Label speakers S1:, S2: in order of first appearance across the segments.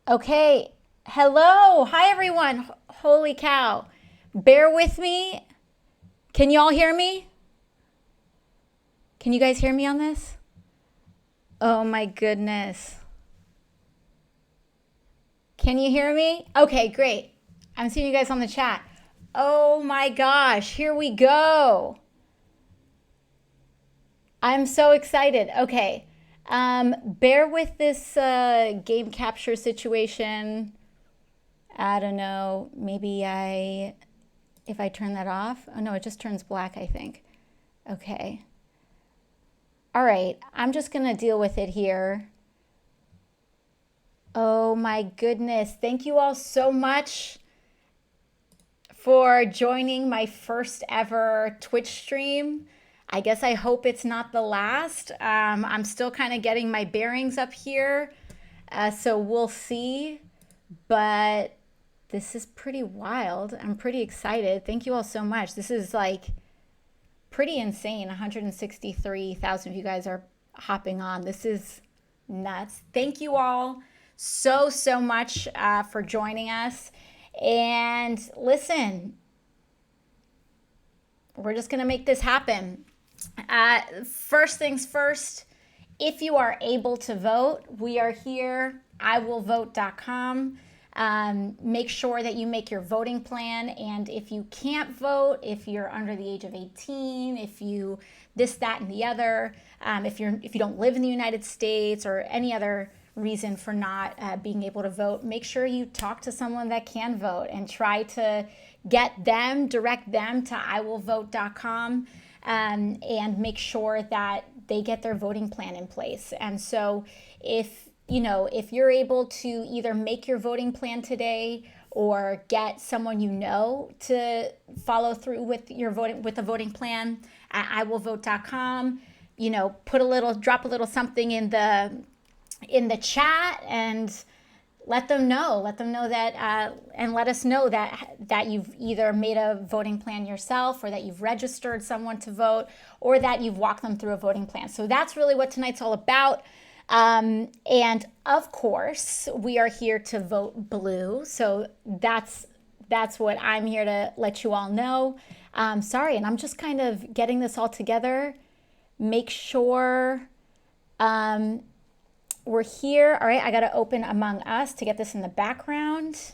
S1: Okay. Hello. Hi, everyone. Holy cow. Bear with me. Can you all hear me? Can you guys hear me on this? Oh my goodness. Can you hear me? Okay, great. I'm seeing you guys on the chat. Oh my gosh. Here we go. I'm so excited. Okay. Bear with this game capture situation. I don't know. Maybe if I turn that off. Oh no, it just turns black, I think. Okay. All right. I'm just going to deal with it here. Oh my goodness. Thank you all so much for joining my first ever Twitch stream. I guess I hope it's not the last. I'm still kind of getting my bearings up here. So we'll see. But this is pretty wild. I'm pretty excited. Thank you all so much. This is like pretty insane. 163,000 of you guys are hopping on. This is nuts. Thank you all so much for joining us. And listen, we're just going to make this happen. First things first, if you are able to vote, we are here, iwillvote.com. Make sure that you make your voting plan. And if you can't vote, if you're under the age of 18, if you this, that, and the other, if you don't live in the United States or any other reason for not being able to vote, make sure you talk to someone that can vote and try to direct them to iwillvote.com, and make sure that they get their voting plan in place. And so if you're able to either make your voting plan today or get someone to follow through with the voting plan at iwillvote.com, drop a little something in the chat and let them know that, and let us know that you've either made a voting plan yourself, or that you've registered someone to vote, or that you've walked them through a voting plan. So that's really what tonight's all about. And of course, we are here to vote blue. So that's what I'm here to let you all know. Sorry, and I'm just kind of getting this all together. Make sure we're here. All right, I got to open Among Us to get this in the background.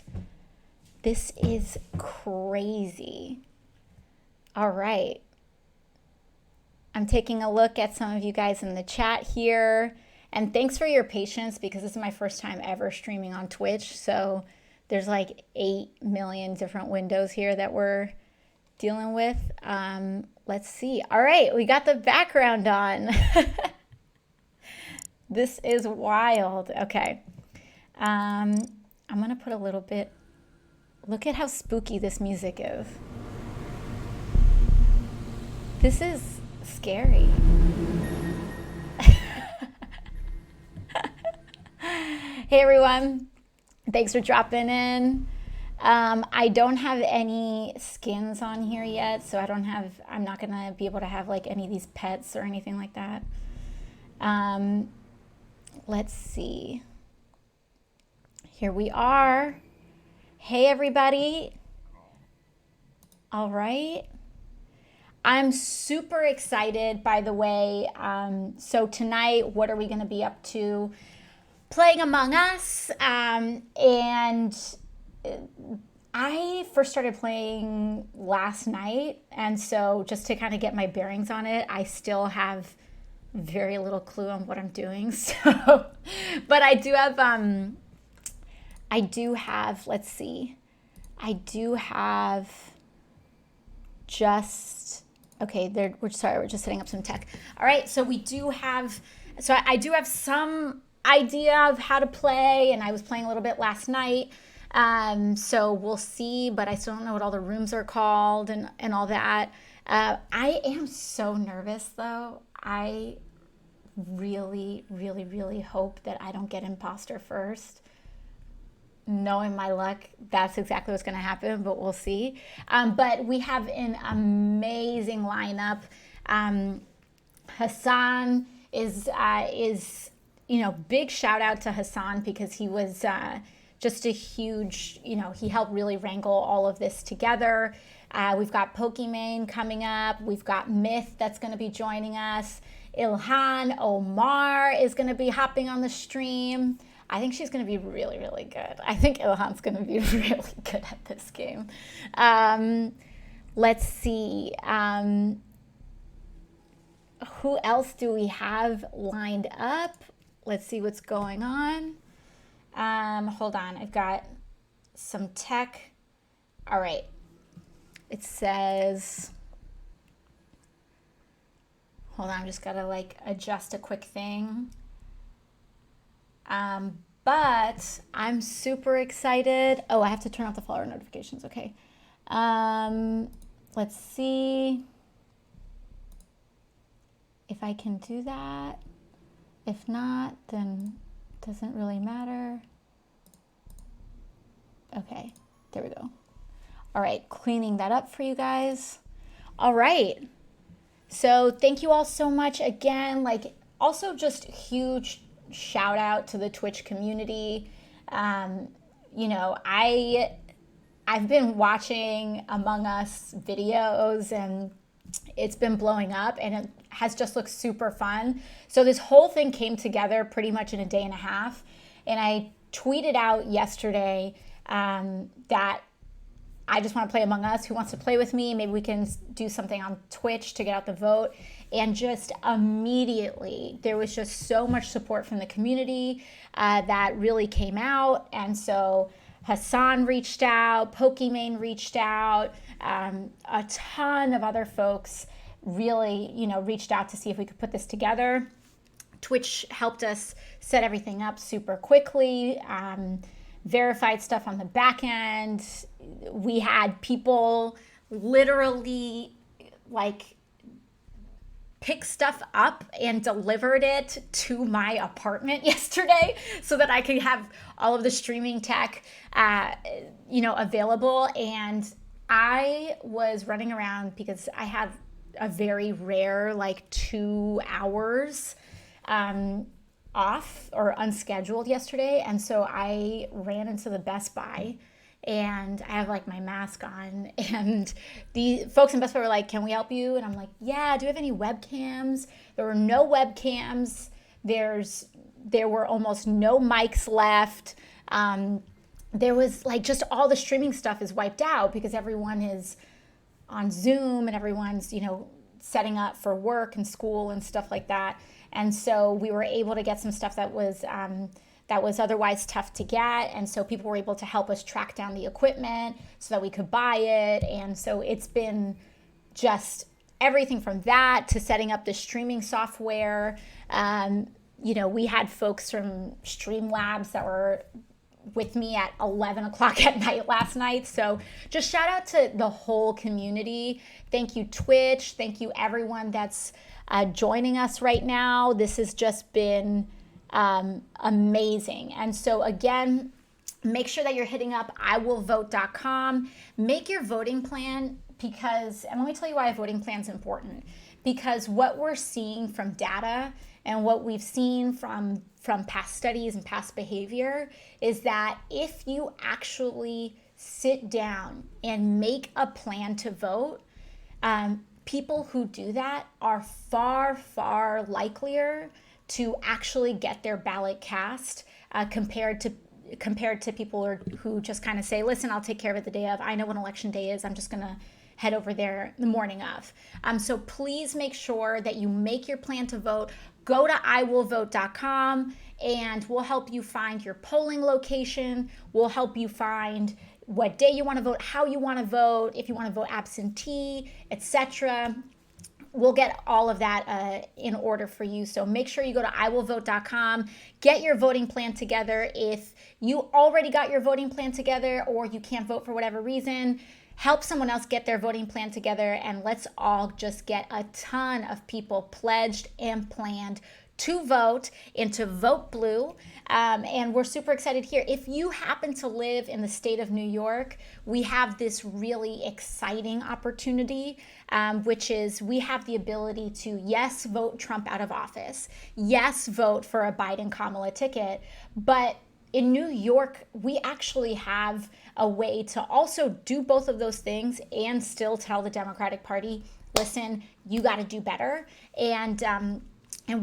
S1: This is crazy. All right. I'm taking a look at some of you guys in the chat here. And thanks for your patience, because this is my first time ever streaming on Twitch. So there's like 8 million different windows here that we're dealing with. Let's see. All right, we got the background on. This is wild. Okay. I'm going to put a little bit. Look at how spooky this music is. This is scary. Hey everyone, thanks for dropping in. I don't have any skins on here yet, so I'm not gonna be able to have like any of these pets or anything like that. Let's see. Here we are. Hey everybody. All right. I'm super excited, by the way. So tonight, what are we gonna be up to? Playing Among Us, and I first started playing last night, and so just to kind of get my bearings on it, I still have very little clue on what I'm doing. So, but I do have, let's see, okay, we're just setting up some tech. All right, so I do have some idea of how to play, and I was playing a little bit last night. So we'll see, but I still don't know what all the rooms are called and all that. I am so nervous though. I really, really, really hope that I don't get imposter first. Knowing my luck, that's exactly what's going to happen, but we'll see. But we have an amazing lineup. Hassan is big shout out to Hassan, because he was just a huge, he helped really wrangle all of this together. We've got Pokimane coming up. We've got Myth that's going to be joining us. ILHANOMAR is going to be hopping on the stream. I think she's going to be really, really good. I think Ilhan's going to be really good at this game. Let's see. Who else do we have lined up? Let's see what's going on. Hold on. I've got some tech. All right. It says, hold on. I'm just got to adjust a quick thing. But I'm super excited. Oh, I have to turn off the follower notifications. Okay. Let's see if I can do that. If not, then it doesn't really matter. Okay, there we go. All right, cleaning that up for you guys. All right. So thank you all so much again. Also just huge shout out to the Twitch community. I've been watching Among Us videos and it's been blowing up and it has just looked super fun. So this whole thing came together pretty much in a day and a half. And I tweeted out yesterday that I just want to play Among Us. Who wants to play with me? Maybe we can do something on Twitch to get out the vote. And just immediately, there was just so much support from the community that really came out. And so Hassan reached out, Pokimane reached out, a ton of other folks really, reached out to see if we could put this together. Twitch helped us set everything up super quickly, verified stuff on the back end. We had people literally pick stuff up and delivered it to my apartment yesterday so that I could have all of the streaming tech, available. And I was running around because I had a very rare 2 hours off or unscheduled yesterday. And so I ran into the Best Buy and I have my mask on, and the folks in Best Buy were like, can we help you? And I'm like, yeah, do you have any webcams? There were no webcams. There were almost no mics left. There was just all the streaming stuff is wiped out because everyone is on Zoom and everyone's, setting up for work and school and stuff like that. And so we were able to get some stuff that was otherwise tough to get. And so people were able to help us track down the equipment so that we could buy it. And so it's been just everything from that to setting up the streaming software. We had folks from Streamlabs that were with me at 11 o'clock at night last night. So just shout out to the whole community. Thank you, Twitch. Thank you, everyone that's joining us right now. This has just been amazing. And so again, make sure that you're hitting up iwillvote.com. Make your voting plan and let me tell you why a voting plan is important. Because what we're seeing from data and what we've seen from past studies and past behavior is that if you actually sit down and make a plan to vote, people who do that are far, far likelier to actually get their ballot cast compared to people who just kind of say, listen, I'll take care of it the day of. I know when election day is. I'm just going to head over there the morning of. So please make sure that you make your plan to vote. Go to iwillvote.com and we'll help you find your polling location. We'll help you find what day you want to vote, how you want to vote, if you want to vote absentee, etc. We'll get all of that in order for you. So make sure you go to iwillvote.com, get your voting plan together. If you already got your voting plan together or you can't vote for whatever reason, help someone else get their voting plan together, and let's all just get a ton of people pledged and planned to vote and to vote blue. And we're super excited here. If you happen to live in the state of New York, we have this really exciting opportunity, which is we have the ability to, yes, vote Trump out of office. Yes, vote for a Biden-Kamala ticket. But in New York, we actually have a way to also do both of those things and still tell the Democratic Party, listen, you got to do better. And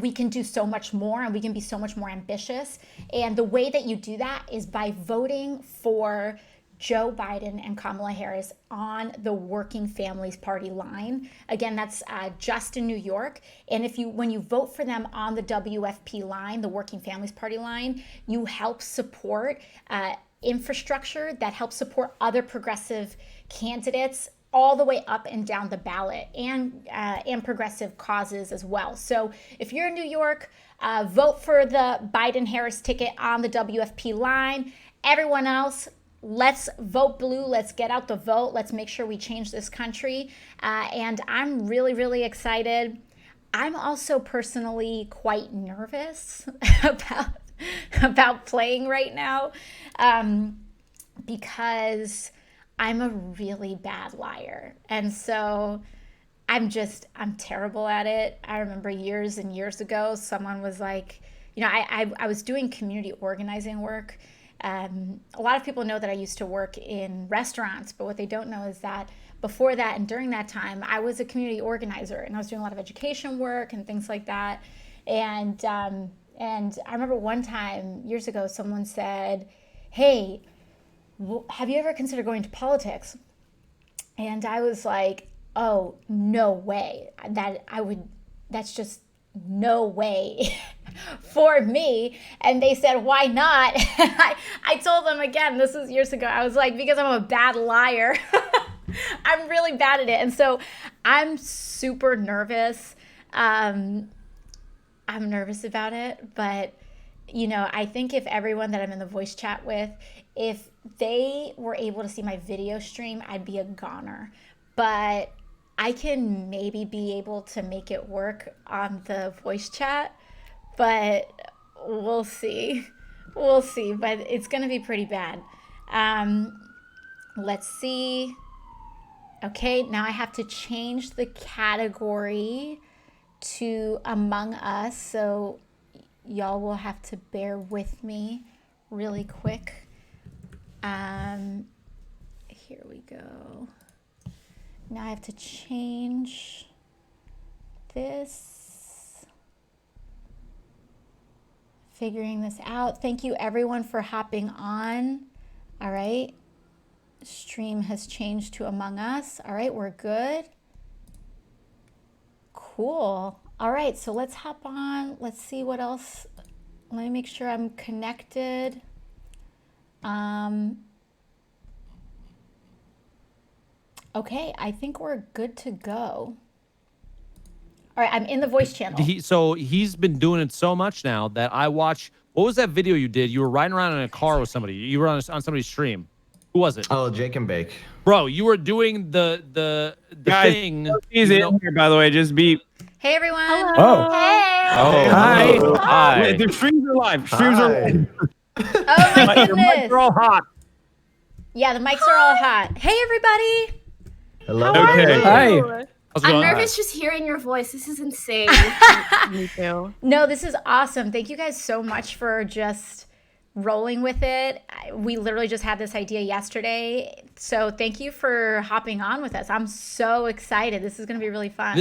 S1: we can do so much more, and we can be so much more ambitious. And the way that you do that is by voting for Joe Biden and Kamala Harris on the Working Families Party line. Again, that's just in New York. And when you vote for them on the WFP line, the Working Families Party line, you help support infrastructure that helps support other progressive candidates all the way up and down the ballot, and progressive causes as well. So if you're in New York, vote for the Biden-Harris ticket on the WFP line. Everyone else, let's vote blue. Let's get out the vote. Let's make sure we change this country. And I'm really, really excited. I'm also personally quite nervous about playing right now, because I'm a really bad liar. And so I'm terrible at it. I remember years and years ago, someone was like, I was doing community organizing work. A lot of people know that I used to work in restaurants, but what they don't know is that before that and during that time, I was a community organizer, and I was doing a lot of education work and things like that. And I remember one time years ago, someone said, hey, have you ever considered going to politics? And I was like, oh, no way. That's just no way for me. And they said, why not? I told them, again, this was years ago, I was like, because I'm a bad liar. I'm really bad at it. And so I'm super nervous. I'm nervous about it, but I think if everyone that I'm in the voice chat with, if they were able to see my video stream, I'd be a goner. But I can maybe be able to make it work on the voice chat, but we'll see. We'll see, but it's going to be pretty bad. Let's see. Okay, now I have to change the category to Among Us, so y'all will have to bear with me really quick. Here we go. Now I have to change this. Figuring this out. Thank you everyone for hopping on. All right. Stream has changed to Among Us. All right, we're good. Cool. All right, so let's hop on. Let's see what else. Let me make sure I'm connected. Okay, I think we're good to go. All right, I'm in the voice channel.
S2: So he's been doing it so much now that I watch. What was that video you did? You were riding around in a car with somebody. You were on somebody's stream. Who was it?
S3: Oh, Jake and Bake.
S2: Bro, you were doing the
S4: Guys,
S2: thing.
S4: He's in here, by the way. Just beep.
S1: Hey, everyone.
S4: Oh.
S1: Hey.
S2: Oh,
S4: Hi.
S2: Hi.
S4: Wait, the streams are live. Streams are live.
S1: Oh, my
S4: Your mics
S1: goodness.
S4: are all hot.
S1: Yeah, the mics are all hot. Hey, everybody.
S3: Hello.
S4: Okay.
S5: Hi.
S2: How's it
S5: I'm
S2: going?
S5: nervous just hearing your voice. This is insane.
S6: Me too.
S1: No, this is awesome. Thank you guys so much for just rolling with it. We literally just had this idea yesterday. So thank you for hopping on with us. I'm so excited. This is going to be really fun.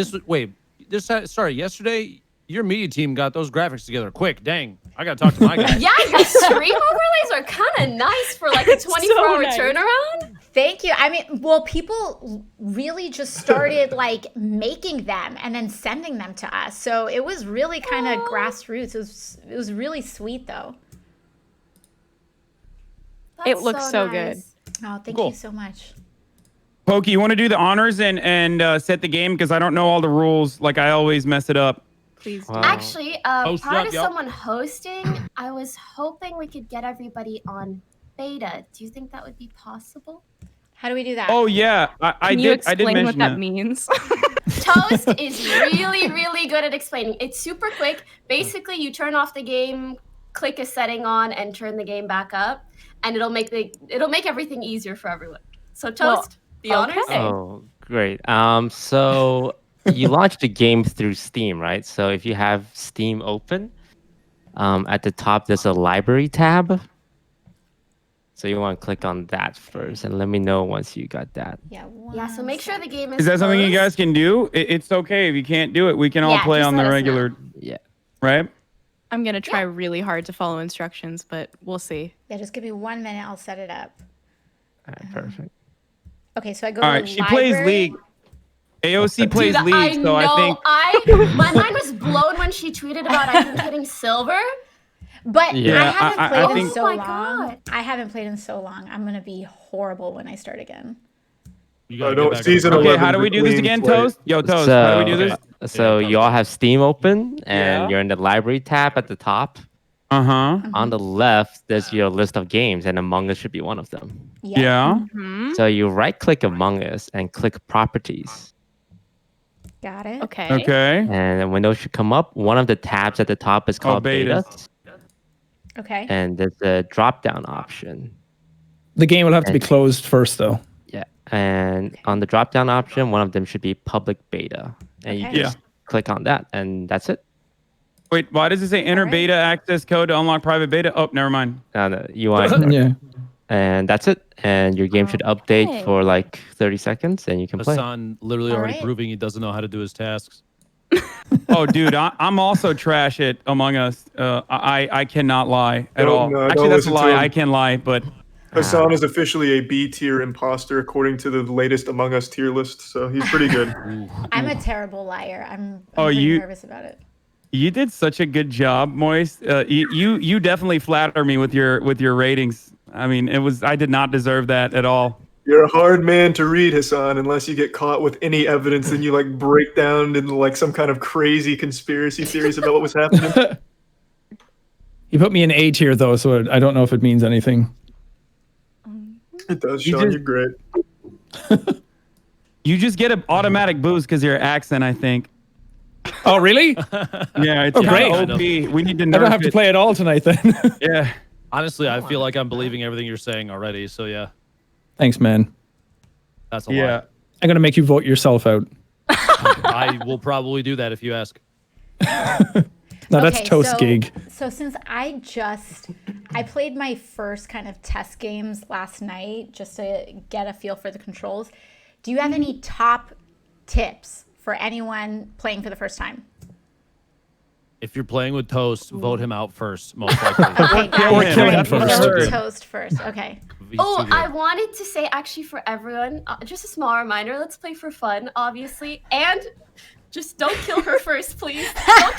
S2: Sorry, yesterday your media team got those graphics together quick. Dang, I gotta talk to my guys.
S5: Yeah, your stream overlays are kind of nice for like a 24-hour
S6: nice.
S5: turnaround.
S1: Thank you. I mean, well, people really just started like making them and then sending them to us. So it was really kind of grassroots. It was really sweet though.
S6: It looks so good.
S1: Oh, thank
S2: Cool.
S1: you so much.
S4: Pokey, you want to do the honors and set the game? Because I don't know all the rules. Like, I always mess it up.
S6: Please do.
S5: Actually,
S2: Host
S5: part
S2: up,
S5: of
S2: y'all.
S5: someone hosting, I was hoping we could get everybody on beta. Do you think that would be possible?
S1: How do we do that?
S4: Oh, yeah. I
S6: Can you
S4: did
S6: explain
S4: mention
S6: what that means?
S5: Toast is really, really good at explaining. It's super quick. Basically, you turn off the game, click a setting on, and turn the game back up, and it'll make everything easier for everyone. So Toast, the honors.
S6: okay.
S7: Oh, great. So you launched the game through Steam, right? So if you have Steam open, at the top there's a library tab. So you want to click on that first, and let me know once you got that.
S1: Yeah.
S5: Yeah, so make sure the game is
S4: Is that something you
S5: closed.
S4: guys can do? It's okay if you can't do it. We can all
S1: Yeah,
S4: play
S1: just
S4: on
S1: let
S4: the
S1: us know.
S4: regular,
S7: Yeah.
S4: right?
S6: I'm gonna try really hard to follow instructions, but we'll see.
S1: Yeah, just give me 1 minute. I'll set it up.
S7: All right, perfect.
S1: Okay, so I go
S4: All
S1: to
S4: right, she plays
S1: library.
S4: League. AOC plays
S5: Dude,
S4: League, so I think
S5: my mind was blown when she tweeted about I think hitting silver.
S1: But
S7: Yeah,
S1: I haven't
S4: I
S1: played in
S4: think-
S1: so
S5: Oh my
S1: long.
S5: God.
S1: I haven't played in so long. I'm gonna be horrible when I start again.
S2: You gotta
S3: don't-
S2: get back
S3: season
S2: on the
S4: Okay,
S3: 11
S4: how do we do this
S3: clean
S4: again,
S3: slate.
S4: Toast? Yo, Toast, how do we do this?
S7: So
S2: Yeah,
S7: you all have Steam open, and
S4: Yeah.
S7: you're in the library tab at the top.
S4: Uh-huh.
S7: On the left, there's your list of games, and Among Us should be one of them.
S1: Yep.
S4: Yeah.
S6: Hmm?
S7: So you right-click Among Us and click Properties.
S1: Got it.
S6: Okay.
S4: Okay.
S7: And a window should come up. One of the tabs at the top is called
S4: betas.
S7: Betas.
S1: Okay.
S7: And there's a drop-down option.
S8: The game will have to be closed first, though.
S7: Yeah. And on the drop-down option, one of them should be Public Beta. And you
S1: Okay.
S7: just click on that, and that's it.
S4: Wait, why does it say enter
S1: Alright.
S4: beta access code to unlock private beta? Oh, never mind.
S7: No, you want
S8: Yeah.
S7: And that's it. And your game should update
S6: Okay.
S7: for like 30 seconds, and you can play.
S2: Hassan literally already
S1: Alright.
S2: proving he doesn't know how to do his tasks.
S4: Oh, dude, I'm also trash at Among Us. I cannot lie at
S3: Don't-
S4: all.
S3: no,
S4: Actually,
S3: don't
S4: that's a
S3: listen to
S4: lie.
S3: him.
S4: I can lie, but
S3: Hassan is officially a B tier imposter according to the latest Among Us tier list, so he's pretty good.
S1: I'm a terrible liar. I'm
S4: Oh,
S1: pretty
S4: you-
S1: nervous about it.
S4: you did such a good job, Moist. You definitely flatter me with your ratings. I mean, I did not deserve that at all.
S3: You're a hard man to read, Hassan, unless you get caught with any evidence and you like break down into like some kind of crazy conspiracy theories about what was happening.
S8: You put me in A tier, though, so I don't know if it means anything.
S3: It does,
S4: You
S3: Sean.
S4: just-
S3: You're great.
S4: You just get an automatic boost because your accent, I think.
S8: Oh, really?
S4: Yeah, it's
S8: Oh,
S4: kinda
S8: great.
S4: OP. We need to
S8: I
S4: nerf
S8: don't have to
S4: it.
S8: play at all tonight, then.
S4: Yeah.
S2: Honestly, I feel like I'm believing everything you're saying already. So yeah,
S8: Thanks, man.
S2: that's a
S4: Yeah.
S8: I'm going to make you vote yourself out.
S2: lie. I will probably do that if you ask.
S8: No, that's
S1: Okay,
S8: Toast
S1: so,
S8: gig.
S1: So since I played my first kind of test games last night just to get a feel for the controls. Do you have any top tips for anyone playing for the first time?
S2: If you're playing with Toast, vote him out first, most likely.
S1: Okay, got
S4: Or
S1: it.
S4: kill him
S1: Alright,
S4: first.
S1: vote Toast first. Okay.
S2: He's
S5: Oh,
S2: too good.
S5: I wanted to say actually for everyone, just a small reminder, let's play for fun, obviously. And just don't kill her first, please.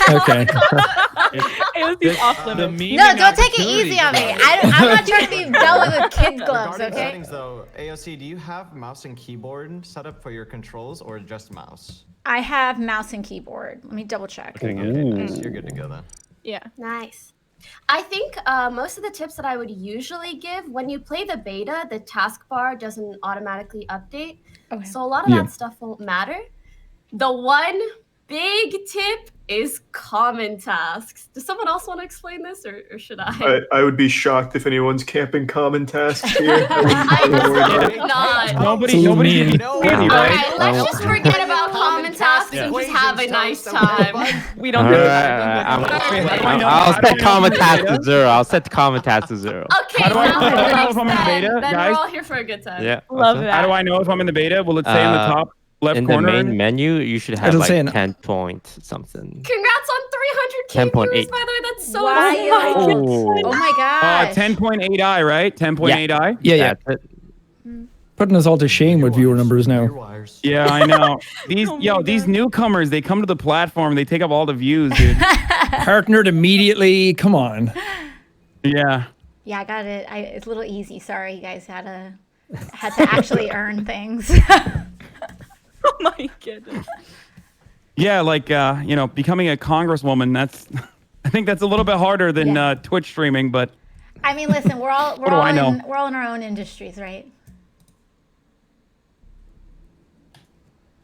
S8: Okay.
S6: AOC's off
S2: The
S6: limits.
S2: memeing
S1: No, don't take it
S2: opportunity.
S1: easy on me. I'm not trying to be dealt with kid gloves,
S9: Regarding
S1: okay?
S9: settings though, AOC, do you have mouse and keyboard set up for your controls or just mouse?
S1: I have mouse and keyboard. Let me double check.
S9: Okay, nice. You're good to go then.
S6: Yeah.
S5: Nice. I think most of the tips that I would usually give when you play the beta, the taskbar doesn't automatically update.
S1: Okay.
S5: So a lot of
S8: Yeah.
S5: that stuff won't matter. The one big tip is common tasks. Does someone else want to explain this or should I?
S3: I would be shocked if anyone's camping common tasks here.
S5: I
S3: I
S5: just not.
S4: Nobody
S8: It's
S4: can
S8: mean.
S4: be
S9: No,
S4: crazy,
S5: All
S4: right?
S5: right, let's just forget about common tasks and just have a nice time.
S6: We don't
S7: All
S6: do
S7: right,
S6: that.
S7: I'll set common task to 0. I'll set the common task to 0.
S5: Okay,
S4: How do I
S5: now
S4: know
S5: that
S4: if
S5: makes
S4: I'm in
S5: sense.
S4: beta,
S5: Then
S4: guys?
S5: we're all here for a good time.
S7: Yeah.
S6: Love
S7: okay.
S6: that.
S4: How do I know if I'm in the beta? Will it say in the top left
S7: In the
S4: corner?
S7: main menu, you should have
S8: It'll
S7: like
S8: say an-
S7: 10 point something.
S5: Congrats on 300k
S7: 10.8.
S5: viewers, by the way. That's so
S1: Wow.
S5: nice.
S7: Oh,
S1: Oh my gosh.
S4: 10.8i, right? 10.8i?
S8: Yeah.
S7: that's it.
S8: Putting us all to shame with viewer numbers now.
S9: Wires.
S4: Yeah, I know. These
S6: Oh my
S4: these
S6: God.
S4: newcomers, they come to the platform, they take up all the views, dude.
S8: Partnered immediately. Come on.
S4: Yeah.
S1: Yeah, I got it. It's a little easy. Sorry, you guys had to actually earn things.
S6: Oh my goodness.
S4: Yeah, like becoming a congresswoman, that's I think that's a little bit harder than
S1: Yeah.
S4: Twitch streaming, but
S1: I mean, listen, we're all
S4: do I know?
S1: we're all in our own industries, right?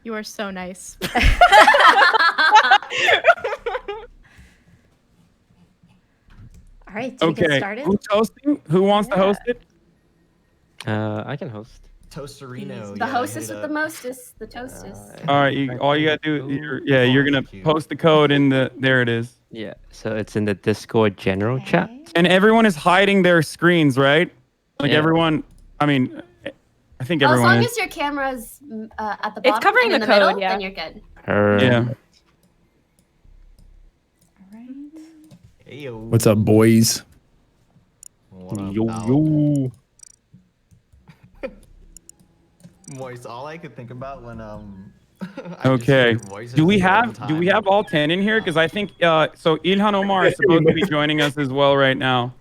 S6: You are so nice.
S1: All right, so we get
S4: okay.
S1: started.
S4: Who's hosting? Who wants to host it?
S7: I can host.
S9: Toasterino.
S5: The hostess with the mostest, the toastest.
S4: All right, all you gotta do, you're gonna post the code in the. There it is.
S7: Yeah. So it's in the Discord general chat.
S1: Okay.
S4: And everyone is hiding their screens, right? Like
S7: Yeah.
S4: everyone, I mean, I think
S5: As
S4: everyone
S5: long
S4: is.
S5: as your camera's at the bottom
S6: It's covering
S5: and in
S6: the
S5: the
S6: code,
S5: middle,
S6: yeah.
S5: then you're good.
S4: Yeah.
S1: All right.
S9: Hey,
S8: What's up, boys?
S9: What up,
S2: Yo,
S9: dog?
S2: yo.
S9: Moist, all I could think about when I just hear
S4: Okay.
S9: your voices
S4: Do we
S9: all the
S4: have
S9: time.
S4: all 10 in here? Because I think so. ILHANOMAR is supposed to be joining us as well right now.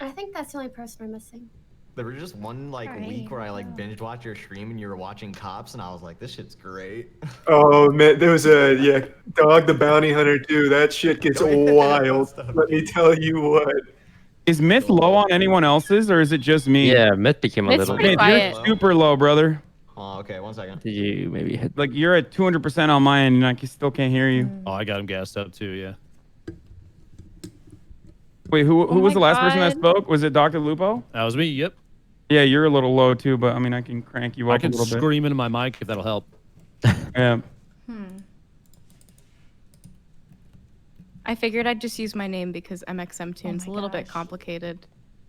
S5: I think that's the only person we're missing.
S9: There was just one like
S1: Alright,
S9: week where I like
S1: wow.
S9: binge watched your stream and you were watching Cops and I was like, this shit's great.
S3: Oh man, there was a Dog the Bounty Hunter too. That shit gets
S9: Oh, yeah,
S3: wild.
S9: that stuff,
S3: Let me
S9: dude.
S3: tell you what.
S4: Is Myth low on anyone else's, or is it just me?
S7: Yeah, Myth became a
S6: Myth's
S7: little
S6: pretty
S7: bit.
S4: Myth, you're
S6: quiet.
S4: super low, brother.
S9: Oh, okay, 1 second.
S7: Did you maybe hit?
S4: Like you're at 200% on my end, and I still can't hear you.
S2: Oh, I got him gassed up too. Yeah.
S4: Wait, who
S6: Oh
S4: was
S6: my
S4: the last person that
S6: God.
S4: spoke? Was it Dr. Lupo?
S2: That was me. Yep.
S4: Yeah, you're a little low too, but I mean, I can crank you
S2: I
S4: up a
S2: can
S4: little bit.
S2: scream into my mic if that'll help.
S4: Yeah.
S6: I figured I'd just use my name because MXMTune's
S1: Oh
S6: a
S1: my
S6: little bit
S1: gosh.
S6: complicated.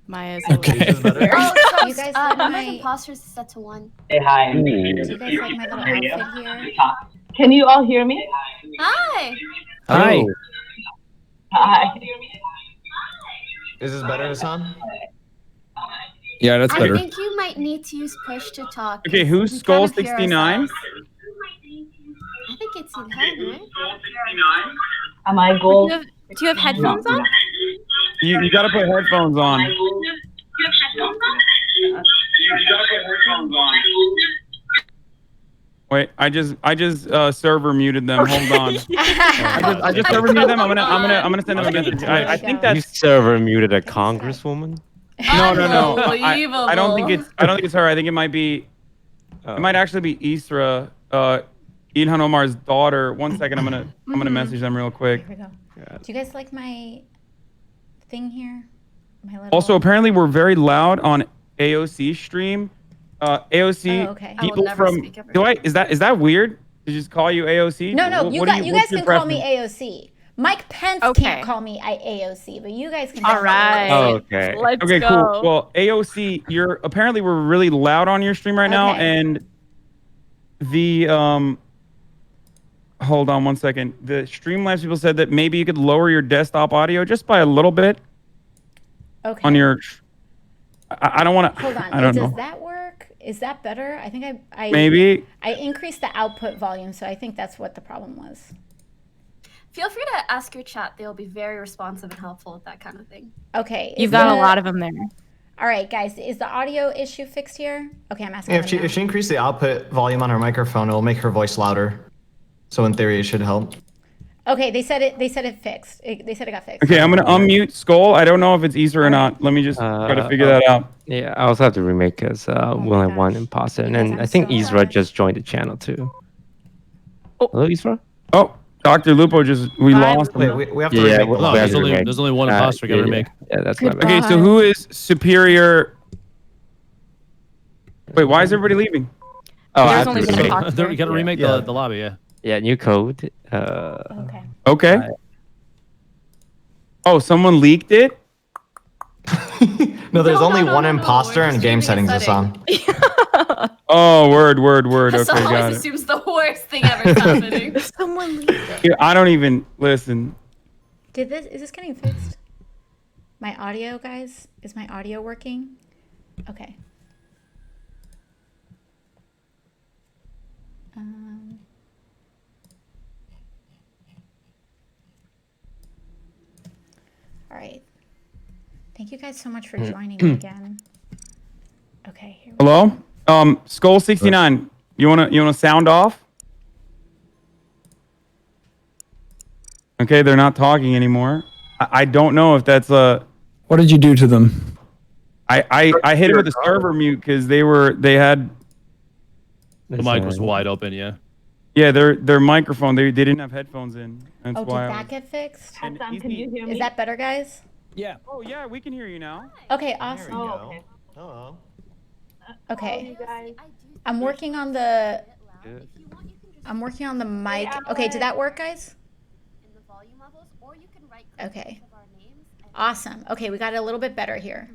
S6: Maya's
S8: Okay.
S9: This is better.
S5: Oh, so
S1: You guys
S5: number
S1: like
S5: of
S1: my-
S5: imposters is set to 1.
S10: Hey, hi.
S1: Do you guys like my little outfit here?
S10: Can you all hear me?
S5: Hi.
S8: Hi.
S7: Oh,
S10: Hi.
S9: Is this better, Hassan?
S8: Yeah, that's
S5: I
S8: better.
S5: think you might need to use push to talk.
S4: Okay,
S5: 'cause
S4: who's
S5: we
S4: Skull
S5: kind of hear
S4: 69?
S5: ourselves. I think it's in head, right?
S10: Am I
S6: Do
S10: gold?
S6: you have headphones on?
S4: You gotta put headphones on. Wait, I just server muted them. Hold on. I just server muted them. I'm gonna send them a message. I think
S7: you
S4: that's
S7: server muted a congresswoman.
S4: no.
S5: Unbelievable.
S4: I don't think it's her. I think it might be. It might actually be Isra, ILHANOMAR's daughter. 1 second, I'm gonna message them real quick.
S1: Here we go. Do you guys like my thing here? My little...
S4: Also, apparently we're very loud on AOC stream. AOC
S1: Oh, okay.
S5: I will
S4: people
S5: never
S4: from
S5: speak ever
S4: is that weird to just call you AOC?
S1: No,
S4: What
S1: you
S4: do
S1: guys
S4: what's your
S1: can call me
S4: preference?
S1: AOC. Mike Pence
S6: Okay.
S1: can't call me AOC, but you guys can.
S6: All
S1: call me
S6: right.
S7: Oh,
S1: AOC.
S7: okay.
S6: Let's
S4: Okay,
S6: go.
S4: cool. Well, AOC, you're apparently we're really loud on your stream right now,
S1: Okay.
S4: and the hold on 1 second. The Streamlabs people said that maybe you could lower your desktop audio just by a little bit
S1: Okay.
S4: on your. I don't want to.
S1: Hold on.
S4: I don't
S1: Does
S4: know.
S1: that work? Is that better? I think I
S4: Maybe.
S1: I increased the output volume, so I think that's what the problem was.
S5: Feel free to ask your chat. They'll be very responsive and helpful with that kind of thing.
S1: Okay.
S6: You've
S1: is
S6: got a
S1: the-
S6: lot of them there.
S1: All right, guys. Is the audio issue fixed here? Okay, I'm asking.
S9: Yeah,
S1: them now.
S9: if she increased the output volume on her microphone, it'll make her voice louder. So in theory, it should help.
S1: Okay, they said it. They said it fixed. They said it got fixed.
S4: Okay, I'm gonna unmute Skull. I don't know if it's Easter or not. Let me just try to figure that out.
S7: Yeah, I also have to remake because we only have one
S1: gosh.
S7: imposter,
S1: You
S7: and
S1: guys,
S7: then
S1: I'm
S7: I think
S1: so
S7: Isra
S1: sorry.
S7: just joined the channel too.
S4: Oh.
S7: Hello, Isra.
S4: Oh, Dr. Lupo we
S6: Bye.
S4: lost
S9: Wait,
S4: him.
S9: we have to
S7: Yeah,
S9: remake
S7: well,
S9: the
S2: No,
S7: we have
S9: volume.
S7: to remake.
S2: there's only one imposter. Gotta remake.
S7: Yeah, that's my bad.
S4: Okay, so
S6: Bye.
S4: who is superior? Wait, why is everybody leaving?
S7: Oh, I
S6: There's
S7: have
S6: only
S7: to
S6: one
S7: remake.
S6: imposter.
S2: You gotta remake
S9: Yeah.
S2: the lobby. Yeah.
S7: Yeah, new code.
S1: Okay.
S4: Okay. Oh, someone leaked it?
S9: No, there's
S5: No,
S9: only
S5: no,
S9: one
S5: no, no,
S9: imposter
S5: we're
S9: in
S5: just
S9: game
S5: changing
S9: settings,
S5: a setting.
S9: Hassan.
S4: Oh, word. Okay,
S5: Hassan
S4: got
S5: always
S4: it.
S5: assumes the worst thing ever is happening.
S6: Someone leave it.
S4: Here, I don't even listen.
S1: Is this getting fixed? My audio, guys? Is my audio working? Okay. All right. Thank you guys so much for joining me again. Okay. Here we
S4: Hello? Skull 69. You wanna sound off? Okay, they're not talking anymore. I don't know if that's a.
S8: What did you do to them?
S4: I hit it with a server mute because they had
S2: The mic was wide open. Yeah.
S4: yeah their microphone they didn't have headphones in. That's
S1: Oh, did
S4: why.
S1: that get fixed?
S4: And
S10: Hassan,
S4: he's
S10: can you
S4: the-
S10: hear me?
S1: Is that better, guys?
S8: Yeah.
S4: Oh yeah, we can hear you now.
S1: Okay,
S9: There we
S1: awesome.
S9: go.
S10: okay.
S9: Hello.
S1: Okay.
S10: You guys.
S1: I'm working on the mic. Okay, did that work, guys? Okay. Awesome. Okay, we got it a little bit better here.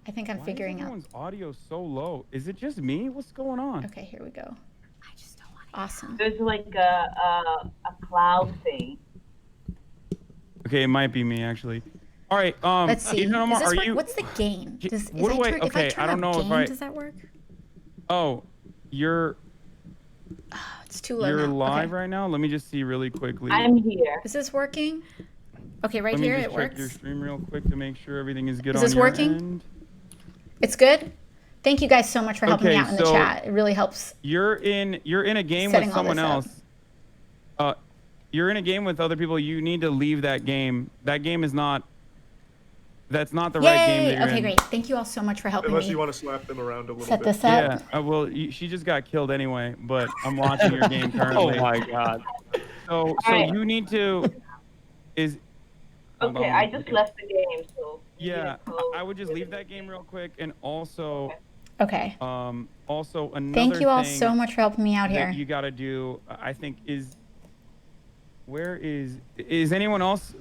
S1: I think I'm
S4: Why
S1: figuring
S4: is
S1: out.
S4: everyone's audio so low? Is it just me? What's going on?
S1: Okay, here we go.
S5: I just don't want
S1: Awesome.
S10: There's like a cloud thing.
S4: Okay, it might be me actually. All right.
S1: Let's see.
S4: Ilhanomar,
S1: Does this
S4: are
S1: work?
S4: you?
S1: What's the game? Does
S4: What do I?
S1: if I
S4: Okay,
S1: turn
S4: I don't
S1: up
S4: know
S1: game,
S4: if I.
S1: does that work?
S4: Oh, you're
S1: Oh, it's too low
S4: you're
S1: now.
S4: live
S1: Okay.
S4: right now. Let me just see really quickly.
S10: I'm here.
S1: Is this working? Okay, right
S4: Let me
S1: here
S4: just
S1: it
S4: check
S1: works.
S4: your stream real quick to make sure everything is good
S1: Is
S4: on
S1: this
S4: your
S1: working?
S4: end.
S1: It's good. Thank you guys so much for helping me
S4: Okay,
S1: out in the
S4: so
S1: chat. It really helps.
S4: You're in a game
S1: Setting
S4: with
S1: all
S4: someone
S1: this up.
S4: else. You're in a game with other people. You need to leave that game. That game is not. That's not the right game that
S1: Yay!
S4: you're
S1: Okay,
S4: in.
S1: great. Thank you all so much for helping
S3: Unless
S1: me
S3: you want to slap them around a little
S1: set
S3: bit.
S1: this up.
S4: Yeah. Well, she just got killed anyway. But I'm watching your game currently.
S7: Oh my god.
S4: So
S10: Alright.
S4: you need to. Hold
S10: Okay,
S4: on.
S10: I just left the game, so.
S4: Yeah, I would just leave that game real quick, and also,
S1: Okay.
S4: also another
S1: Thank you all
S4: thing
S1: so much for helping me out
S4: that
S1: here.
S4: you got to do, I think, is anyone else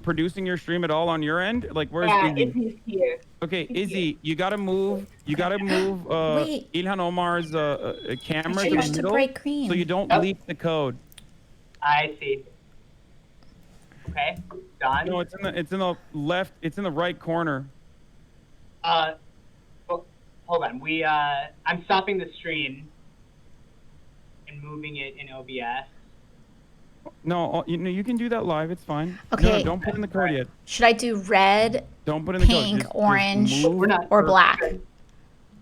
S4: producing your stream at all on your end? Like, where's
S10: Yeah,
S4: Izzy?
S10: Izzy's here.
S4: Okay, Izzy, you gotta move. You gotta move.
S1: Wait.
S4: ILHANOMAR's camera to the
S1: changed to
S4: middle,
S1: bright green.
S4: so you don't leak the code.
S10: I see. Okay, done.
S4: No, it's in the left. It's in the right corner.
S10: Oh, hold on. I'm stopping the stream and moving it in OBS.
S4: No, you can do that live. It's fine.
S1: Okay.
S4: No, don't put in the code yet.
S1: Should I do red,
S4: Don't put in the code.
S1: pink,
S4: Just
S1: orange,
S4: move.
S1: or black?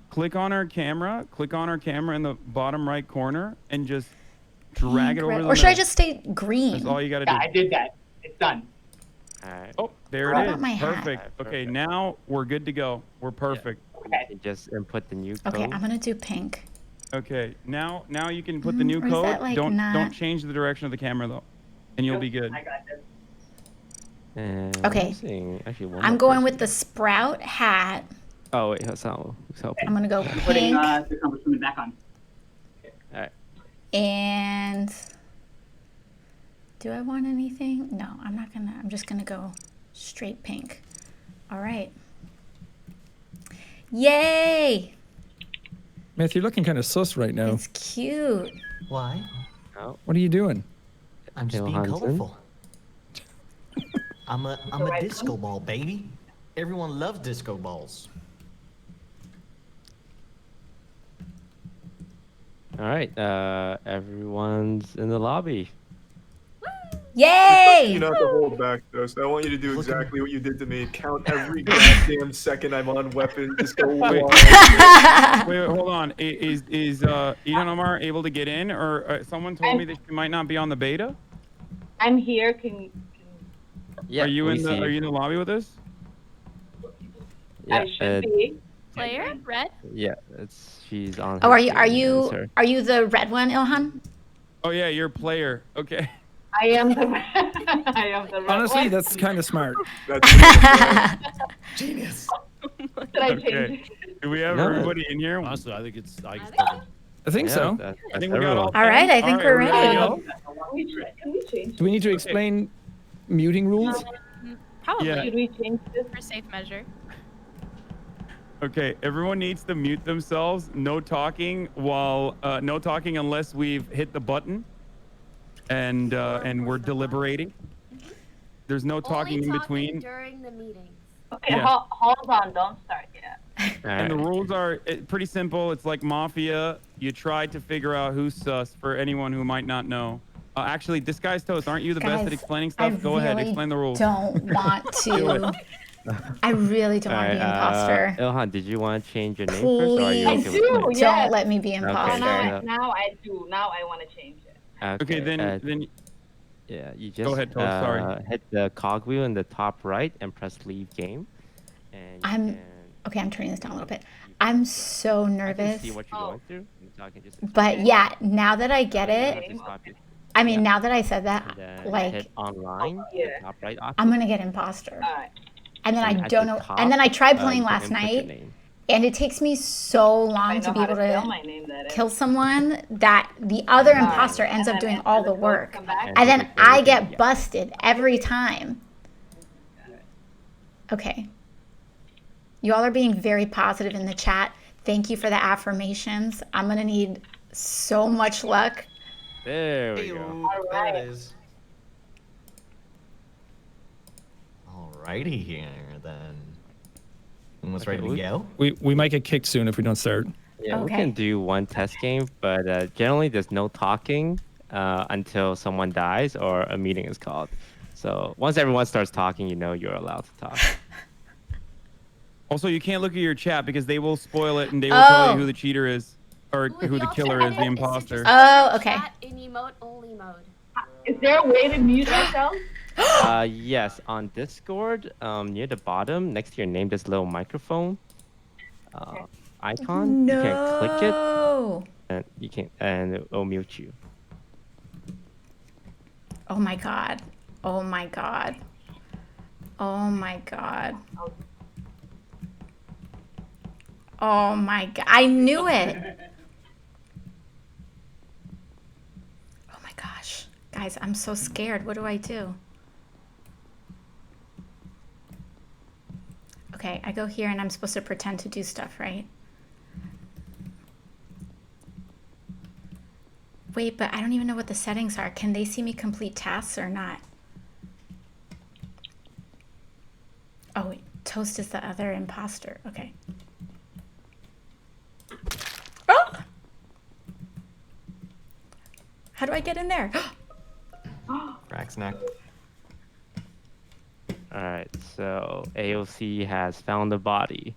S4: Click on our camera. Click on our camera in the bottom right corner and just drag it
S1: Pink,
S4: over
S1: red-
S4: to the
S1: or should I
S4: middle.
S1: just stay green?
S4: That's all you gotta do.
S10: Yeah, I did that. It's done.
S7: Alright.
S4: Oh, there
S1: What
S4: it
S1: about
S4: is.
S1: my hat?
S4: Perfect. Okay,
S7: Perfect.
S4: now we're good to go. We're perfect.
S10: Okay.
S7: You just input the new
S1: Okay,
S7: code.
S1: I'm gonna do pink.
S4: Okay, now you can put the new
S1: or is
S4: code.
S1: that, like,
S4: don't
S1: not-
S4: change the direction of the camera though, and you'll be good.
S10: I got this.
S7: And
S1: Okay.
S7: I'm seeing actually one
S1: I'm
S7: more
S1: going
S7: person.
S1: with the sprout hat.
S7: Oh wait, Hasan, who's helping?
S1: I'm gonna go
S10: Putting
S1: pink
S10: the congresswoman back on.
S7: Alright.
S1: and. Do I want anything? No, I'm not gonna. I'm just gonna go straight pink. All right. Yay!
S8: Myth, you're looking kind of sus right now.
S1: It's cute.
S9: Why?
S7: Oh,
S8: What are you doing?
S9: I'm just being
S7: Johansson.
S9: colorful. I'm a disco ball, baby. Everyone loves disco balls.
S7: alright. Everyone's in the lobby.
S1: Yay!
S3: You not to hold back, Toast. I want you to do exactly what you did to me. Count every goddamn second I'm on weapon. Just go wild.
S4: Wait, hold on. Is ILHANOMAR able to get in, or someone told me that she might not be on the beta?
S10: I'm here. Can
S7: Yeah.
S4: Are you
S7: we
S4: in the
S7: see.
S4: Are you in the lobby with us?
S7: Yeah.
S10: I should be?
S6: Player? Red?
S7: Yeah. She's on.
S1: Oh,
S7: her
S1: are you
S7: screen,
S1: are you the red one, Ilhan?
S4: Oh yeah, you're a player. Okay.
S10: I am the. I am the. red
S8: Honestly,
S10: one.
S8: that's kind of smart.
S3: That's
S9: Genius.
S10: Should I change
S4: Okay.
S10: it?
S4: Do we have
S7: No.
S4: everybody in here?
S2: Honestly, I think it's perfect.
S8: I think
S7: Yeah,
S8: so.
S4: I think we got all.
S1: All right, I
S4: 10.
S1: think
S4: All
S1: we're
S4: right,
S1: ready.
S4: go.
S10: Can we change?
S8: Do we need to explain muting rules?
S6: Probably.
S4: Yeah.
S10: Should we change this?
S6: For safe measure.
S4: Okay, everyone needs to mute themselves. No talking no talking unless we've hit the button, and we're deliberating. There's no talking
S5: Only
S4: in
S5: talking
S4: between.
S5: during the meetings.
S10: Okay,
S4: Yeah.
S10: hold on. Don't start yet.
S4: And the rules are pretty simple. It's like Mafia. You try to figure out who's sus for anyone who might not know. Actually, DisguisedToast, aren't you the best
S1: Guys,
S4: at explaining
S1: I
S4: stuff? Go ahead,
S1: really
S4: explain the rules.
S1: Don't want
S4: Do it.
S1: to. I really don't want to be imposter.
S7: Ilhan, did you want to change your name first, or are you
S1: Please.
S7: okay
S10: I
S7: with
S10: do,
S7: mine?
S10: yeah.
S1: Don't let me be imposter.
S7: fair
S10: Now,
S7: enough.
S10: now I do. Now I want to change it.
S4: Okay, then
S7: Yeah, you just
S4: ahead, Toast, sorry.
S7: hit the cog wheel in the top right and press leave game. And you
S1: Okay, I'm turning this down a little bit. I'm so
S7: I can
S1: nervous.
S7: see what you're going through. So I can just
S1: But yeah, now that I get
S7: I
S1: it,
S7: have to stop you.
S1: I mean,
S7: Yeah.
S1: now that I said that,
S7: And then
S1: like,
S7: hit online,
S10: Yeah.
S7: the top right option.
S1: I'm gonna get imposter.
S10: All right.
S1: And then
S7: And
S1: I
S7: at
S1: don't
S7: the
S1: know.
S7: top,
S1: And then I tried playing
S7: you can
S1: last
S7: input your
S1: night,
S7: name.
S1: and it takes me so
S10: I
S1: long
S10: know
S1: to be
S10: how
S1: able
S10: spell
S1: to
S10: my name. That is.
S1: kill someone that the other imposter ends up
S10: And
S1: doing
S10: then
S1: all
S10: the
S1: the
S10: code
S1: work.
S10: come back.
S1: And then
S7: hit the
S1: I
S7: code again,
S1: get
S7: yeah.
S1: busted every time. Okay. You all are being very positive in the chat. Thank you for the affirmations. I'm gonna need so much luck.
S7: There we go.
S9: There it is. Alrighty here then. Almost ready to go.
S8: We might get kicked soon if we don't start.
S7: Yeah, we
S1: Okay.
S7: can do one test game, but generally there's no talking until someone dies or a meeting is called. So once everyone starts talking, you know you're allowed to talk.
S4: Also, you can't look at your chat because they will spoil it and they will tell
S1: Oh.
S4: you who the cheater is or who the killer is, the imposter.
S1: Oh, okay.
S5: Chat in emote only mode.
S10: Is there a way to mute ourselves?
S7: Yes, on Discord, near the bottom, next to your name, there's a little microphone icon.
S1: No.
S7: You can click it, and and it will mute you.
S1: Oh my god. Oh my god. Oh my god. Oh my god. I knew it. Oh my gosh. Guys, I'm so scared. What do I do? Okay, I go here and I'm supposed to pretend to do stuff, right? Wait, but I don't even know what the settings are. Can they see me complete tasks or not? Oh, wait. Toast is the other imposter. Okay. Oh! How do I get in there?
S9: Rack's neck.
S7: Alright, so AOC has found the body.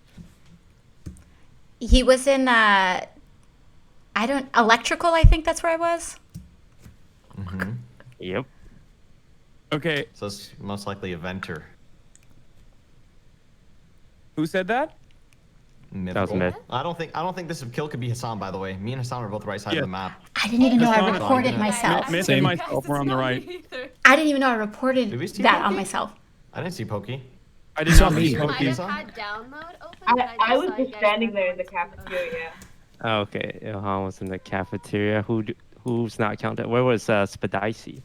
S1: He was in, electrical, I think that's where I was.
S9: Mm-hmm.
S7: Yep.
S4: Okay,
S9: So it's most likely a venter.
S4: who said that?
S7: That was myth.
S9: I don't think this kill could be Hassan, by the way. Me and Hassan were both right side of the map.
S1: I didn't even know I
S4: Hassan-
S1: reported myself.
S4: Myth
S8: Same.
S4: and myself were on the right.
S1: I didn't even know I reported
S9: Did we see
S1: that on
S9: Pokey?
S1: myself.
S9: I didn't see Pokey.
S4: I did
S8: It's
S4: not
S8: not
S4: see
S8: me.
S5: Might
S4: Pokey.
S5: have had download open. but
S10: I was
S5: saw you
S10: just
S5: guys
S10: standing
S5: were
S10: there in the
S5: going to
S10: cafeteria.
S7: Okay, Ilhan was in the cafeteria. Who's not counted? Where was Spadicey?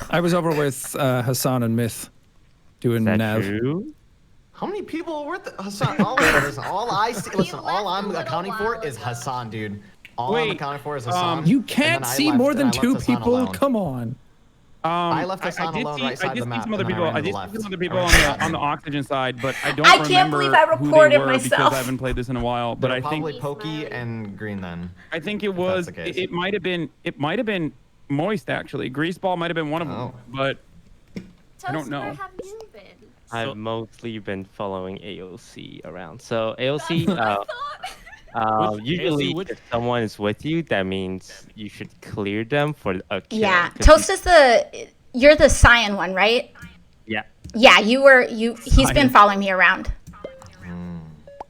S8: I was over with Hassan and Myth doing
S7: Is that
S8: nav.
S7: true?
S9: How many people were with Hassan? All I see, listen, all I'm accounting for is Hassan, dude. All I'm
S4: Wait,
S9: accounting for is Hassan.
S8: You
S9: and
S8: can't
S9: then I
S8: see
S9: left,
S8: more
S9: and
S8: than
S9: I left
S8: 2
S9: Hassan
S8: people.
S9: alone.
S8: Come on.
S9: I left Hassan alone right side
S4: I
S9: of
S4: did
S9: the
S4: see
S9: map,
S4: some other
S9: and then I
S4: people.
S9: ran
S4: I
S9: to
S4: did
S9: the
S4: see
S9: left.
S4: some other people
S9: I
S4: on
S9: ran
S4: the oxygen side, but I don't
S1: I can't
S4: remember
S1: believe I
S4: who
S1: reported
S4: they were because
S1: myself.
S4: I haven't played this in a while. But I think
S9: probably Pokey and Green then.
S4: I think it was.
S9: the case.
S4: It might have been Moist actually. Greaseball might have been one of them,
S9: Oh.
S4: but I don't
S5: Toast,
S4: know.
S5: where have you been?
S7: I've mostly been following AOC around. So AOC,
S5: That's what I thought.
S7: usually
S2: AOC,
S7: if someone is with you, that means you should clear them for a kill.
S1: Yeah.
S7: 'cause
S1: Toast is you're the cyan one, right?
S7: Yeah.
S1: Yeah, he's been following me around.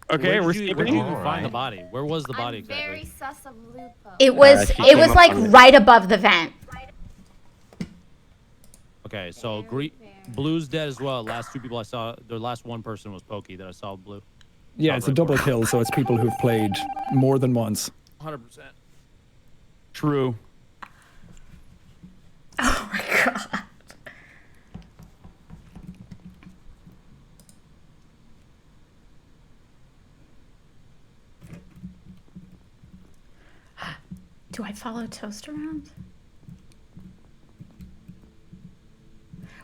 S4: Okay,
S2: Where
S4: we're
S2: did you
S4: skipping.
S2: even find the
S9: Alright.
S2: body? Where was the body
S5: I'm very
S2: exactly?
S5: sus of Lupo.
S1: It was
S7: she came up
S1: like
S7: on it.
S1: right above the vent.
S2: Okay, so Blue's dead as well. Last 2 people I saw, the last one person was Pokey that I saw Blue.
S8: Yeah, it's a double kill, so it's people who've played more than once.
S2: 100%.
S4: True.
S1: Oh my god. Do I follow Toast around?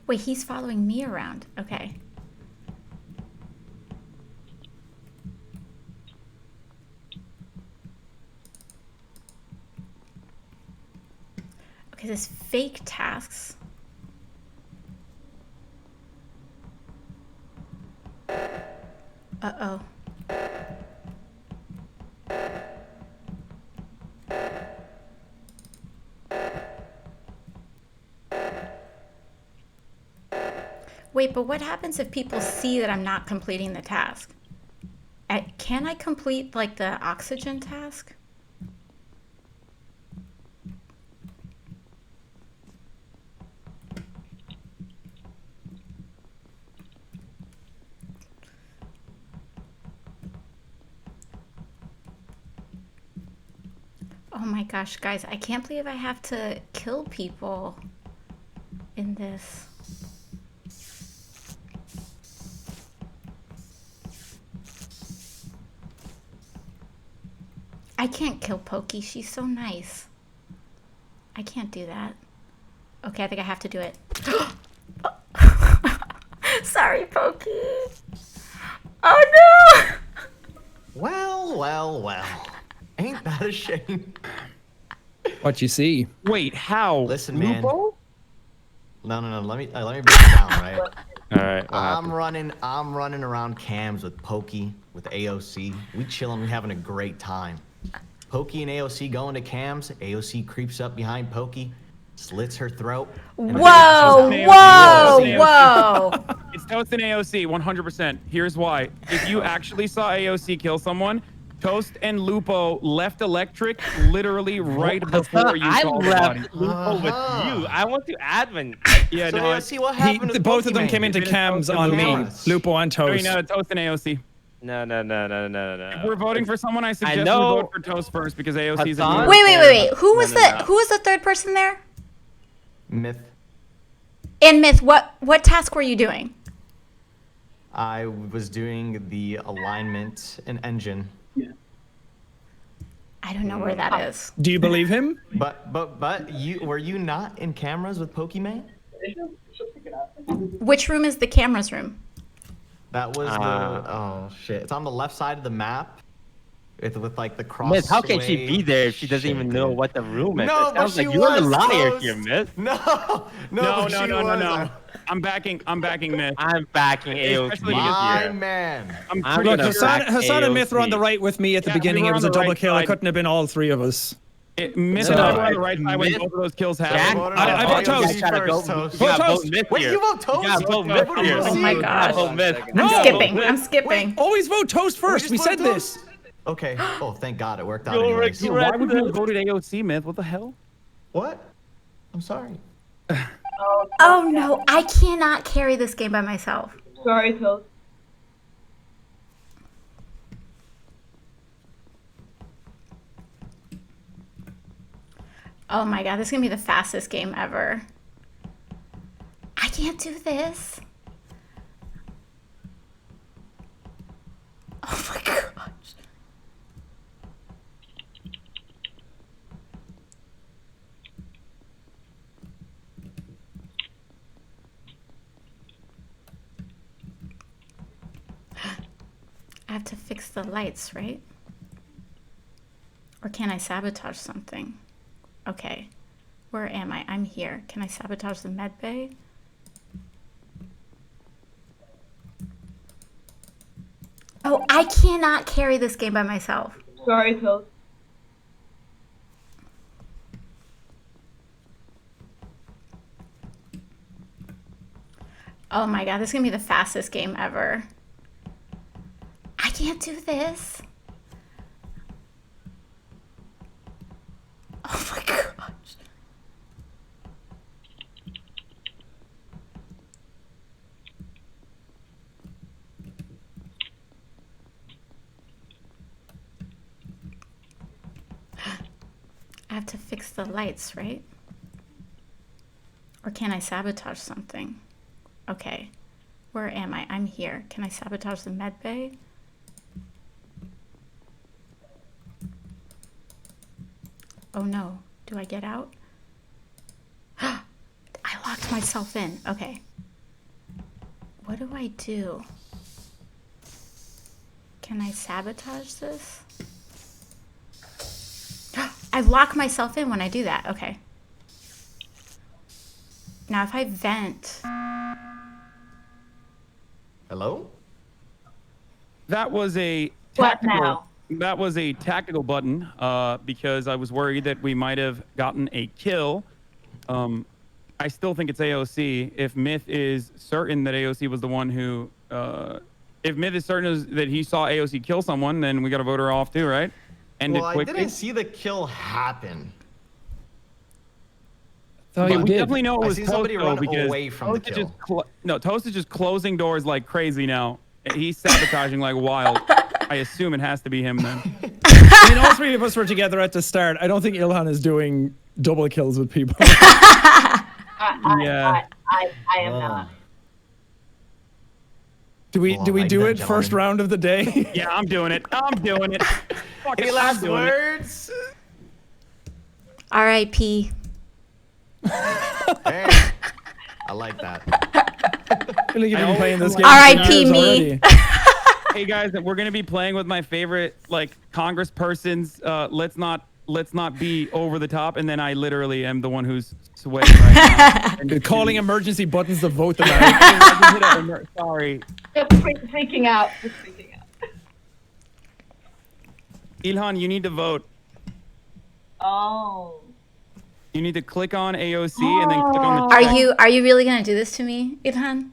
S1: Wait, he's following me around. Okay. Okay, this fake tasks. Uh-oh. Wait, but what happens if people see that I'm not completing the task? Can I complete, like, the oxygen task? Oh my gosh, guys, I can't believe I have to kill people in this. I can't kill Pokey. She's so nice. I can't do that. Okay, I think I have to do it. Sorry, Pokey. Oh no!
S9: Well. Ain't that a shame?
S8: What you see?
S4: Wait, how?
S9: Listen, man.
S4: Lupo?
S9: No. Let me break it down, right?
S7: All right.
S9: I'm running around cams with Pokey, with AOC. We chilling, we having a great time. Pokey and AOC going to cams. AOC creeps up behind Pokey, slits her throat.
S1: Whoa!
S4: It's Toast and AOC, 100%. Here's why. If you actually saw AOC kill someone, Toast and Lupo left Electric literally right before you
S7: I
S4: saw the body.
S7: left Lupo with you. I went to admin.
S4: Yeah,
S9: So
S4: no,
S9: AOC, what happened to
S8: Both of them
S9: Pokimane?
S8: came into cams on me. Lupo and
S4: I mean,
S8: Toast.
S4: Toast and AOC.
S7: No.
S4: If we're voting for someone, I suggest we
S7: know-
S4: vote for Toast first because AOC's a
S7: Hassan-
S1: Wait. Who was
S7: No.
S1: who was the third person there?
S9: Myth.
S1: And Myth, what task were you doing?
S9: I was doing the alignment and engine.
S1: I don't know where that is.
S8: Do you believe him?
S9: But were you not in cameras with Pokimane?
S1: Which room is the cameras room?
S9: That was oh shit. It's on the left side of the map. With like the cross.
S7: Miss, how can she be there if she doesn't even know what the room is?
S9: No,
S7: It
S9: but
S7: sounds
S9: she
S7: like you're the
S9: was
S7: liar
S9: close.
S7: here, Miss.
S9: No.
S4: No. I'm backing Myth.
S7: I'm backing AOC
S4: Especially
S9: My
S7: here.
S9: man.
S4: I'm
S7: I'm
S4: pretty
S8: Look,
S7: gonna
S4: sure
S7: back
S8: Hassan and Myth were on the
S7: AOC.
S8: right with me at the
S4: Yeah, we
S8: beginning.
S4: were
S8: It
S4: on
S8: was a
S4: the
S8: double
S4: right
S8: kill. It
S4: side.
S8: couldn't have been all three of us.
S4: Myth
S8: So-
S4: and I were on the right side when
S7: Myth-
S4: both of those kills
S7: Jack,
S4: happened.
S8: I vote
S9: AOC
S8: Toast.
S9: first, Toast.
S8: Vote
S7: gotta
S8: Toast.
S7: vote Myth
S9: Wait,
S7: here.
S9: you vote Toast?
S7: You gotta vote Myth
S9: What do
S7: here.
S9: you
S1: Oh my
S9: see?
S1: gosh.
S7: Vote Myth.
S8: No.
S1: I'm skipping.
S8: Always vote Toast first. We
S9: just
S8: said
S9: vote
S8: this.
S9: Toast? Okay. Oh, thank God it worked out
S7: You'll
S9: anyways.
S4: Dude, why would you have voted AOC, Myth? What the hell?
S9: What? I'm sorry.
S1: Oh no, I cannot carry this game by myself.
S10: Sorry, Toast.
S1: Oh my god, this is gonna be the fastest game ever. I can't do this. Oh my gosh. I have to fix the lights, right? Or can I sabotage something? Okay. Where am I? I'm here. Can I sabotage the med bay? Oh, I cannot carry this game by myself.
S10: Sorry, Toast.
S1: Oh my god, this is gonna be the fastest game ever. I can't do this. Oh my gosh. I have to fix the lights, right? Or can I sabotage something? Okay. Where am I? I'm here. Can I sabotage the med bay? Oh no. Do I get out? I locked myself in. Okay. What do I do? Can I sabotage this? I lock myself in when I do that. Okay. Now if I vent...
S9: Hello?
S4: That was a
S10: What
S4: tactical.
S10: now?
S4: That was a tactical button because I was worried that we might have gotten a kill. I still think it's AOC. If Myth is certain that AOC was the one who, if Myth is certain that he saw AOC kill someone, then we got to vote her off too, right? End
S9: Well,
S4: it
S9: I
S4: quickly.
S9: didn't see the kill happen.
S8: Oh,
S4: But
S8: you
S4: we
S8: did.
S4: definitely know it
S9: I
S4: was
S9: see
S4: Toast
S9: somebody
S4: though,
S9: run
S4: because
S9: away from the
S4: Toast is
S9: kill.
S4: just Toast is just closing doors like crazy now. He's sabotaging like wild. I assume it has to be him then.
S8: I mean, all three of us were together at the start. I don't think Ilhan is doing double kills with people.
S10: I am not.
S8: Do we
S9: Well,
S8: do
S9: like
S8: it
S9: that,
S8: first
S9: gentlemen.
S8: round of the day?
S4: Yeah, I'm doing it. I'm doing it. fucking
S9: Any
S4: I'm
S9: last
S4: doing it.
S9: words?
S1: R.I.P.
S9: Hey, I like that.
S8: I feel like you've been playing this game
S1: R.I.P.
S8: for years
S1: me.
S8: already.
S4: Hey guys, we're gonna be playing with my favorite like congresspersons. Let's not be over the top. And then I literally am the one who's sweating right now.
S8: You're calling emergency buttons to vote them out.
S4: Sorry.
S10: Just freaking out. Just freaking out.
S4: Ilhan, you need to vote.
S10: Oh.
S4: You need to click on AOC and then click on the
S1: Are you really gonna do this to me, Ilhan?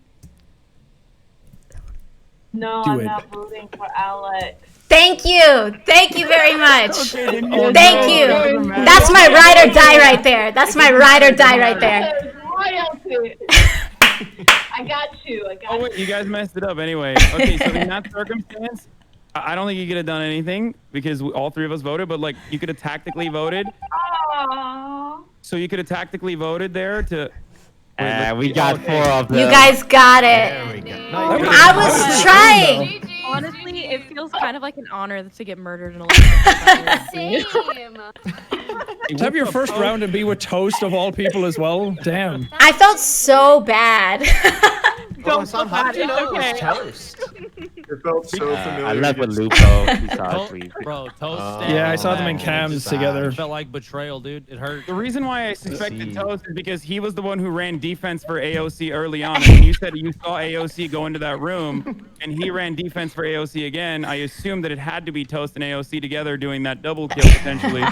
S10: No,
S8: Do
S10: I'm
S8: it.
S10: not voting for Alex.
S1: Thank you very much.
S4: Okay, then
S8: Oh,
S1: Thank
S8: no.
S1: you.
S9: Doesn't matter.
S1: That's my ride or die right there. That's my ride or die right there.
S10: Royalty. I got you. I got
S4: Oh wait, you guys messed it up anyway. Okay, so in that circumstance, I don't think you could have done anything because all three of us voted, but like you could have tactically voted.
S10: Aww.
S4: So you could have tactically voted there to.
S7: We got 4 of them.
S1: You guys got
S9: There
S1: it.
S9: we go.
S1: I was trying.
S6: Honestly, it feels kind of like an honor to get murdered in a lot.
S5: Same.
S8: To have your first round and be with Toast of all people as well. Damn.
S1: I felt so bad.
S9: Oh, Hassan, how did you know it was
S6: Okay.
S9: Toast?
S3: It felt so familiar.
S7: I left with
S3: Yes.
S7: Lupo. He saw us
S2: To-
S7: leave.
S2: Bro, Toast.
S9: Oh.
S2: stand
S8: Yeah, I
S2: on
S8: saw them
S2: that.
S8: in cams
S9: sad.
S8: together.
S2: It felt like betrayal, dude. It hurt.
S4: The reason why I suspected
S9: See.
S4: Toast is because he was the one who ran defense for AOC early on. And when you said you saw AOC go into that room and he ran defense for AOC again, I assumed that it had to be Toast and AOC together doing that double kill potentially.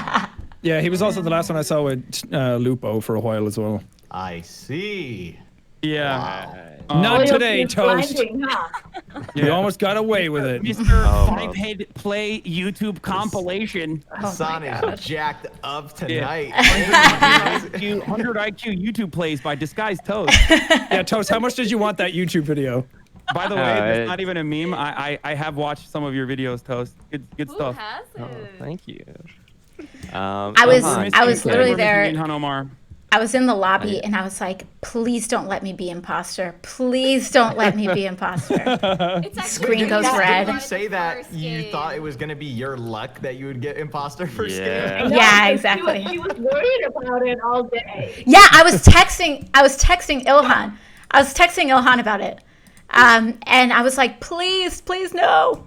S8: Yeah, he was also the last one I saw with Lupo for a while as well.
S9: I see.
S4: Yeah.
S8: Not
S10: Royalty
S8: today,
S10: is
S8: Toast.
S10: blinding, huh?
S8: You almost got away with it.
S4: Mr.
S7: Oh,
S4: Five Head Play YouTube compilation.
S9: Hassan is jacked up tonight.
S4: 100 IQ YouTube plays by Disguised Toast.
S8: Yeah, Toast, how much did you want that YouTube video?
S4: By the way, that's not even a meme. I have watched some of your videos, Toast. Good
S5: Who
S4: stuff.
S5: has it?
S7: Oh, thank you.
S1: I was
S7: Ilhan,
S1: literally
S4: We're
S1: there.
S4: missing Ilhan
S1: I was in the lobby and I was like, please don't let me be imposter. Please don't let me be imposter.
S5: It's actually
S1: Screen goes
S5: really
S1: red.
S9: Did you
S5: hard
S9: say
S5: the
S9: that
S5: first
S9: you
S5: game.
S9: thought it was going to be your luck that you would get imposter first
S7: Yeah.
S9: game?
S10: No,
S1: Yeah,
S10: because
S1: exactly.
S10: She was worried about it all day.
S1: Yeah, I was texting Ilhan. I was texting Ilhan about it. And I was like, please no.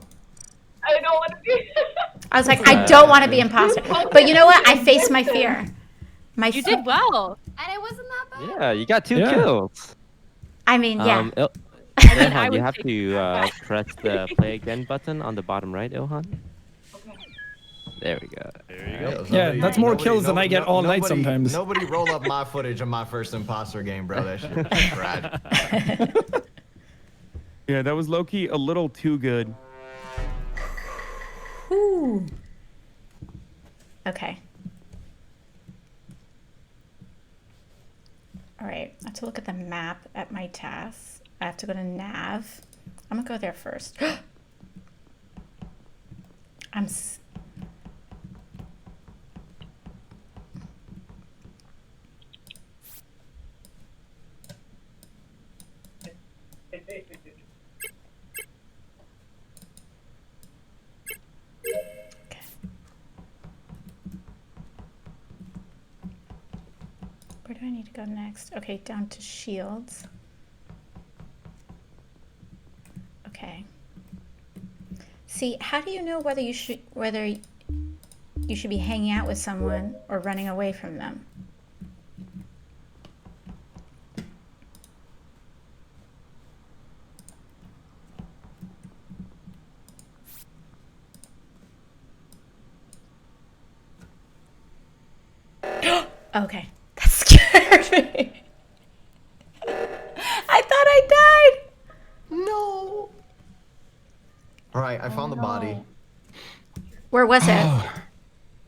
S10: I don't want to be.
S1: I was like, I don't want to be imposter. But you know what? I faced my fear.
S6: You did well.
S5: And it wasn't that bad.
S7: Yeah, you got 2
S8: Yeah.
S7: kills.
S1: I mean, yeah.
S7: Ilhan,
S6: I
S7: you
S6: would
S7: have
S6: take
S7: to press the play again button on the bottom right, Ilhan. There we go.
S8: Yeah, that's more kills than I get all night sometimes.
S9: Nobody roll up my footage of my first imposter game, bro. That shit was tragic.
S4: Yeah, that was low-key a little too good.
S1: Whew. Okay. All right, I have to look at the map at my tasks. I have to go to nav. I'm gonna go there first. Where do I need to go next? Okay, down to shields. Okay. See, how do you know whether you should be hanging out with someone or running away from them? Okay, that scared me. I thought I died.
S9: No. All right, I found the body.
S1: Where was it?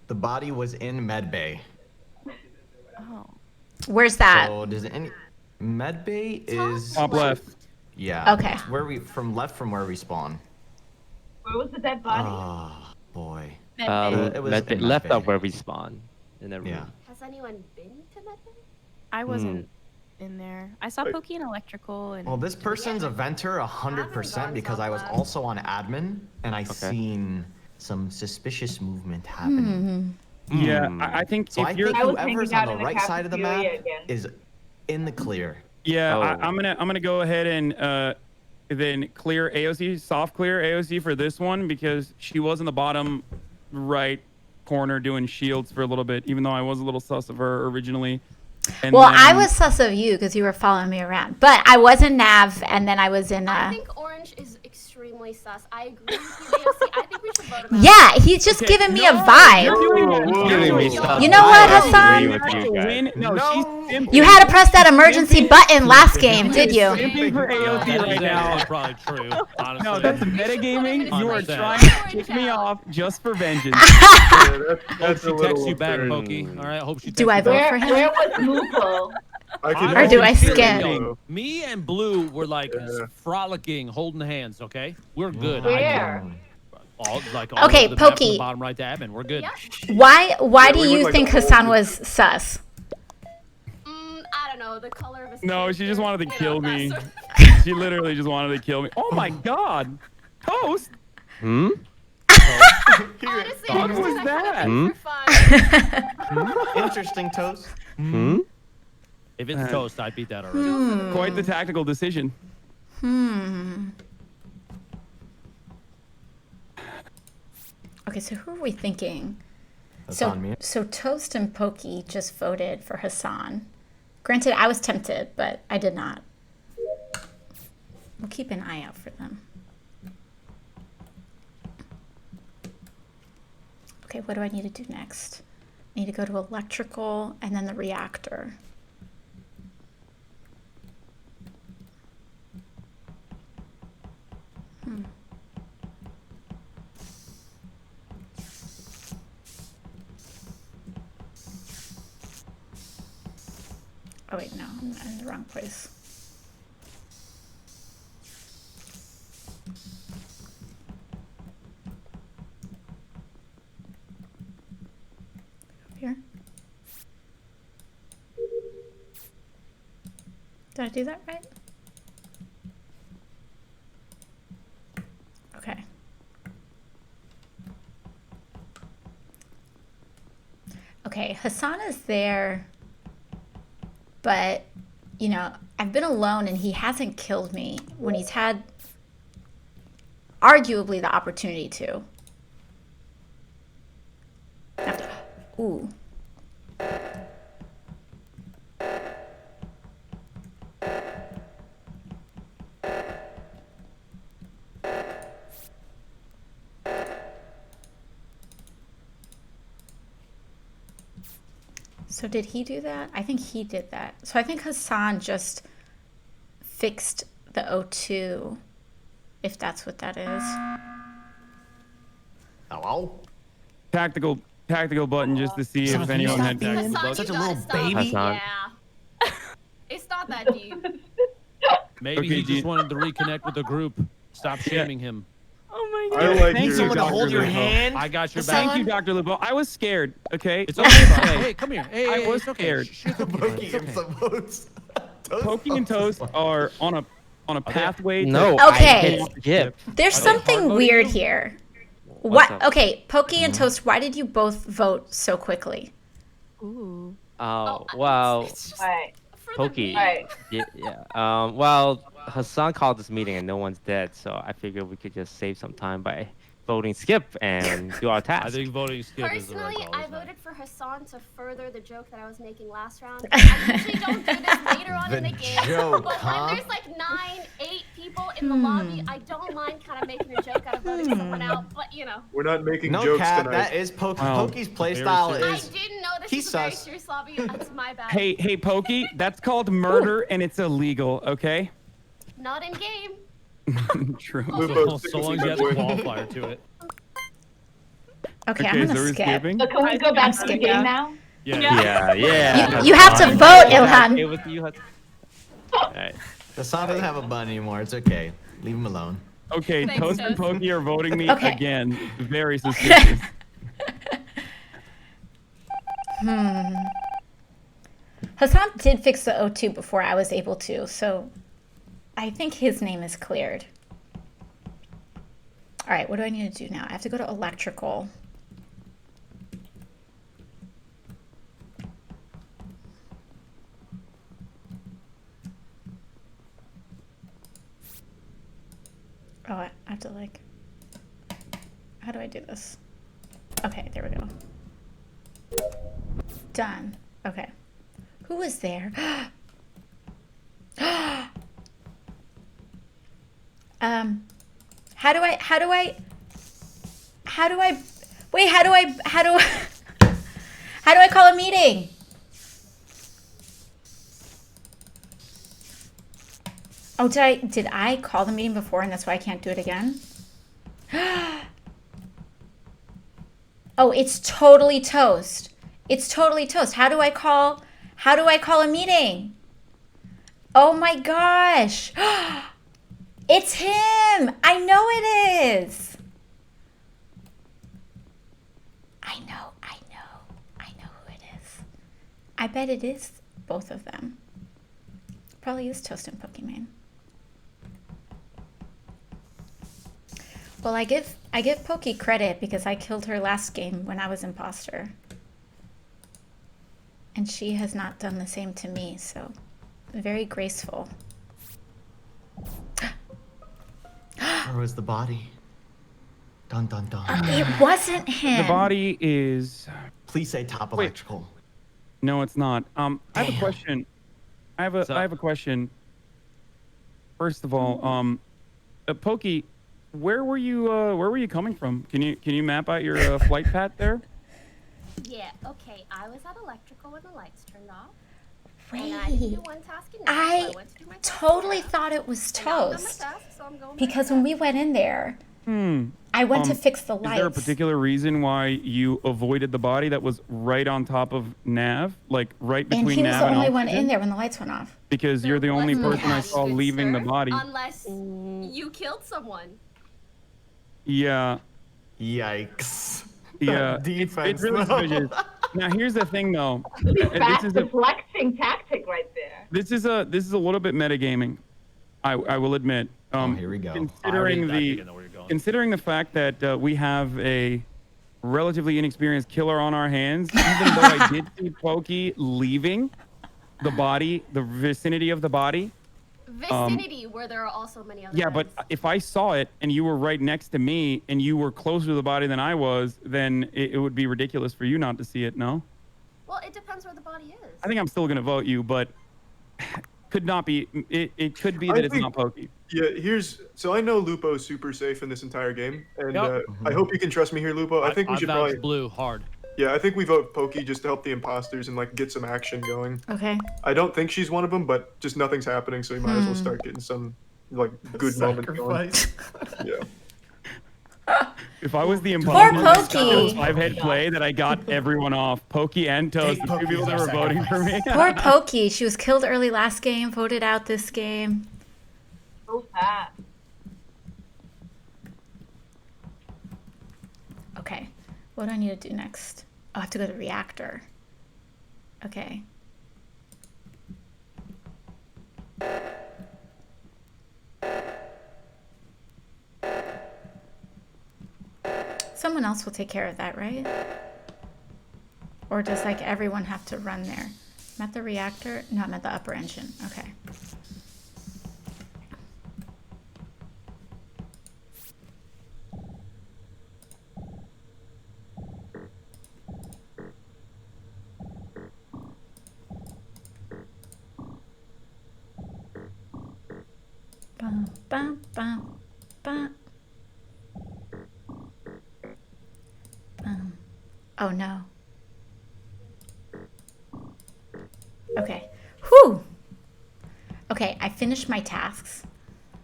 S9: The body was in medbay.
S6: Oh.
S1: Where's that?
S9: So does any medbay is
S4: Top left.
S9: yeah.
S1: Okay.
S9: It's where we from where we spawn.
S10: Where was the dead body?
S9: Oh boy. It was in
S7: left
S9: Medbay.
S7: of where we spawn. In the room.
S9: Yeah.
S5: Has anyone been to Medbay?
S6: I wasn't in there. I saw
S3: Wait.
S6: Pokey and Electrical and
S9: Well, this person's a venter 100% because I was also on admin and I seen some suspicious movement happening.
S4: Yeah, I think
S9: So
S4: if
S9: I
S4: you're
S9: think
S10: I was
S9: whoever's
S10: hanging out
S9: on
S10: in
S9: the
S10: the
S9: right side of the map
S10: cafeteria again.
S9: is in the clear.
S4: Yeah,
S7: Oh.
S4: I'm gonna go ahead and then clear AOC, soft clear AOC for this one because she was in the bottom right corner doing shields for a little bit, even though I was a little sus of her originally. And
S1: Well, I
S4: then-
S1: was sus of you because you were following me around, but I was in Nav, and then I was in.
S5: I think Orange is extremely sus. I agree with you, AOC. I think we should vote him out.
S1: Yeah, he's just giving me a vibe.
S4: You're doing that.
S3: Whoa,
S4: You're
S3: whoa,
S4: doing
S7: me
S4: that.
S7: stuff.
S1: You know what,
S7: I
S1: Hassan?
S7: agree with you guys.
S4: Win. No,
S9: No.
S4: she's simping.
S1: You had to press that emergency button last game, did you?
S4: Simping for AOC
S2: That
S4: right
S2: is
S4: now.
S2: actually probably true. Honestly.
S4: No, that's
S5: We should put him
S4: metagaming.
S5: in
S4: You are
S5: his place.
S4: trying to kick me off just for vengeance.
S3: Yeah, that's
S2: She
S3: a
S2: texts
S3: little
S2: you back,
S3: absurd.
S2: Pokey. All right, I hope she texts
S1: Do I
S2: you
S1: vote
S2: back.
S1: for
S10: Where
S1: him?
S10: was Lupo?
S3: I could
S1: Or do I
S3: honestly
S1: skip?
S3: feel it.
S2: Me and Blue were like
S3: Yeah.
S2: frolicking, holding hands. Okay, we're good.
S10: Where?
S2: All
S1: Okay,
S2: over the map from
S1: Pokey.
S2: the bottom right to admin. We're good.
S5: Yeah.
S1: Why
S3: Yeah,
S1: do
S3: we
S1: you
S3: look like
S1: think
S3: a whole
S1: Hassan
S3: group.
S1: was sus?
S5: I don't know the color of his.
S4: No, she just wanted to
S5: character,
S4: kill
S5: that
S4: me.
S5: sort of-
S4: She literally just wanted to kill me. Oh my god. Toast?
S7: Hmm?
S5: Honestly,
S4: What
S5: I'm just
S4: was
S5: gonna
S4: that?
S5: have it for fun.
S9: Interesting, Toast.
S7: Hmm?
S2: If it's toast, I beat that already.
S4: Quite the tactical decision.
S1: Okay, so who are we thinking?
S9: That's
S1: So,
S9: on me.
S1: so Toast and Pokey just voted for Hassan. Granted, I was tempted, but I did not. We'll keep an eye out for them. Okay, what do I need to do next? I need to go to electrical and then the reactor. Oh wait, no, I'm in the wrong place. Here. Did I do that right? Okay. Okay, Hassan is there, but, you know, I've been alone and he hasn't killed me when he's had arguably the opportunity to. Ooh. So did he do that? I think he did that. So I think Hassan just fixed the O2, if that's what that is.
S9: Hello?
S4: Tactical button just to see if
S9: Hassan,
S4: anyone
S9: stop
S4: had
S9: being
S4: tactical button.
S9: such a
S5: you
S9: little
S5: gotta stop.
S9: baby.
S7: Hassan.
S5: Yeah. It's not that deep.
S2: Maybe
S4: Okay,
S2: he just
S4: dude.
S2: wanted to reconnect with the group. Stop shaming him.
S6: Oh my
S3: I
S6: god.
S3: like
S4: Thank
S3: your
S4: you,
S9: Someone to hold your
S4: Dr. Lupo.
S9: hand.
S2: I got your
S9: Hassan?
S2: back.
S4: Thank you, Dr. Lupo. I was scared, okay?
S2: It's okay. Hey, come here. Hey,
S4: I
S2: hey,
S4: was
S2: it's okay.
S4: scared.
S2: Shh, it's okay.
S9: Pokey
S2: It's
S9: and
S2: okay.
S9: some votes.
S4: Pokey and Toast are on a pathway to
S7: No,
S1: Okay.
S7: I hit skip.
S1: There's
S2: Are they
S1: something
S2: hard-voting
S1: weird
S2: you?
S1: here.
S7: What's
S1: What?
S7: up?
S1: Okay, Pokey and Toast, why did you both vote so quickly?
S6: Ooh.
S7: Oh, well,
S5: It's just
S10: Right.
S5: for the
S7: Pokey.
S5: meme.
S10: Right.
S7: yeah. Well, Hassan called this meeting and no one's dead, so I figured we could just save some time by voting skip and do our task.
S2: I think voting skip is the right
S5: Personally,
S2: call.
S5: I
S2: isn't it?
S5: voted for Hassan to further the joke that I was making last round. I usually don't do this later on in the game,
S9: joke,
S5: but
S9: huh?
S5: when there's like 8 people in the lobby, I don't mind kind of making a joke out of voting someone out. But you know,
S3: We're not making
S9: No
S3: jokes
S9: cap,
S3: tonight.
S9: that is Pokey.
S4: Wow.
S9: Pokey's playstyle
S2: Very
S5: I
S9: is
S5: didn't know this
S9: He's
S5: was a very
S9: sus.
S5: serious lobby. That's my bad.
S4: Hey, Pokey, that's called murder and it's illegal, okay?
S5: Not in game.
S4: True.
S3: Lupo,
S2: Well, so long as you have the qualifier to it.
S1: Okay,
S4: Okay,
S1: I'm
S4: so
S1: gonna
S4: we're
S1: skip.
S4: skipping.
S10: So can we go back to the
S1: skipping.
S10: game now?
S2: Yeah.
S7: Yeah.
S1: You have to vote, Ilhan.
S7: It was you. Alright.
S9: Hassan doesn't have a button anymore. It's okay. Leave him alone.
S4: Okay,
S5: Thanks,
S4: Toast and
S5: Toast.
S4: Pokey are voting me
S1: Okay.
S4: again. Very suspicious.
S1: Hassan did fix the O2 before I was able to, so I think his name is cleared. All right, what do I need to do now? I have to go to electrical. Oh, I have to like, how do I do this? Okay, there we go. Done. Okay. Who was there? How do I, wait, how do I call a meeting? Oh, did I call the meeting before and that's why I can't do it again? Oh, it's totally toast. It's totally toast. How do I call a meeting? Oh my gosh. It's him. I know it is. I know who it is. I bet it is both of them. Probably is Toast and Pokimane. Well, I give Poki credit because I killed her last game when I was imposter. And she has not done the same to me, so very graceful.
S9: Where was the body? Dun dun dun.
S1: It wasn't him.
S4: The body is.
S9: Please say top electrical.
S4: No, it's not. I have a question. I have a question. First of all, Pokey, where were you coming from? Can you map out your flight path there?
S5: Yeah, okay. I was at electrical when the lights turned off.
S1: Wait,
S5: and I didn't do one task enough,
S1: I
S5: went to do my task
S1: totally
S5: now.
S1: thought it was
S5: And now I'm done my
S1: Toast.
S5: task, so I'm going
S1: Because
S5: back
S1: when we went in there, I went to fix the lights.
S4: Is there a particular reason why you avoided the body that was right on top of Nav, like right between
S1: And he was
S4: Nav
S1: the
S4: and
S1: only one
S4: oxygen?
S1: in there when the lights went off.
S4: Because you're the only
S5: wasn't a
S4: person I
S5: body,
S4: saw
S5: good
S4: leaving the
S5: sir,
S4: body.
S5: Unless you killed someone.
S4: Yeah.
S9: Yikes.
S4: Yeah.
S9: Defense.
S4: It's really suspicious. Now here's the thing though.
S10: Really fast
S4: This is a
S10: deflecting tactic right there.
S4: this is a little bit metagaming. I will admit.
S9: Here we go.
S4: Considering the fact that we have a relatively inexperienced killer on our hands, even though I did see Pokey leaving the body, the vicinity of the body.
S5: Vicinity where there are also many other
S4: Yeah, but if I saw it and you were right next to me and you were closer to the body than I was, then it would be ridiculous for you not to see it, no?
S5: Well, it depends where the body is.
S4: I think I'm still going to vote you, but could not be. It could be that it's not Pokey.
S3: Yeah, so I know Lupo's super safe in this entire game, and I hope you can trust me here, Lupo. I think we should
S2: vouch
S3: probably
S2: blue hard.
S3: Yeah, I think we vote Pokey just to help the imposters and like get some action going.
S1: Okay.
S3: I don't think she's one of them, but just nothing's happening, so we might as well start getting some like good moments going. Yeah.
S4: If I was the imposter,
S1: Pokey.
S4: I've play that I got everyone off. Pokey and Toast, the two people that were voting for me.
S1: Poor Pokey. She was killed early last game, voted out this game.
S10: So fast.
S1: Okay. What do I need to do next? Oh, I have to go to reactor. Okay. Someone else will take care of that, right? Or does like everyone have to run there? I'm at the reactor? No, I'm at the upper engine. Okay. Bum, bum, bum, bum. Oh no. Okay. Whew. Okay, I finished my tasks.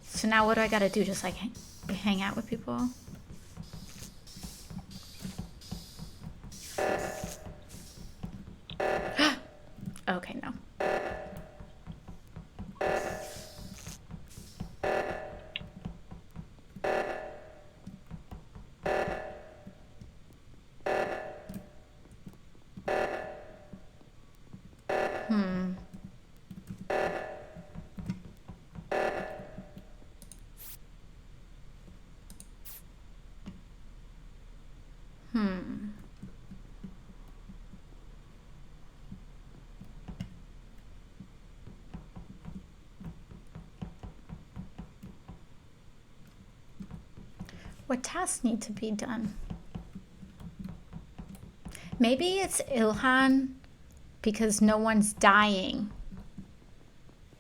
S1: So now what do I gotta do? Just like hang out with people? Okay, no. What tasks need to be done? Maybe it's Ilhan because no one's dying.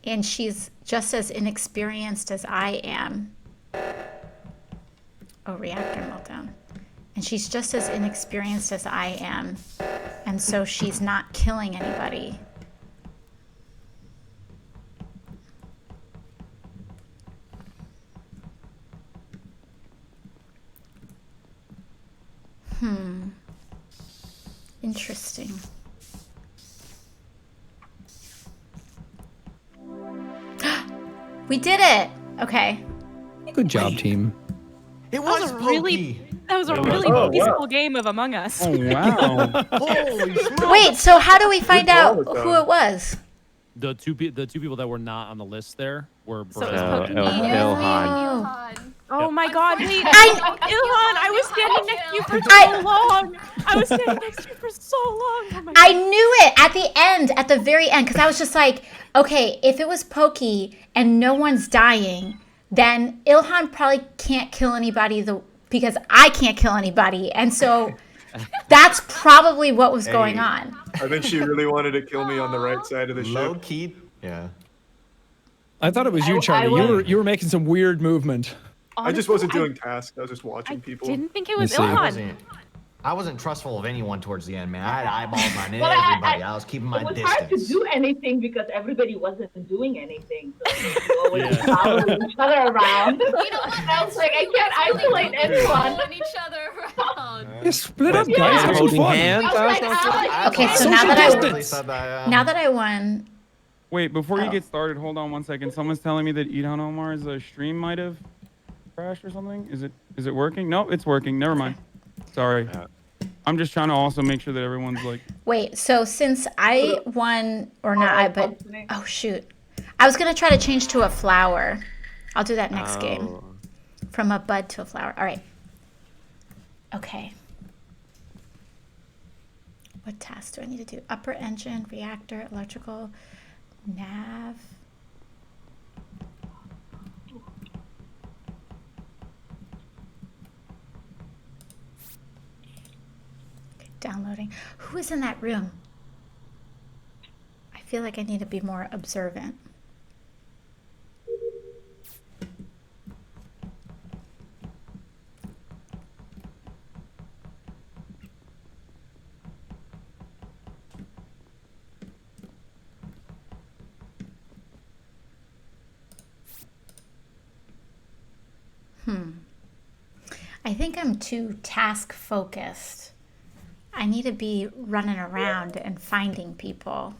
S1: And she's just as inexperienced as I am. Oh, reactor meltdown. And she's just as inexperienced as I am. And so she's not killing anybody. Interesting. We did it. Okay.
S8: Good job, team.
S9: It was
S6: That was a really
S3: Oh,
S6: peaceful
S3: wow.
S6: game of Among Us.
S4: Oh wow.
S9: Holy smokes.
S1: Wait, so how do we find
S3: Good
S1: out
S3: call,
S1: who it was?
S2: The two people that were not on the list there were
S6: So it was
S2: brothers.
S7: it was Ilhan.
S5: God.
S6: Oh my god, wait.
S1: I-
S6: Ilhan, I was standing next to you for
S1: I-
S6: so long. I was standing next to you for so long. Oh my
S1: I
S6: god.
S1: knew it at the end, at the very end, because I was just like, okay, if it was Pokey and no one's dying, then Ilhan probably can't kill anybody because I can't kill anybody. And so that's probably what was going on.
S3: I think she really wanted to kill me on the right side of the
S9: Low
S3: ship.
S9: key. Yeah.
S8: I thought it was you,
S10: I
S8: Charlie.
S10: was-
S8: You were making some weird movement.
S3: I just
S6: Honestly,
S3: wasn't doing tasks. I was just watching
S6: I
S3: people.
S6: didn't think it was
S8: see.
S6: Ilhan.
S9: I wasn't trustful of anyone towards the end, man. I had eyeballs on
S10: Well,
S9: everybody. I was keeping my
S10: It was hard to
S9: distance.
S10: do anything because everybody wasn't doing anything. So we always
S2: Yeah.
S10: followed each other around.
S5: You know what?
S10: I was like, I can't isolate everyone.
S5: Following each other around.
S8: Yeah, split up,
S10: Yeah.
S8: guys. Have some
S7: Holding
S8: fun.
S7: hands.
S10: I was like, Alex,
S1: Okay, so
S8: Social
S1: now that
S8: distance.
S1: now that I won,
S4: Wait, before
S1: Oh.
S4: you get started, hold on 1 second. Someone's telling me that ILHANOMAR's stream might have crashed or something. Is it working? No, it's working. Never mind. Sorry. I'm just trying to also make sure that everyone's like.
S1: wait, so since I won, or not I, but, oh shoot. I was going to try to change to a flower. I'll do that next game.
S7: Oh.
S1: From a bud to a flower. All right. Okay. What tasks do I need to do? Upper engine, reactor, electrical, nav. Okay, downloading. Who is in that room? I feel like I need to be more observant. I think I'm too task focused. I need to be running around and finding people.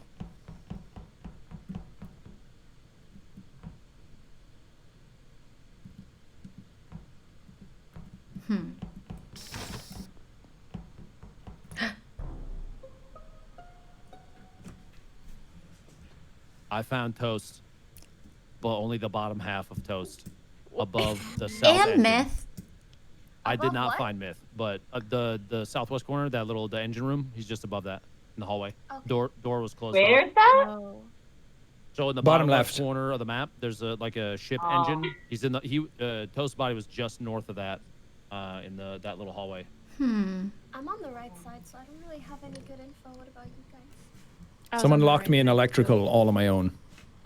S2: I found Toast, but only the bottom half of Toast, above the south.
S1: And
S2: engine.
S1: Myth.
S2: I did
S5: Above
S2: not
S5: what?
S2: find Myth, but the southwest corner, the engine room, he's just above that in the hallway.
S5: Okay.
S2: Door was closed.
S10: Where's
S2: off.
S10: that?
S6: Oh.
S2: So in the
S8: Bottom
S2: bottom left
S8: left.
S2: corner of the map, there's a ship
S10: Oh.
S2: engine. He's in Toast body was just north of that, in that little hallway.
S5: I'm on the right side, so I don't really have any good info. What about you guys?
S6: I was
S8: Someone
S6: on the
S8: locked
S6: right
S8: me in
S6: side.
S8: electrical all on my own.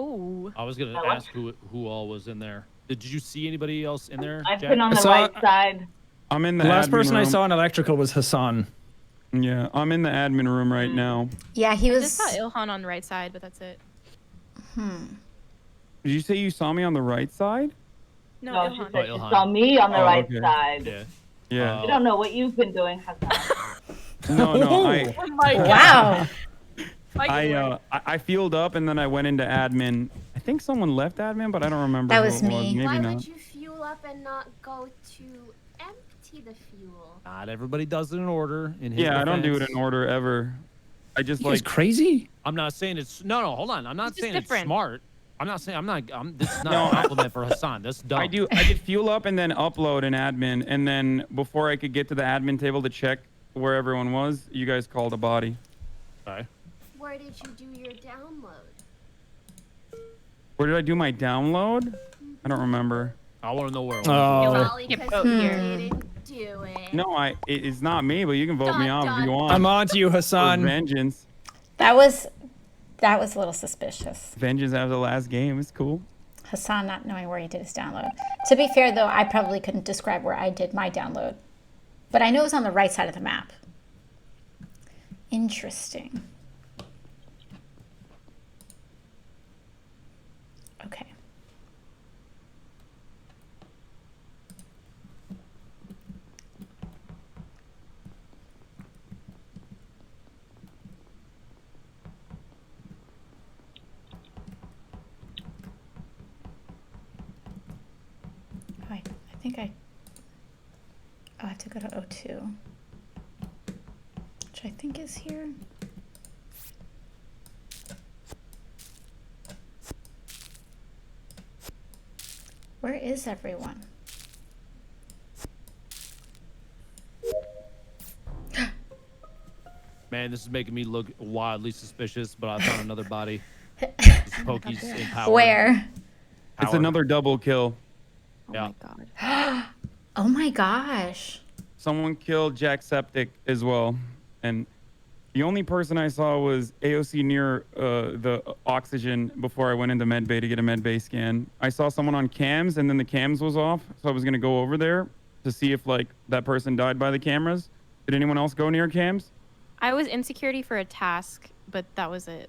S6: Ooh.
S2: I was gonna
S10: Oh, what?
S2: ask who all was in there. Did you see anybody else in there?
S10: I've
S2: Jack?
S10: been on the
S8: I saw-
S10: right side.
S4: I'm in the
S8: The last
S4: admin
S8: person I
S4: room.
S8: saw in electrical was Hassan.
S4: Yeah, I'm in the admin room right now.
S1: Yeah, he
S6: I
S1: was.
S6: just saw Ilhan on the right side, but that's it.
S4: Did you say you saw me on the right side?
S6: No,
S10: No, she
S6: Ilhan.
S10: said she
S2: Ilhan.
S10: saw me on the
S4: Oh,
S10: right
S4: okay.
S10: side.
S2: Yeah.
S4: Yeah.
S10: I don't know what you've been doing, Hassan.
S4: No, I
S6: Oh my god.
S1: Wow.
S4: I fueled up and then I went into admin. I think someone left admin, but I don't remember.
S1: That
S4: who
S1: was
S4: it
S1: me.
S4: Maybe
S5: Why
S4: not.
S5: would you fuel up and not go to empty the fuel?
S2: Not everybody does it in order. In his
S4: Yeah, I don't do it
S2: defense.
S4: in order ever. I just
S8: You guys
S4: like.
S8: crazy?
S2: I'm not saying it's no. Hold on. I'm not
S6: It's just
S2: saying it's
S6: different.
S2: smart. I'm not saying this is not
S4: No,
S2: a compliment for Hassan. That's dumb.
S4: I did fuel up and then upload an admin, and then before I could get to the admin table to check where everyone was, you guys called a body.
S2: Okay.
S5: Where did you do your download?
S4: Where did I do my download? I don't remember.
S2: I want to know where.
S8: Oh.
S5: Probably
S6: Can't
S5: because
S6: vote
S5: you
S6: here.
S5: didn't do it.
S4: No, it's not me, but you can vote me
S5: Dun,
S4: off if you
S5: dun.
S4: want.
S8: I'm on to you,
S4: For
S8: Hassan.
S4: vengeance.
S1: That was a little suspicious.
S4: Vengeance after the last game. It's cool.
S1: Hassan not knowing where he did his download. To be fair, though, I probably couldn't describe where I did my download. But I know it was on the right side of the map. Interesting. Okay. Oh, I think I have to go to O2, which I think is here. Where is everyone?
S2: Man, this is making me look wildly suspicious, but I found another body. Pokey's in power.
S1: Where?
S4: It's
S2: Power.
S4: another double kill.
S6: Oh
S2: Yeah.
S6: my god.
S1: Oh my gosh.
S4: Someone killed Jacksepticeye as well, and the only person I saw was AOC near the oxygen before I went into medbay to get a medbay scan. I saw someone on cams, and then the cams was off, so I was gonna go over there to see if like that person died by the cameras. Did anyone else go near cams?
S6: I was in security for a task, but that was it.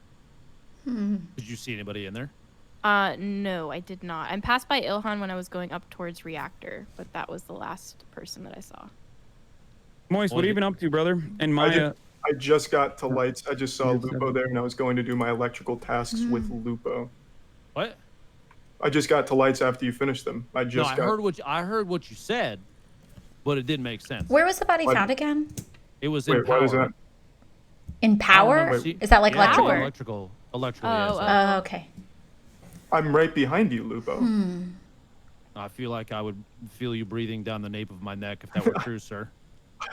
S2: Did you see anybody in there?
S6: No, I did not. I passed by Ilhan when I was going up towards reactor, but that was the last person that I saw.
S4: Moist, what have you been up to, brother? And Maya.
S3: I just got to lights. I just saw Lupo there, and I was going to do my electrical tasks with Lupo.
S2: What?
S3: I just got to lights after you finished them. I
S2: No,
S3: just
S2: I
S3: got.
S2: heard what you said, but it didn't make sense.
S1: Where was the body
S3: What?
S1: found again?
S2: It was in
S3: Wait,
S2: power.
S3: what is that?
S1: In power?
S2: Wait.
S1: Is that like
S2: Yeah,
S1: electrical?
S2: Electrical.
S6: Oh,
S2: Yes.
S1: Oh, okay.
S3: I'm right behind you, Lupo.
S2: I feel like I would feel you breathing down the nape of my neck if that were true, sir.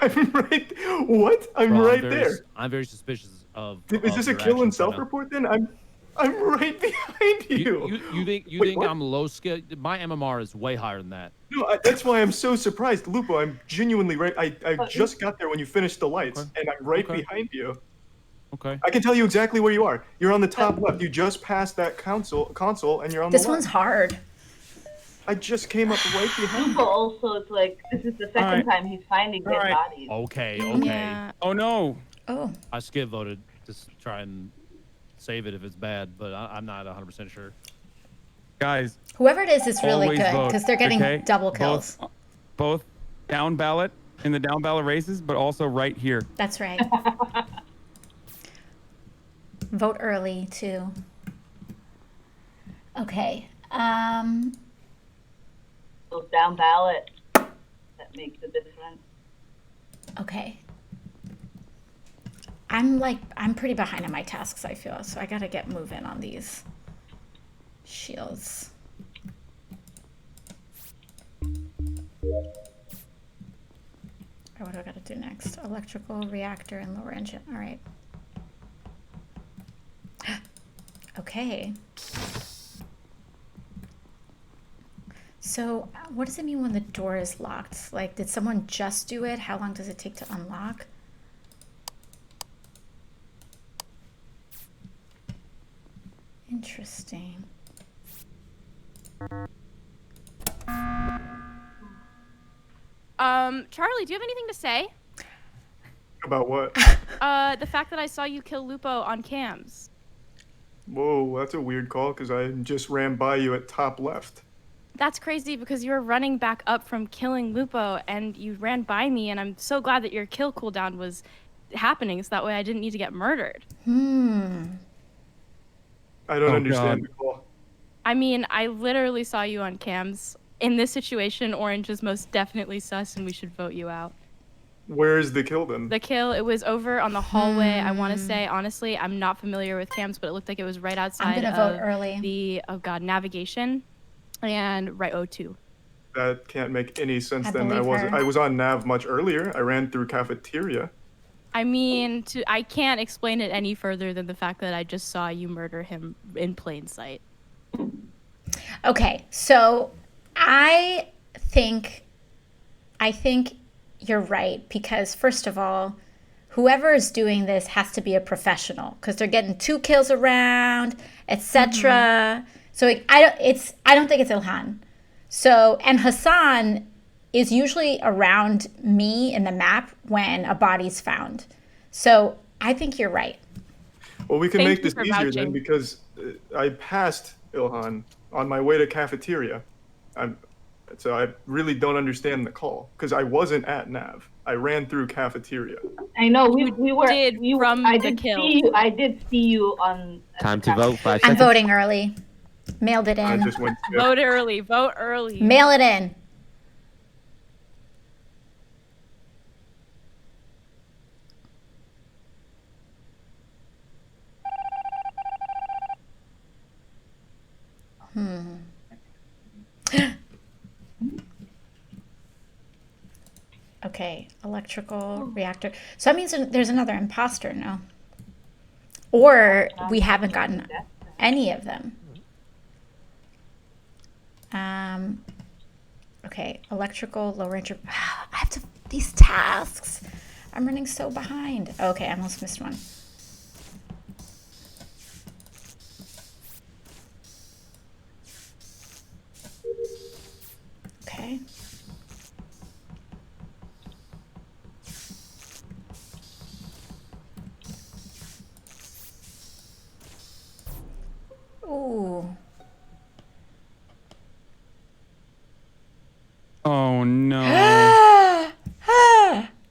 S3: I'm right. What? I'm
S2: Bro,
S3: right
S2: very,
S3: there.
S2: I'm very suspicious of.
S3: Is this a
S2: your
S3: kill and
S2: actions right now.
S3: self-report then? I'm right behind you.
S2: You think
S3: Wait,
S2: think
S3: what?
S2: I'm low skill? My MMR is way higher than that.
S3: No, that's why I'm so surprised, Lupo. I'm genuinely right. I just got there when you finished the lights,
S2: Okay.
S3: and I'm right
S2: Okay.
S3: behind you.
S2: Okay.
S3: I can tell you exactly where you are. You're on the top left. You just passed that console, and you're on
S1: This
S3: the
S1: one's
S3: left.
S1: hard.
S3: I just came up right behind
S10: Lupo
S3: you.
S10: also, it's like, this is the second
S4: Alright.
S10: time he's finding dead
S4: Alright.
S10: bodies.
S2: Okay.
S6: Yeah.
S4: Oh no.
S1: Oh.
S2: I skip voted to try and save it if it's bad, but I'm not 100% sure.
S4: Guys,
S1: Whoever it is really
S4: always
S1: good
S4: vote,
S1: because they're getting
S4: okay?
S1: double kills.
S4: Both down ballot in the down ballot races, but also right here.
S1: That's right. Vote early too. Okay.
S10: Goes down ballot. That makes a difference.
S1: Okay. I'm pretty behind on my tasks, I feel, so I gotta get moving on these shields. Or what do I gotta do next? Electrical, reactor, and lower engine. All right. Okay. So what does it mean when the door is locked? Like, did someone just do it? How long does it take to unlock? Interesting.
S6: Charlie, do you have anything to say?
S3: About what?
S6: The fact that I saw you kill Lupo on cams.
S3: Whoa, that's a weird call because I just ran by you at top left.
S6: That's crazy because you were running back up from killing Lupo and you ran by me, and I'm so glad that your kill cooldown was happening so that way I didn't need to get murdered.
S3: I don't
S4: Oh,
S3: understand
S4: God.
S3: the call.
S6: I mean, I literally saw you on cams. In this situation, Orange is most definitely sus and we should vote you out.
S3: Where's the kill then?
S6: The kill, it was over on the hallway, I want to say. Honestly, I'm not familiar with cams, but it looked like it was right outside
S1: gonna vote early.
S6: the, navigation and right O2.
S3: That can't make any sense
S1: I
S3: then.
S1: believe her.
S3: I was on Nav much earlier. I ran through cafeteria.
S6: I mean, I can't explain it any further than the fact that I just saw you murder him in plain sight.
S1: Okay, so I think you're right, because first of all, whoever is doing this has to be a professional, because they're getting 2 kills around, etc. So I don't think it's Ilhan. So, and Hasan is usually around me in the map when a body's found. So I think you're right.
S3: Well, we can
S6: Thank
S3: make
S6: you
S3: this
S6: for
S3: easier then,
S6: vouching.
S3: because I passed Ilhan on my way to cafeteria. So I really don't understand the call, because I wasn't at Nav. I ran through cafeteria.
S10: I know we were.
S6: did from
S10: I
S6: the
S10: did
S6: kill.
S10: see you. I did see you on.
S7: Time to vote. 5
S1: I'm
S7: seconds.
S1: voting early. Mailed it
S3: I
S1: in.
S3: just went.
S6: Vote early. Vote early.
S1: Mail it in. Okay, electrical reactor. So that means there's another imposter, no? Or we haven't gotten any of them. Okay, electrical, low range. I have to, these tasks. I'm running so behind. Okay, I almost missed one. Okay. Ooh.
S4: Oh no.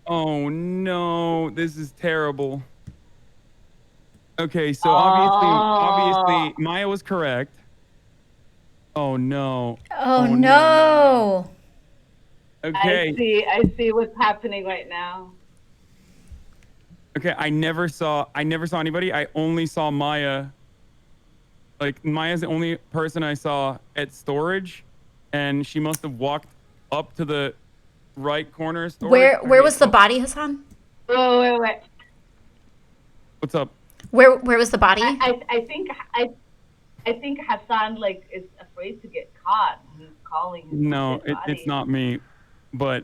S4: Oh no. This is terrible. Okay, so obviously Maya was correct. Oh no.
S1: Oh, no.
S4: Okay.
S10: I see what's happening right now.
S4: Okay, I never saw anybody. I only saw Maya. Like, Maya's the only person I saw at storage, and she must have walked up to the right corner of storage.
S1: Where was the body, Hassan?
S10: Oh, wait.
S4: What's up?
S1: Where was the body?
S10: I think Hassan like is afraid to get caught. He's calling.
S4: No,
S10: his body.
S4: it's not me, but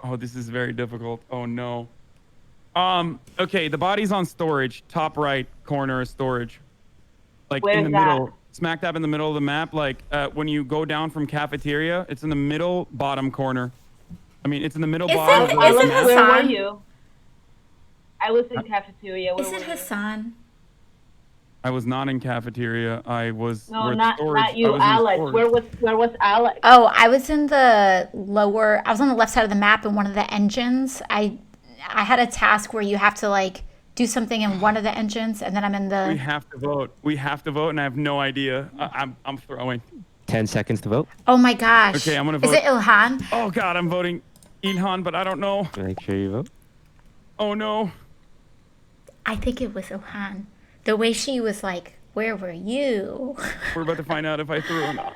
S4: oh, this is very difficult. Oh no. Okay, the body's on storage, top right corner of storage, like
S10: Where's
S4: in the
S10: that?
S4: middle, smack dab in the middle of the map. Like when you go down from cafeteria, it's in the middle bottom corner. I mean, it's in the middle bottom of the
S1: is it
S4: map.
S10: Where were
S1: Hassan?
S10: you? I was in cafeteria. Where
S1: Is
S10: were
S1: it
S10: you?
S1: Hassan?
S4: I was not in cafeteria. I was
S10: No,
S4: where the
S10: not
S4: storage. I
S10: you,
S4: was in
S10: Alex.
S4: storage.
S10: Where was Alex?
S1: Oh, I was in the lower, I was on the left side of the map in one of the engines. I had a task where you have to like do something in one of the engines, and then I'm in
S4: We
S1: the,
S4: have to vote. We have to vote, and I have no idea. I'm throwing.
S7: 10 seconds to vote.
S1: oh my gosh.
S4: Okay, I'm gonna
S1: Is
S4: vote.
S1: it Ilhan?
S4: Oh God, I'm voting Ilhan, but I don't know.
S7: Make sure you vote.
S4: Oh no.
S1: I think it was Ilhan. The way she was like, where were you?
S4: We're about to find out if I threw or not.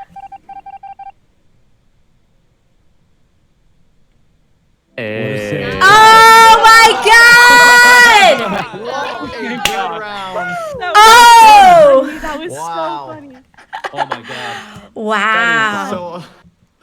S7: Hey.
S1: Oh my god! Oh!
S6: That was
S9: Wow.
S6: so funny.
S2: Oh my god.
S1: Wow.
S9: So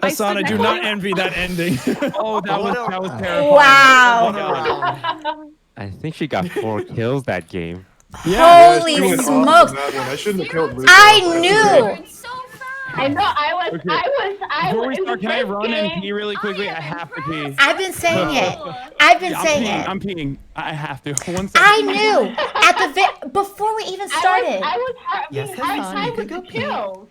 S8: Hassan, I do not envy that ending.
S4: Oh, that was terrible.
S1: Wow.
S9: round.
S7: I think she got 4 kills that game.
S1: Holy
S3: I went off
S1: smokes.
S3: on that one. I shouldn't have killed Lupo.
S1: I knew.
S5: So fast.
S10: I know. I
S4: Okay.
S10: was.
S4: Before we
S10: in the
S4: start, can I
S10: first
S4: run and
S10: game-
S4: pee really quickly? I have to pee.
S1: I've been saying it. I've been
S4: I'm
S1: saying
S4: peeing.
S1: it.
S4: I'm peeing. I have to. 1 second.
S1: I knew at the before we even started.
S10: I was having
S9: Yes,
S10: hard
S9: Hassan,
S10: time
S9: you
S10: with
S9: could
S10: the
S9: go pee.
S10: kills.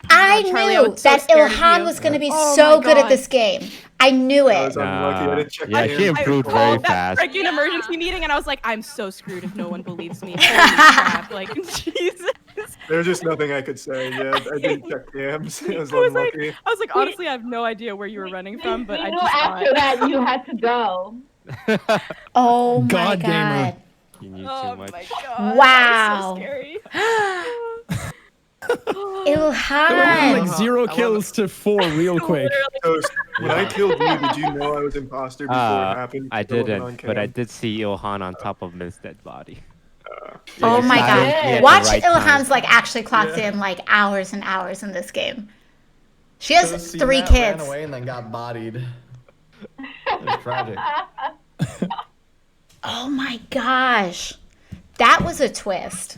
S1: I
S6: Charlie, I
S1: knew
S6: was so
S1: that
S6: scared of
S1: Ilhan
S6: you.
S1: was going to be
S6: Oh
S1: so
S6: my
S1: good at
S6: God.
S1: this game. I knew
S3: I
S1: it.
S3: was unlucky. I didn't check
S7: Yeah,
S3: my
S7: she
S3: hands.
S7: improved
S6: I
S7: very
S6: called that
S7: fast.
S6: freaking emergency meeting, and I was like, I'm so screwed if no one believes me. Holy crap! Like, Jesus.
S3: There's just nothing I could say. Yeah, I didn't check cams. I was
S6: I was like,
S3: unlucky.
S6: honestly, I have no idea where you were running from, but
S10: we
S6: I
S10: knew
S6: just
S10: after
S6: thought.
S10: that you had to go.
S1: Oh my
S8: God gamer.
S1: god.
S7: You knew
S6: Oh
S7: too much.
S6: my god.
S1: Wow.
S6: That was so scary.
S1: Ilhan.
S8: Like 0 kills to 4 real quick.
S3: Toast, when I killed you, did you know I was imposter before it happened?
S7: I
S3: Still wasn't on
S7: didn't, but I
S3: cam?
S7: did see Ilhan on top of Miss Dead Body.
S1: Oh
S7: you
S1: my
S7: decided
S1: god.
S7: at the
S1: Watch
S7: right
S1: Ilhan's
S7: time.
S1: like actually clocked in like hours and hours in this game. She has
S9: Could've seen
S1: 3
S9: that,
S1: kids.
S9: Ran away and then got bodied. It was tragic.
S1: Oh my gosh. That was a twist.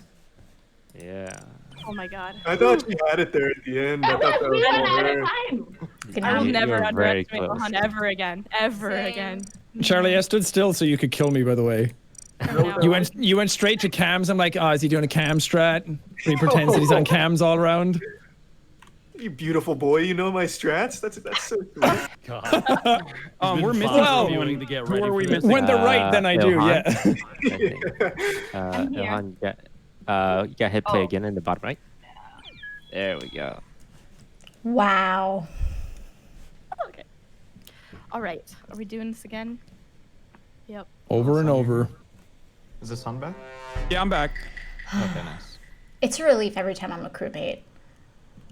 S7: Yeah.
S6: Oh my god.
S3: I thought she had it there at the end. I thought that
S10: We
S3: was
S10: ran
S3: all
S10: out
S3: there.
S10: of time.
S6: I will
S7: You
S6: never
S7: were very
S6: underestimate
S7: close.
S6: Ilhan ever again. Ever
S5: Same.
S6: again.
S8: Charlie, I stood still so you could kill me. By the way,
S6: No.
S8: you went straight to cams. I'm like, oh, is he doing a cam strat? He pretends that he's on cams all around.
S3: You beautiful boy, you know my strats? That's so sweet.
S2: God.
S4: We're missing
S8: Well,
S4: someone.
S2: to get
S4: Who
S2: ready
S4: are we
S2: for this.
S4: missing?
S8: When they're right, then I do.
S7: Ilhan?
S8: Yeah.
S7: I think. Ilhan, you got hit play again in the bottom right. There we go.
S1: Wow.
S6: Okay. All right. Are we doing this again? Yep.
S8: Over and over.
S9: Is the sun back?
S4: Yeah, I'm back.
S9: Okay, nice.
S1: It's a relief every time I'm a crewmate.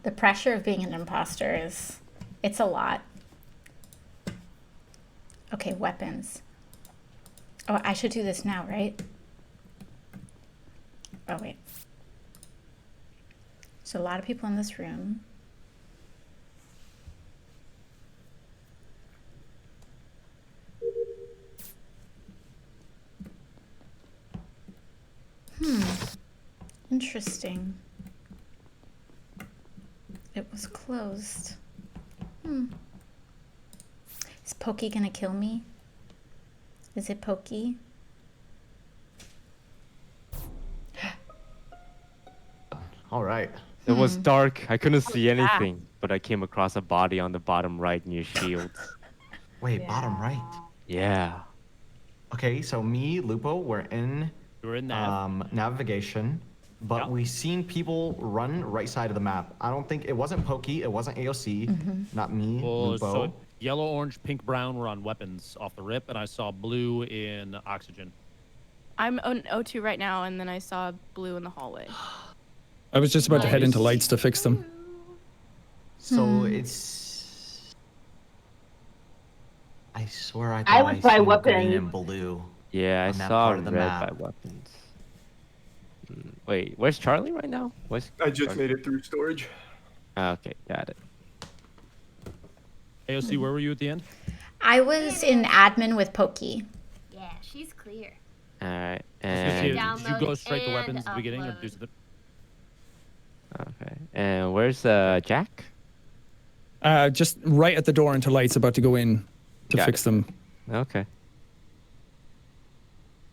S1: The pressure of being an imposter it's a lot. Okay, weapons. Oh, I should do this now, right? Oh, wait. So a lot of people in this room. Interesting. It was closed. Is Pokey gonna kill me? Is it Pokey?
S9: All right.
S7: It was dark. I couldn't see anything, but I came across a body on the bottom right near shields.
S9: Wait, bottom right.
S7: Yeah.
S9: Okay, so me, Lupo, we're in
S2: We're in that.
S9: navigation, but
S2: Yep.
S9: we seen people run right side of the map. I don't think it wasn't Pokey, it wasn't AOC, not me,
S2: Well,
S9: Lupo.
S2: so yellow, orange, pink, brown were on weapons off the rip, and I saw blue in oxygen.
S6: I'm on O2 right now, and then I saw blue in the hallway.
S8: I was just about to head
S6: Nice.
S8: into lights to fix them.
S9: So it's. I swear I thought
S10: I was by
S9: seen
S10: weapons.
S9: green and blue.
S7: Yeah, I
S9: On that
S7: saw
S9: part of the
S7: red
S9: map.
S7: by weapons. Wait, where's Charlie right now? Where's
S3: I just
S7: Charlie?
S3: made it through storage.
S7: Okay, got it.
S2: AOC, where were you at the end?
S1: I was in admin with Pokey.
S5: Yeah, she's clear.
S7: All right,
S2: Did you
S7: and
S2: go straight to
S5: and
S2: weapons at the beginning, or
S5: upload.
S2: do something?
S7: okay, and where's Jack?
S8: Just right at the door into lights, about to go in to
S7: Got
S8: fix
S7: it.
S8: them.
S7: Okay.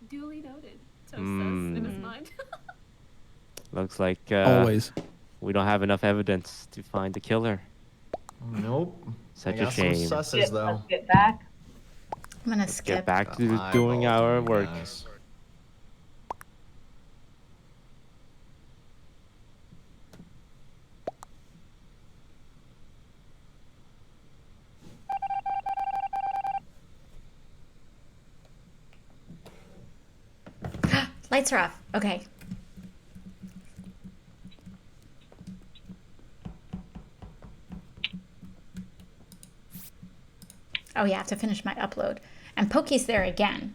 S5: Duly noted. Toast says
S7: Mm.
S5: in his mind.
S7: Looks like
S8: Always.
S7: we don't have enough evidence to find the killer.
S9: Nope.
S7: Such
S9: I
S7: a
S9: got
S7: shame.
S9: some susses though.
S10: Let's get back.
S1: I'm gonna
S7: Get
S1: skip.
S7: back to
S9: My
S7: doing our
S9: apologies,
S7: work.
S9: guys.
S1: Lights are off. Okay. Oh yeah, I have to finish my upload. And Pokey's there again.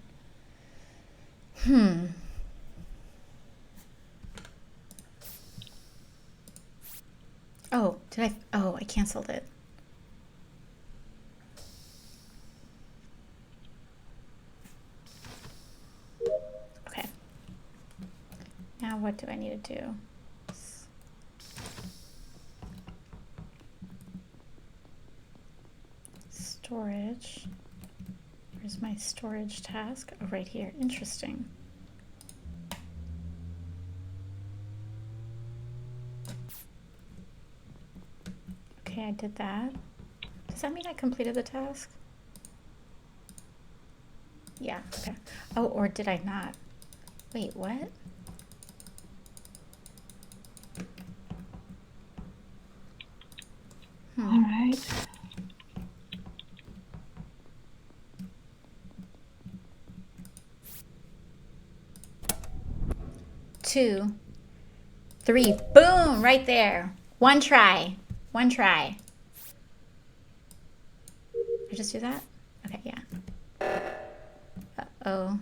S1: Oh, did I? Oh, I canceled it. Okay. Now what do I need to do? Storage. Where's my storage task? Oh, right here. Interesting. Okay, I did that. Does that mean I completed the task? Yeah, okay. Oh, or did I not? Wait, what?
S10: All right.
S1: Two, three, boom, right there. One try, one try. I just do that? Okay, yeah. Uh-oh.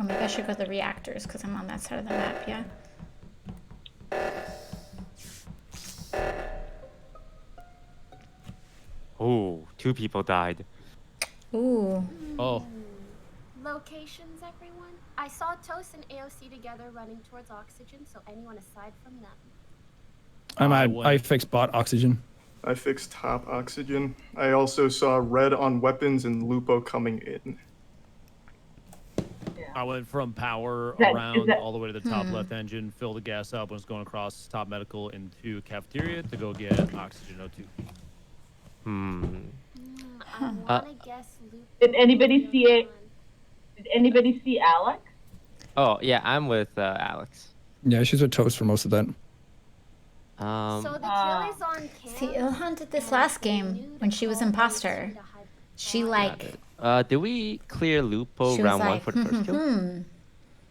S1: Oh, maybe I should go to the reactors because I'm on that side of the map, yeah?
S7: Oh, 2 people died.
S1: Ooh.
S2: Oh.
S5: Locations, everyone. I saw Toast and AOC together running towards oxygen, so anyone aside from them.
S8: I fixed bot oxygen.
S3: I fixed top oxygen. I also saw red on weapons and Lupo coming in.
S2: I went from power
S10: Is
S2: around
S10: that-
S2: all the way to the top left engine, fill the gas up, was going across top medical into cafeteria to go get oxygen O2.
S5: I wanna guess Lupo.
S10: Did anybody see it? Did anybody see Alex?
S7: Oh, yeah, I'm with Alex.
S8: Yeah, she's with Toast for most of that.
S5: So the kill is on cam.
S1: See, Ilhan did this last game when she was imposter. She like
S7: Did we clear Lupo
S1: she was
S7: round 1
S1: like,
S7: for the first kill?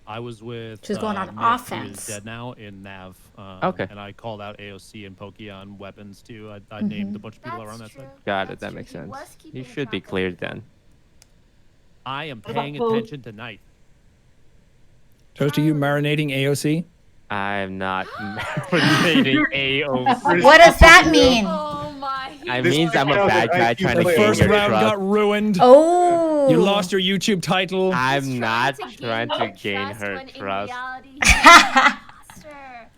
S2: I was with.
S1: She was going on
S2: Nick, who is
S1: offense.
S2: dead now in Nav.
S7: Okay.
S2: And I called out AOC and Poki on weapons too. I named a bunch of people around that side.
S7: Got it, that makes sense. You should be cleared then.
S2: I am
S10: What about
S2: paying
S10: Poe?
S2: attention tonight.
S8: Toast, are you marinating AOC?
S7: I'm not marinating AOC.
S1: what does that mean?
S5: Oh my.
S7: It
S3: This
S7: means I'm a
S3: sounds
S7: bad
S3: like
S7: guy
S3: IQ
S7: trying to
S8: The
S3: Wait,
S7: gain
S8: first
S7: your
S8: round
S7: trust.
S8: got ruined.
S1: Oh.
S8: You lost your YouTube title.
S7: I'm not
S5: He's
S7: trying to gain
S5: trust
S7: her
S5: when in
S7: trust.
S5: reality, he's an imposter.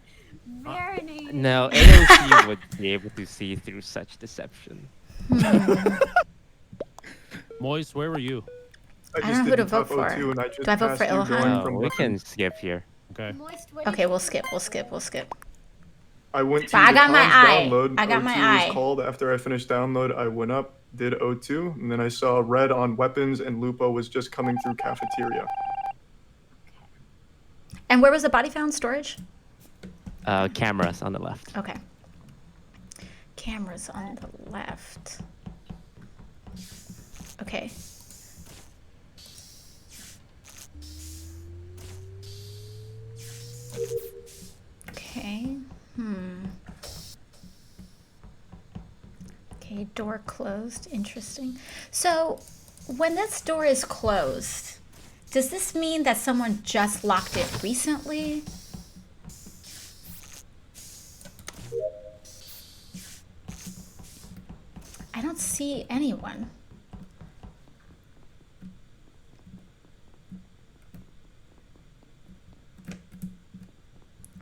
S5: Marinated.
S7: No, AOC would be able to see through such deception.
S2: Moist, where were you?
S3: I
S1: don't know who
S3: did
S1: to
S3: top
S1: vote for.
S3: O2 and I just
S1: Do I vote for
S3: passed you
S1: Ilhan?
S3: going
S7: No,
S3: from
S7: we
S3: weapons.
S7: can skip here.
S2: Okay.
S5: Moist, what did
S1: Okay,
S5: you
S1: we'll
S5: do?
S1: skip. We'll skip. We'll skip.
S3: I went to
S1: But I
S3: the
S1: got my
S3: comms
S1: eye.
S3: download.
S1: I got my
S3: O2
S1: eye.
S3: was called after I finished download. I went up, did O2, and then I saw red on weapons, and Lupo was just coming through cafeteria.
S1: And where was the body found? Storage?
S7: Cameras on the left.
S1: Okay. Cameras on the left. Okay. Okay. Okay, door closed. Interesting. So, when this door is closed, does this mean that someone just locked it recently? I don't see anyone.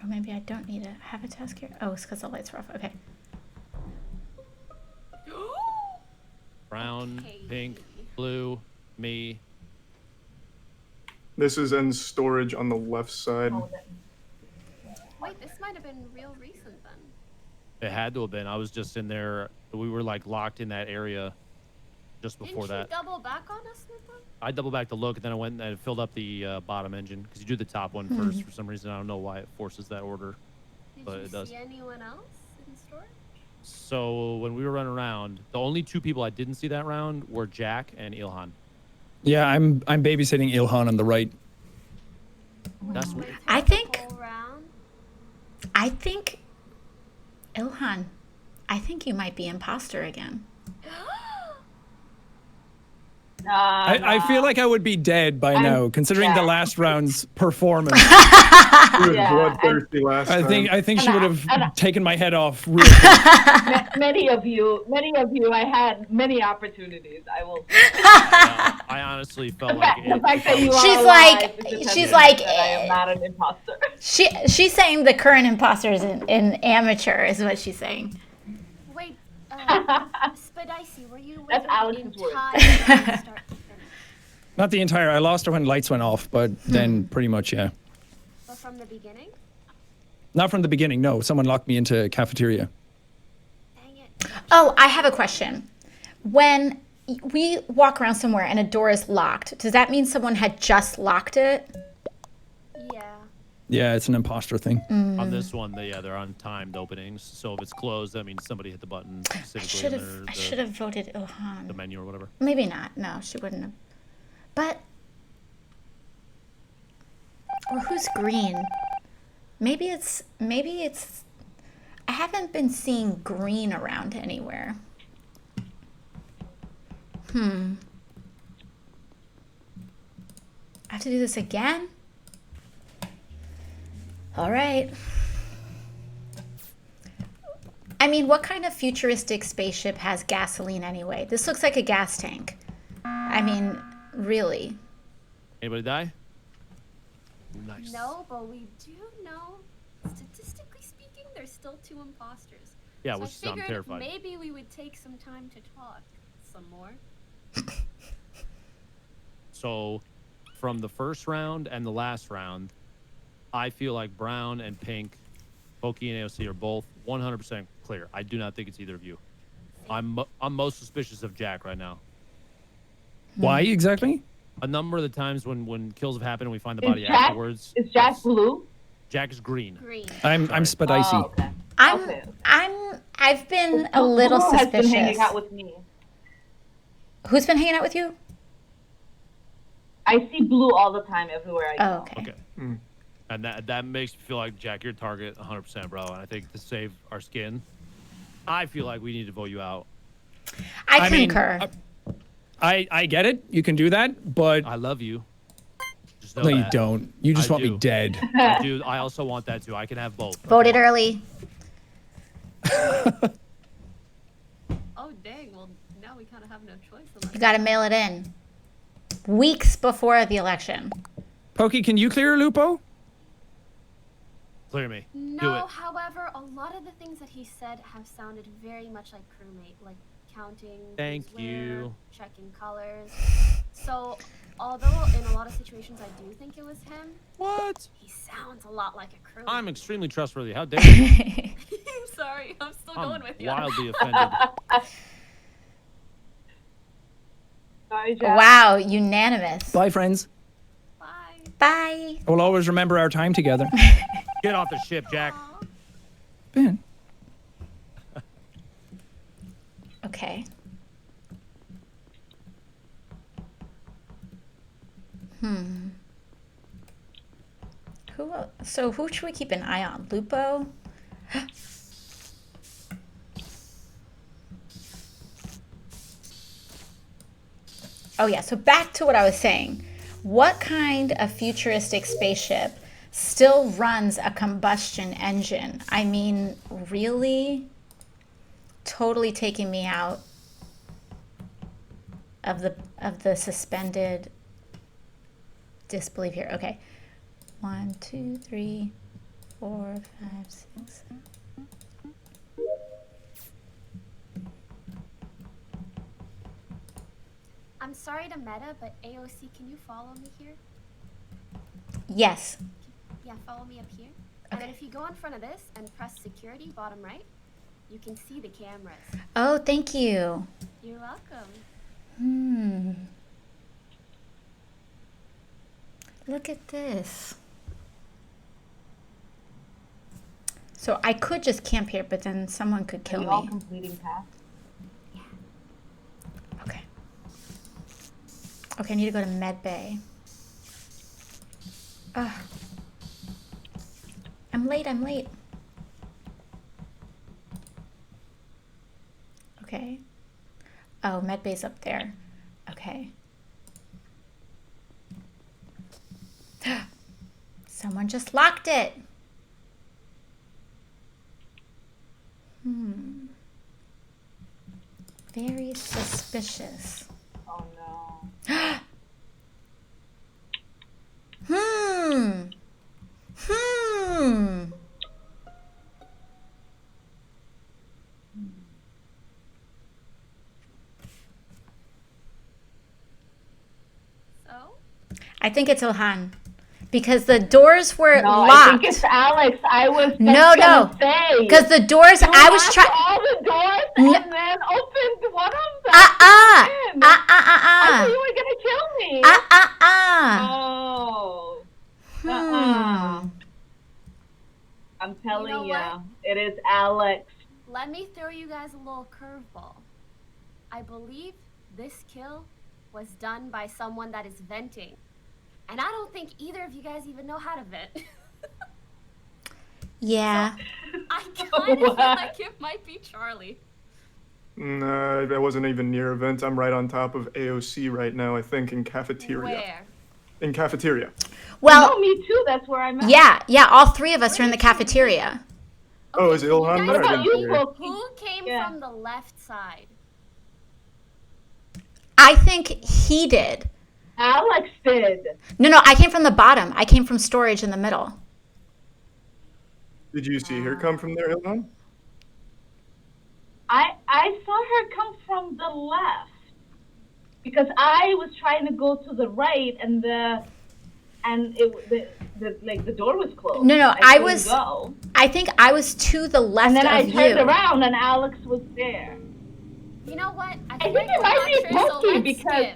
S1: Or maybe I don't need to have a task here. Oh, it's because the lights are off. Okay.
S2: Brown, pink, blue, me.
S3: This is in storage on the left side.
S5: Wait, this might have been real recent then.
S2: It had to have been. I was just in there. We were like locked in that area just before
S5: Didn't
S2: that.
S5: you double back on us, Lupo?
S2: I double back to look, and then I went and filled up the bottom engine because you do the top one first for some reason. I don't know why it forces that order, but
S5: Did you
S2: it does.
S5: see anyone else in storage?
S2: So when we were running around, the only 2 people I didn't see that round were Jack and Ilhan.
S8: Yeah, I'm babysitting Ilhan on the right.
S2: That's
S5: Wait,
S1: I
S5: throughout the
S1: think-
S5: whole round?
S1: Ilhan, I think you might be imposter again.
S8: I feel like I would be dead by now, considering the
S10: yeah.
S8: last round's performance.
S3: She was
S10: Yeah,
S3: bloodthirsty last time.
S8: I think she
S10: And
S8: would
S10: I-
S8: have taken my head off real quick.
S10: Many of you, I had many opportunities. I will.
S2: I honestly felt
S10: The
S2: like
S10: fact, the fact that you are
S1: She's
S10: alive
S1: like-
S10: is a
S1: she's
S10: testament
S1: like,
S10: that I am not an imposter.
S1: She's saying the current imposter is an amateur, is what she's saying.
S5: Wait, Spadicey, were you with
S10: That's
S5: her
S10: Alex's
S5: the
S10: word.
S5: entire round, start to finish?
S8: Not the entire. I lost her when lights went off, but then pretty much, yeah.
S5: But from the beginning?
S8: Not from the beginning. No, someone locked me into cafeteria.
S5: Dang it.
S1: Oh, I have a question. When we walk around somewhere and a door is locked, does that mean someone had just locked it?
S5: Yeah.
S8: Yeah, it's an imposter thing.
S2: on this one, they're on timed openings. So if it's closed, that means somebody hit the button
S1: I
S2: specifically
S1: should
S2: in
S1: have voted
S2: the
S1: Ilhan.
S2: menu or whatever.
S1: Maybe not. No, she wouldn't have. But or who's green? Maybe it's I haven't been seeing green around anywhere. I have to do this again? All right. I mean, what kind of futuristic spaceship has gasoline anyway? This looks like a gas tank. I mean, really.
S2: Anybody die? Nice.
S5: No, but we do know, statistically speaking, there's still 2 imposters.
S2: Yeah,
S5: So
S2: which
S5: I
S2: I'm
S5: figured
S2: terrified.
S5: maybe we would take some time to talk some more.
S2: So, from the first round and the last round, I feel like Brown and Pink, Pokey and AOC are both 100% clear. I do not think it's either of you. I'm most suspicious of Jack right now.
S8: Why exactly?
S2: A number of the times when kills have happened and we find the
S10: Is
S2: body
S10: Jack-
S2: afterwards.
S10: Is Jack blue?
S2: Jack is green.
S5: Green.
S8: I'm Spadicy.
S10: Oh, okay. Okay.
S1: I've been a little
S10: Blue has
S1: suspicious.
S10: been hanging out with me.
S1: Who's been hanging out with you?
S10: I see blue all the time everywhere I go.
S1: Oh, okay.
S2: Okay. And that makes me feel like, Jack, you're target 100%, bro. And I think to save our skin, I feel like we need to vote you out.
S1: I
S8: mean,
S1: concur.
S8: I get it. You can do that, but
S2: I love you. Just know
S8: no, you
S2: that.
S8: don't. You just
S2: I
S8: want me
S2: do.
S8: dead.
S2: I do. I also want that too. I can have both.
S1: Voted early.
S5: Oh, dang. Well, now we kind of have no choice. Unless
S1: You got to mail it in. Weeks before the election.
S8: Pokey, can you clear Lupo?
S2: Clear me. Do
S5: No,
S2: it.
S5: however, a lot of the things that he said have sounded very much like crewmate, like counting.
S2: Thank
S5: who's where,
S2: you.
S5: Checking colors. So, although in a lot of situations I do think it was him,
S2: What?
S5: he sounds a lot like a crewmate.
S2: I'm extremely trustworthy. How dare you?
S5: Sorry, I'm still
S2: I'm
S5: going with you.
S2: wildly offended.
S10: Sorry, Jack.
S1: Wow, unanimous.
S8: Bye, friends.
S5: Bye.
S1: Bye.
S8: I will always remember our time together.
S2: Get off the ship, Jack.
S8: Ben.
S1: Okay. So who should we keep an eye on? Lupo? Oh yeah, so back to what I was saying. What kind of futuristic spaceship still runs a combustion engine? I mean, really? Totally taking me out of the suspended disbelief here. Okay. 1, 2, 3, 4, 5, 6, 7.
S5: I'm sorry to meta, but AOC, can you follow me here?
S1: Yes.
S5: Yeah, follow me up here. And then if you go in front of this and press security, bottom right, you can see the cameras.
S1: Oh, thank you.
S5: You're welcome.
S1: Look at this. So I could just camp here, but then someone could kill
S10: Are you all
S1: me.
S10: completing tasks?
S1: Okay. Okay, I need to go to med bay. Ugh. I'm late. Okay. Oh, med bay's up there. Okay. Someone just locked it. Very suspicious.
S10: Oh no.
S5: So,
S1: I think it's Ilhan. Because the doors were
S10: No,
S1: locked.
S10: I think it's Alex. I was just
S1: No.
S10: gonna say.
S1: Because the doors,
S10: You
S1: I was
S10: locked
S1: trying.
S10: all the doors and then opened one of them. in. I thought you were gonna kill me. Oh. I'm telling
S5: know
S10: you,
S5: what?
S10: it is Alex.
S5: let me throw you guys a little curveball. I believe this kill was done by someone that is venting. And I don't think either of you guys even know how to vent.
S1: Yeah.
S5: I kind of feel like it might be Charlie.
S3: No, I wasn't even near event. I'm right on top of AOC right now, I think, in cafeteria.
S5: Where?
S3: In cafeteria.
S1: Well,
S10: No, me too. That's where I'm at.
S1: yeah, all three of us are in the cafeteria.
S3: Oh, is
S5: you
S3: Ilhan
S5: guys
S3: there? I
S10: about
S3: didn't
S10: you,
S3: hear.
S10: Poki?
S5: Who came
S10: Yeah.
S5: from the left side?
S1: I think he did.
S10: Alex did.
S1: No, I came from the bottom. I came from storage in the middle.
S3: Did you see her come from there, Ilhan?
S10: I saw her come from the left because I was trying to go to the right and the door was closed.
S1: No,
S10: I couldn't
S1: was.
S10: go.
S1: I think I was to the left
S10: And then I
S1: of
S10: turned
S1: you.
S10: around and Alex was there.
S5: You know what?
S10: I think it might be Pokey because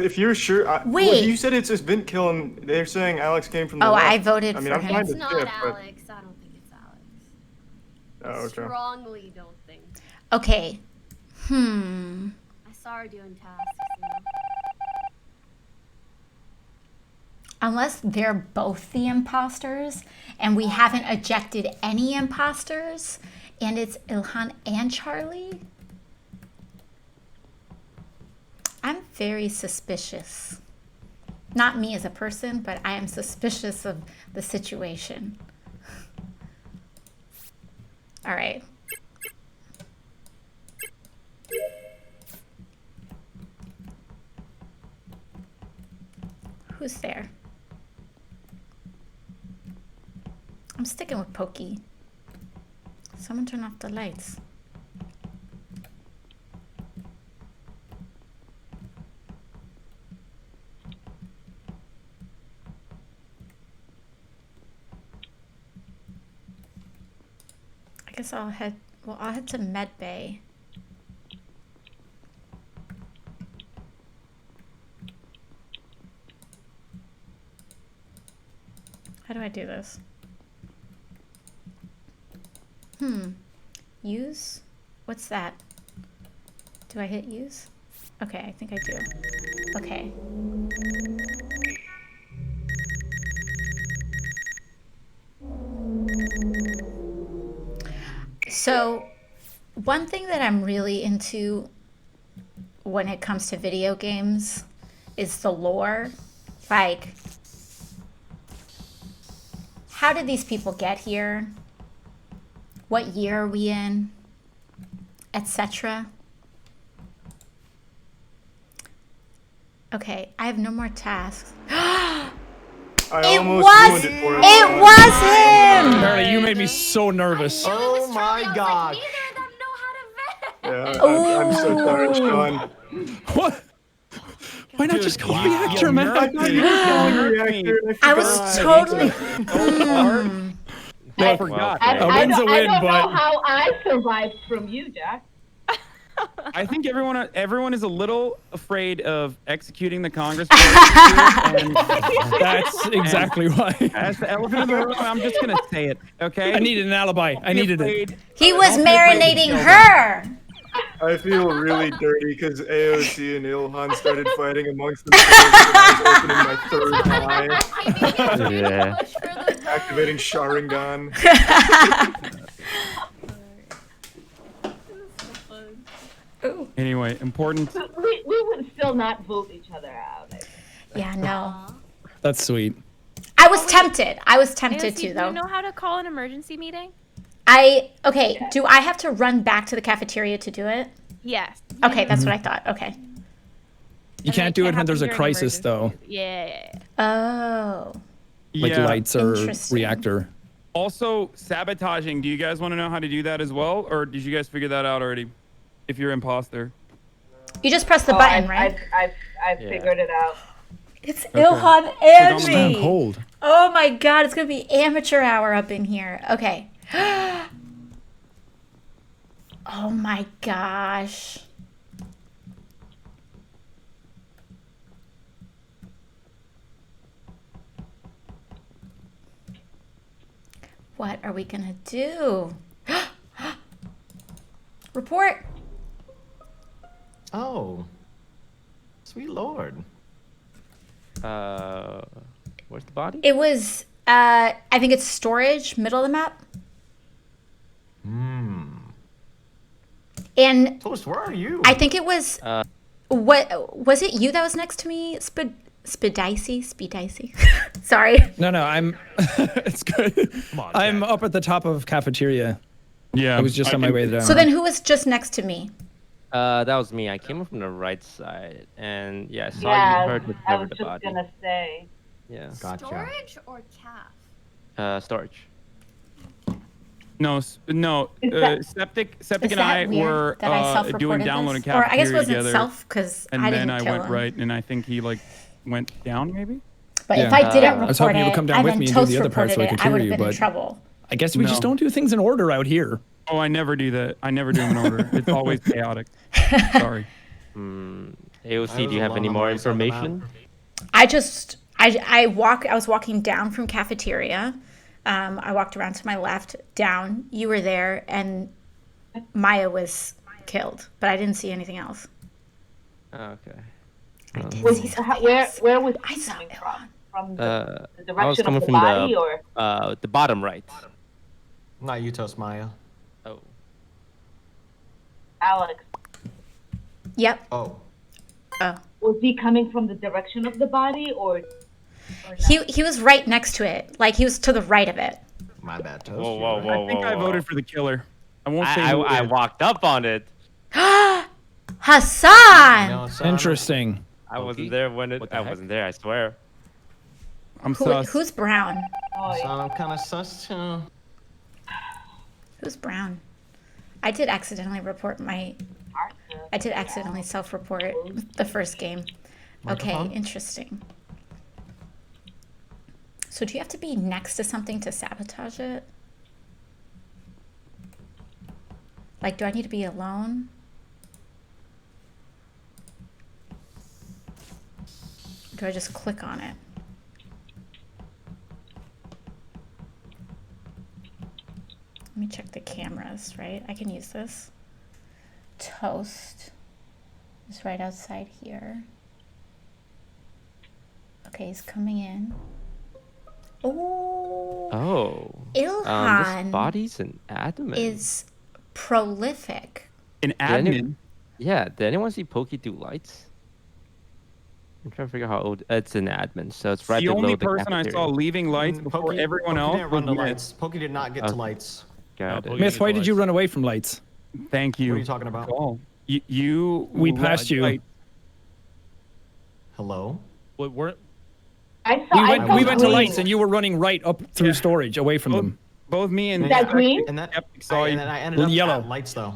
S3: If you're sure, well,
S1: Wait.
S3: you said it's a Vint kill, and they're saying Alex came from the
S1: Oh,
S3: left.
S1: I voted
S3: I mean,
S1: for
S3: I'm
S1: him.
S3: fine
S5: It's
S3: to
S5: not
S3: skip, but
S5: Alex. I don't think it's Alex.
S3: oh, okay.
S5: Strongly don't think.
S1: Okay.
S5: I saw her doing tasks. You know?
S1: Unless they're both the imposters and we haven't ejected any imposters and it's Ilhan and Charlie, I'm very suspicious. Not me as a person, but I am suspicious of the situation. All right. Who's there? I'm sticking with Pokey. Someone turn off the lights. I guess I'll head to Med Bay. How do I do this? Use? What's that? Do I hit use? Okay, I think I do. Okay. So, one thing that I'm really into when it comes to video games is the lore. Like, how did these people get here? What year are we in? Etc. Okay, I have no more tasks.
S3: I
S1: It
S3: almost
S1: was-
S3: ruined it for us.
S1: It was him!
S8: Charlie, you made me so nervous.
S9: Oh my god.
S5: Neither of them know how to vet.
S3: Yeah, I'm so sorry, Sean.
S8: What? Why not just call reactor, man?
S3: I thought you were calling reactor. and
S1: I was
S3: forgot.
S1: totally.
S4: I forgot.
S8: A win's a win,
S10: I don't
S8: but
S10: know how I survived from you, Jack.
S4: I think everyone is a little afraid of executing the Congress. And
S8: that's exactly why.
S4: as the elephant in the room, I'm just gonna say it. Okay.
S8: I needed an alibi. I needed it.
S1: He was marinating her.
S3: I feel really dirty because AOC and Ilhan started fighting amongst themselves and I was opening my third eye,
S7: Yeah.
S3: activating Sharingan.
S4: Anyway, important.
S10: We would still not vote each other out.
S1: Yeah, no.
S8: That's sweet.
S1: I was tempted. I was tempted
S6: AOC,
S1: to,
S6: do you
S1: though.
S6: know how to call an emergency meeting?
S1: Okay, do I have to run back to the cafeteria to do it?
S6: Yes.
S1: Okay, that's what I thought. Okay.
S8: You can't do it when there's a
S6: happen during
S8: crisis, though.
S6: emergencies. Yeah.
S1: Oh.
S8: Like
S4: Yeah.
S8: lights or
S1: Interesting.
S8: reactor.
S4: Also, sabotaging. Do you guys want to know how to do that as well, or did you guys figure that out already? If you're imposter.
S1: You just press the button, right?
S10: I've figured it out.
S1: It's
S4: Okay.
S1: Ilhan
S4: Click
S1: and
S4: on the
S8: Stone
S1: me.
S8: cold.
S1: Oh my god, it's gonna be amateur hour up in here. Okay. Oh my gosh. What are we gonna do? Report.
S9: Oh. Sweet lord.
S7: Where's the body?
S1: It was, I think it's storage, middle of the map. And
S9: Toast, where are you?
S1: I think it was, what was it you that was next to me, Speedicey. Sorry.
S8: No, I'm. It's good.
S2: Come on,
S8: I'm
S2: Jack.
S8: up at the top of cafeteria.
S4: Yeah.
S8: I was just on my way down.
S1: So then who was just next to me?
S7: That was me. I came from the right side, and yeah, I saw
S10: Yeah,
S7: you heard with
S10: I
S7: cover
S10: was
S7: the
S10: just
S7: body.
S10: gonna say.
S7: Yeah.
S9: Gotcha.
S5: Storage or calf?
S7: Storage.
S4: No,
S10: Is that-
S4: Septic
S1: Is
S4: and
S1: that
S4: I
S1: weird
S4: were
S1: that I self-reported
S4: doing downloading
S1: this? Or I guess it
S4: cafeteria
S1: wasn't
S4: together,
S1: self because
S4: and
S1: I
S4: then
S1: didn't
S4: I
S1: kill
S4: went
S1: him.
S4: right, and I think he like went down maybe.
S1: But if
S8: Yeah.
S1: I didn't
S7: I
S1: report
S8: was hoping you would
S1: it
S8: come down
S1: and
S8: with
S1: then
S8: me and do
S1: Toast
S8: the other part
S1: reported
S8: so I
S1: it,
S8: could
S1: I
S8: hear
S1: would have
S8: you,
S1: been in
S8: but-
S1: trouble.
S8: I guess we just
S4: No.
S8: don't do things in order out here.
S4: Oh, I never do that. I never do them in order. It's always chaotic. Sorry.
S7: AOC, do you have any more information?
S1: I was walking down from cafeteria. I walked around to my left, down. You were there, and Maya was killed, but I didn't see anything else.
S7: Okay.
S1: I did
S10: Was
S1: see
S10: he,
S1: something
S10: where
S1: else.
S10: was
S1: I
S10: he
S1: saw
S10: coming
S1: it.
S10: from? From the
S7: I was
S10: direction
S7: coming
S10: of the
S7: from
S10: body, or?
S7: the bottom right.
S9: Not you, Toast Maya.
S7: Oh.
S10: Alex,
S1: Yep.
S9: Oh.
S1: Oh.
S10: was he coming from the direction of the body, or?
S1: He was right next to it. Like he was to the right of it.
S9: My bad, Toast.
S7: Whoa,
S9: You're
S7: whoa,
S9: right.
S7: whoa,
S4: I think I voted for the killer. I won't say who it
S7: I
S4: is.
S7: walked up on it.
S1: Hassan!
S9: No, son.
S8: Interesting.
S7: I wasn't there when it.
S2: What the
S7: I
S2: heck?
S7: wasn't there. I swear.
S4: I'm sus.
S1: Who's brown?
S10: Oh, yeah.
S9: Son, I'm kind of sus too.
S1: Who's brown? I did accidentally report my. I did accidentally self-report the first game. Okay,
S9: Microphone?
S1: interesting. So do you have to be next to something to sabotage it? Like, do I need to be alone? Do I just click on it? Let me check the cameras, right? I can use this. Toast is right outside here. Okay, he's coming in. Oh,
S7: Oh.
S1: Ilhan
S7: This body's an admin.
S1: is prolific.
S4: An
S7: any-
S4: admin.
S7: Yeah. Did anyone see Pokey do lights? I'm trying to figure out how old. It's an admin, so it's right
S4: The
S7: below
S4: only
S7: the
S4: person I saw
S7: cafeteria.
S4: leaving lights before
S9: Pokey-
S4: everyone
S9: Pokey
S4: else
S9: didn't run
S4: was
S9: to
S4: Myth.
S9: lights. Pokey did not get to lights.
S7: Got
S2: No,
S7: it.
S2: Pokey-
S8: Myth, why did you
S2: lights.
S8: run away from lights?
S4: Thank you.
S9: What are you talking about?
S4: Oh, you.
S8: We
S4: left
S8: passed you.
S4: light.
S9: Hello?
S2: What weren't?
S10: I saw.
S8: We
S10: I saw
S8: went to
S10: green.
S8: lights and you were running right up through storage away from them.
S4: Both me and
S10: Is that green?
S9: And that,
S4: Skeptic saw
S9: and
S4: you.
S9: then I ended up
S8: Yellow.
S9: at lights though.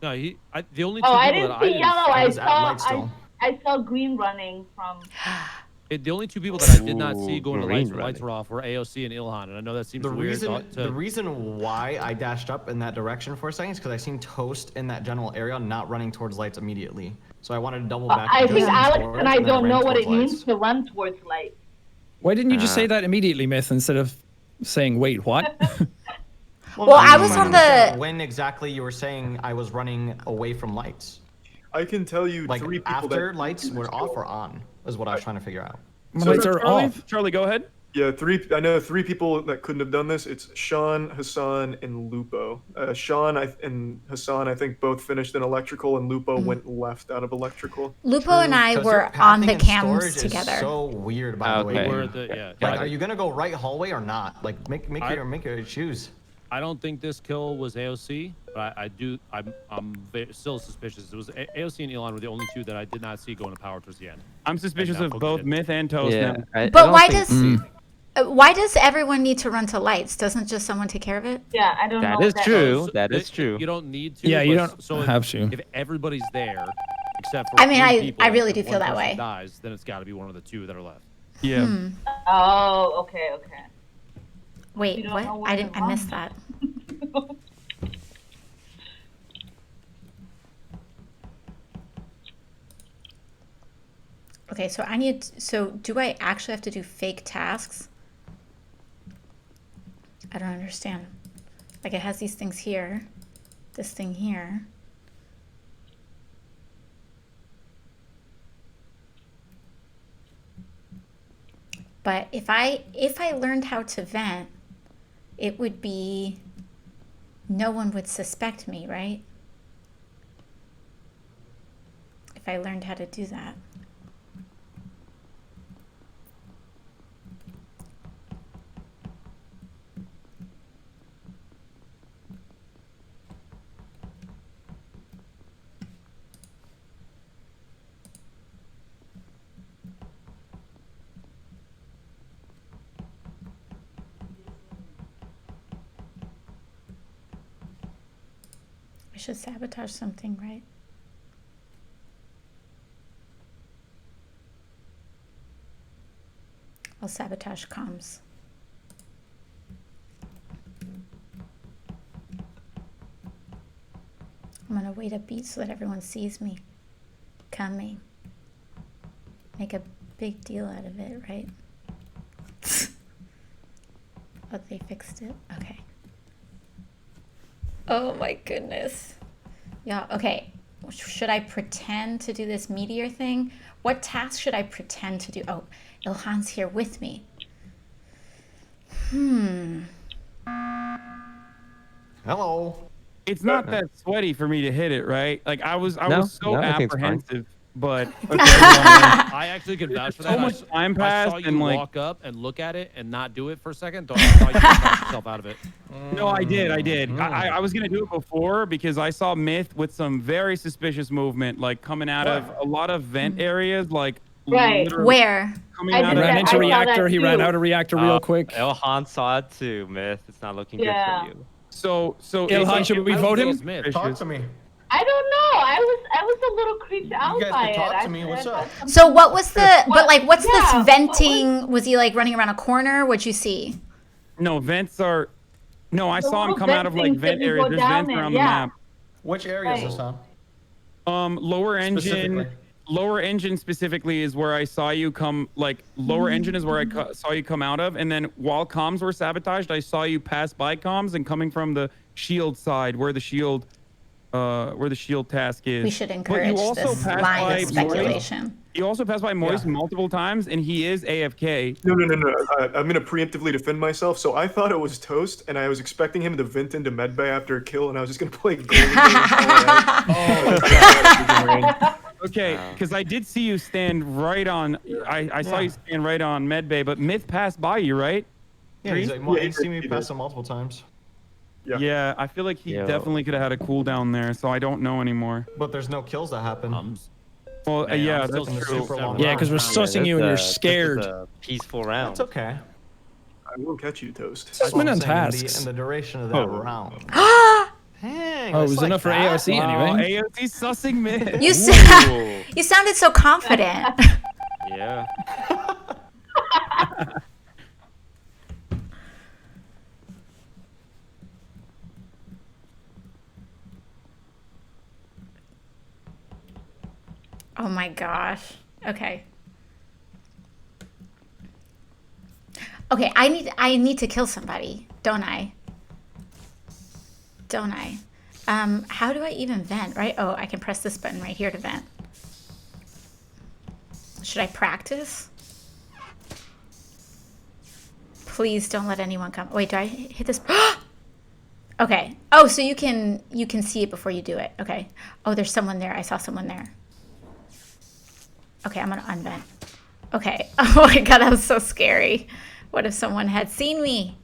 S2: No, the only two
S10: Oh,
S2: people
S10: I
S2: that
S10: didn't
S2: I
S10: see
S2: didn't.
S10: yellow. I
S9: was at light
S10: saw.
S9: still.
S10: I saw green running from.
S2: The only two people that I did not see
S7: Ooh,
S2: going to
S7: green
S2: lights when lights
S7: running.
S2: were off were AOC and Ilhan, and I know that seems
S9: The
S2: weird.
S9: reason why I dashed up in that direction for a second is because I seen Toast in that general area, not running towards lights immediately. So I wanted to double back.
S10: I
S9: just
S10: think
S9: in
S10: Alex
S9: storage,
S10: and I
S9: then
S10: don't
S9: ran
S10: know what
S9: towards
S10: it means
S9: lights.
S10: to run towards light.
S8: Why didn't you just say that immediately, Myth, instead of saying, wait, what?
S1: Well, I was
S9: don't
S1: on
S9: understand
S1: the.
S9: When exactly you were saying I was running away from lights?
S3: I can tell you
S9: Like
S3: three people
S9: after
S3: that
S9: lights were off or on? Is what I was trying to figure out.
S8: My lights are
S4: Charlie,
S8: off.
S4: Charlie, go ahead.
S3: Yeah, I know three people that couldn't have done this. It's Sean, Hassan, and Lupo. Sean and Hassan, I think, both finished in electrical, and Lupo went left out of electrical.
S1: Lupo and I
S9: Because
S1: were
S9: your
S1: on
S9: pathing
S1: the
S9: in
S1: cams
S9: storage is
S1: together.
S9: so weird, by the way.
S7: Okay.
S2: We're at the, yeah.
S9: Like,
S2: I-
S9: are you gonna go right hallway or not? Like, make your choose.
S2: I don't think this kill was AOC, but I'm still suspicious. It was AOC and Elon were the only two that I did not see going to power towards the end.
S4: I'm suspicious
S2: now
S4: of
S2: Pokey
S4: both
S2: did.
S4: Myth and Toast
S7: Yeah.
S4: now.
S7: I
S1: But
S7: don't
S1: why
S7: think-
S1: does why does everyone need to run to lights? Doesn't just someone take care of it?
S10: Yeah, I don't know.
S7: That is
S10: what
S7: true.
S2: So
S7: That is
S2: it-
S7: true.
S2: You don't need to.
S8: Yeah, you
S2: but
S8: don't
S2: so
S8: have to.
S2: If everybody's there, except for
S1: I mean,
S2: three people,
S1: I really
S2: and
S1: do feel
S2: one
S1: that
S2: person
S1: way.
S2: Dies, then it's got to be one of the two that are left.
S4: Yeah.
S10: Oh, okay. You
S1: Wait,
S10: don't
S1: what?
S10: know where
S1: I
S10: to
S1: didn't. I missed
S10: run.
S1: that. Okay, so I need. So do I actually have to do fake tasks? I don't understand. Like it has these things here, this thing here. But if I learned how to vent, it would be no one would suspect me, right? If I learned how to do that. I should sabotage something, right? I'll sabotage comms. I'm gonna wait a beat so that everyone sees me coming. Make a big deal out of it, right? Oh, they fixed it? Okay. Oh my goodness. Yeah, okay. Should I pretend to do this meteor thing? What task should I pretend to do? Oh, Ilhan's here with me.
S9: Hello.
S4: It's not that sweaty for me to hit it, right? Like I was so
S7: I think it's fine.
S4: apprehensive, but
S2: I actually could vouch for that.
S4: so much time
S2: I
S4: passed
S2: saw you
S4: and like
S2: walk up and look at it and not do it for a second. I thought you talked yourself out of it.
S4: no, I did. I was gonna do it before because I saw Myth with some very suspicious movement, like coming out of a lot of vent areas, like
S10: Right.
S4: literally
S1: Where?
S4: coming
S10: I
S4: out
S10: did
S4: of
S8: Ran
S10: that.
S8: into
S10: I saw
S8: reactor.
S10: that
S8: He ran
S10: too.
S8: out of reactor real quick.
S7: Ilhan saw it too, Myth. It's not looking
S10: Yeah.
S7: good for you.
S4: So
S8: Ilhan, should we vote him?
S9: Talk to me.
S10: I don't know. I was a little creeped out
S9: You guys
S10: by
S9: can talk
S10: it.
S9: to me. What's up?
S1: So what was the, but like, what's
S10: Yeah,
S1: this
S10: what
S1: venting? Was he like running around a corner? What'd you see?
S4: No, vents are. No, I
S10: The
S4: saw him
S10: little
S4: come out of
S10: vent
S4: like
S10: things that
S4: vent
S10: you
S4: areas.
S10: go
S4: There's
S10: down
S4: vents
S10: there,
S4: around
S10: yeah.
S4: the map.
S9: Which area is this on?
S4: Lower engine.
S9: Specifically.
S4: Lower engine specifically is where I saw you come. Like lower engine is where I saw you come out of, and then while comms were sabotaged, I saw you pass by comms and coming from the shield side where the shield task is.
S1: We should
S4: But
S1: encourage
S4: you also
S1: this
S4: passed
S1: line
S4: by
S1: of
S4: Moist.
S1: speculation.
S4: You also passed by Moist
S9: Yeah.
S4: multiple times, and he is AFK.
S3: No. I'm gonna preemptively defend myself. So I thought it was Toast, and I was expecting him to vent into medbay after a kill, and I was just gonna play Golden Game.
S4: Okay, because I did see you stand right on. I saw you stand right on medbay, but Myth passed by you, right?
S9: Yeah, he's
S4: Grease?
S9: like, well,
S3: Yeah,
S9: he's seen me
S3: he
S9: pass
S3: did.
S9: him multiple times.
S3: Yeah.
S4: Yeah, I feel like he
S7: Yo.
S4: definitely could have had a cooldown there, so I don't know anymore.
S9: But there's no kills that happen.
S4: Well,
S2: Man,
S4: yeah,
S2: I'm still
S4: that's
S9: true.
S2: super
S9: long
S8: Yeah, because we're
S9: round.
S8: sussing you and you're
S7: This is
S8: scared.
S7: a peaceful round.
S9: That's okay.
S3: I will catch you, Toast.
S8: Just went on
S9: That's what I'm saying,
S8: tasks.
S9: in the duration of that
S7: Oh.
S9: round. Dang,
S8: Oh, it
S9: that's
S8: was
S9: like
S8: enough for
S9: that?
S8: AOC anyway.
S4: AOC sussing Myth.
S1: You
S7: Ooh.
S1: you sounded so confident.
S7: Yeah.
S1: Oh my gosh. Okay. Okay, I need to kill somebody, don't I? Don't I? How do I even vent, right? Oh, I can press this button right here to vent. Should I practice? Please don't let anyone come. Wait, do I hit this? Okay. Oh, so you can see it before you do it. Okay. Oh, there's someone there. I saw someone there. Okay, I'm gonna unvent. Okay. Oh my god, that was so scary. What if someone had seen me?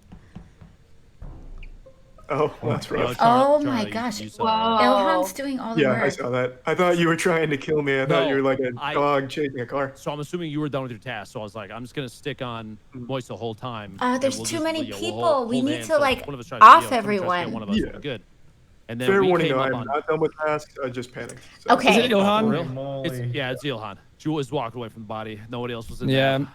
S3: Oh, that's rough.
S1: Oh my gosh.
S10: Wow.
S1: Ilhan's doing all the
S3: Yeah, I
S1: work.
S3: saw that. I thought you were trying to kill me. I thought
S2: No,
S3: you were like a
S2: I-
S3: dog chasing a car.
S2: So I'm assuming you were done with your task. So I was like, I'm just gonna stick on Moist the whole time.
S1: There's
S2: and we'll
S1: too
S2: just-
S1: many
S2: yeah, we'll
S1: people.
S2: hold
S1: We need
S2: hands
S1: to,
S2: till
S1: like,
S2: one of us tries
S1: off
S2: someone tries to get
S1: everyone.
S2: One of us.
S3: Yeah.
S2: Good. And then
S3: Fair
S2: we
S3: warning,
S2: came
S3: though,
S2: up
S3: I'm
S2: on.
S3: not done with tasks. I just panicked. So.
S1: Okay.
S8: Is it Ilhan?
S2: Real?
S9: Moly.
S2: It's Ilhan. She was walked away from the body. Nobody else was in
S8: Yeah.
S2: there.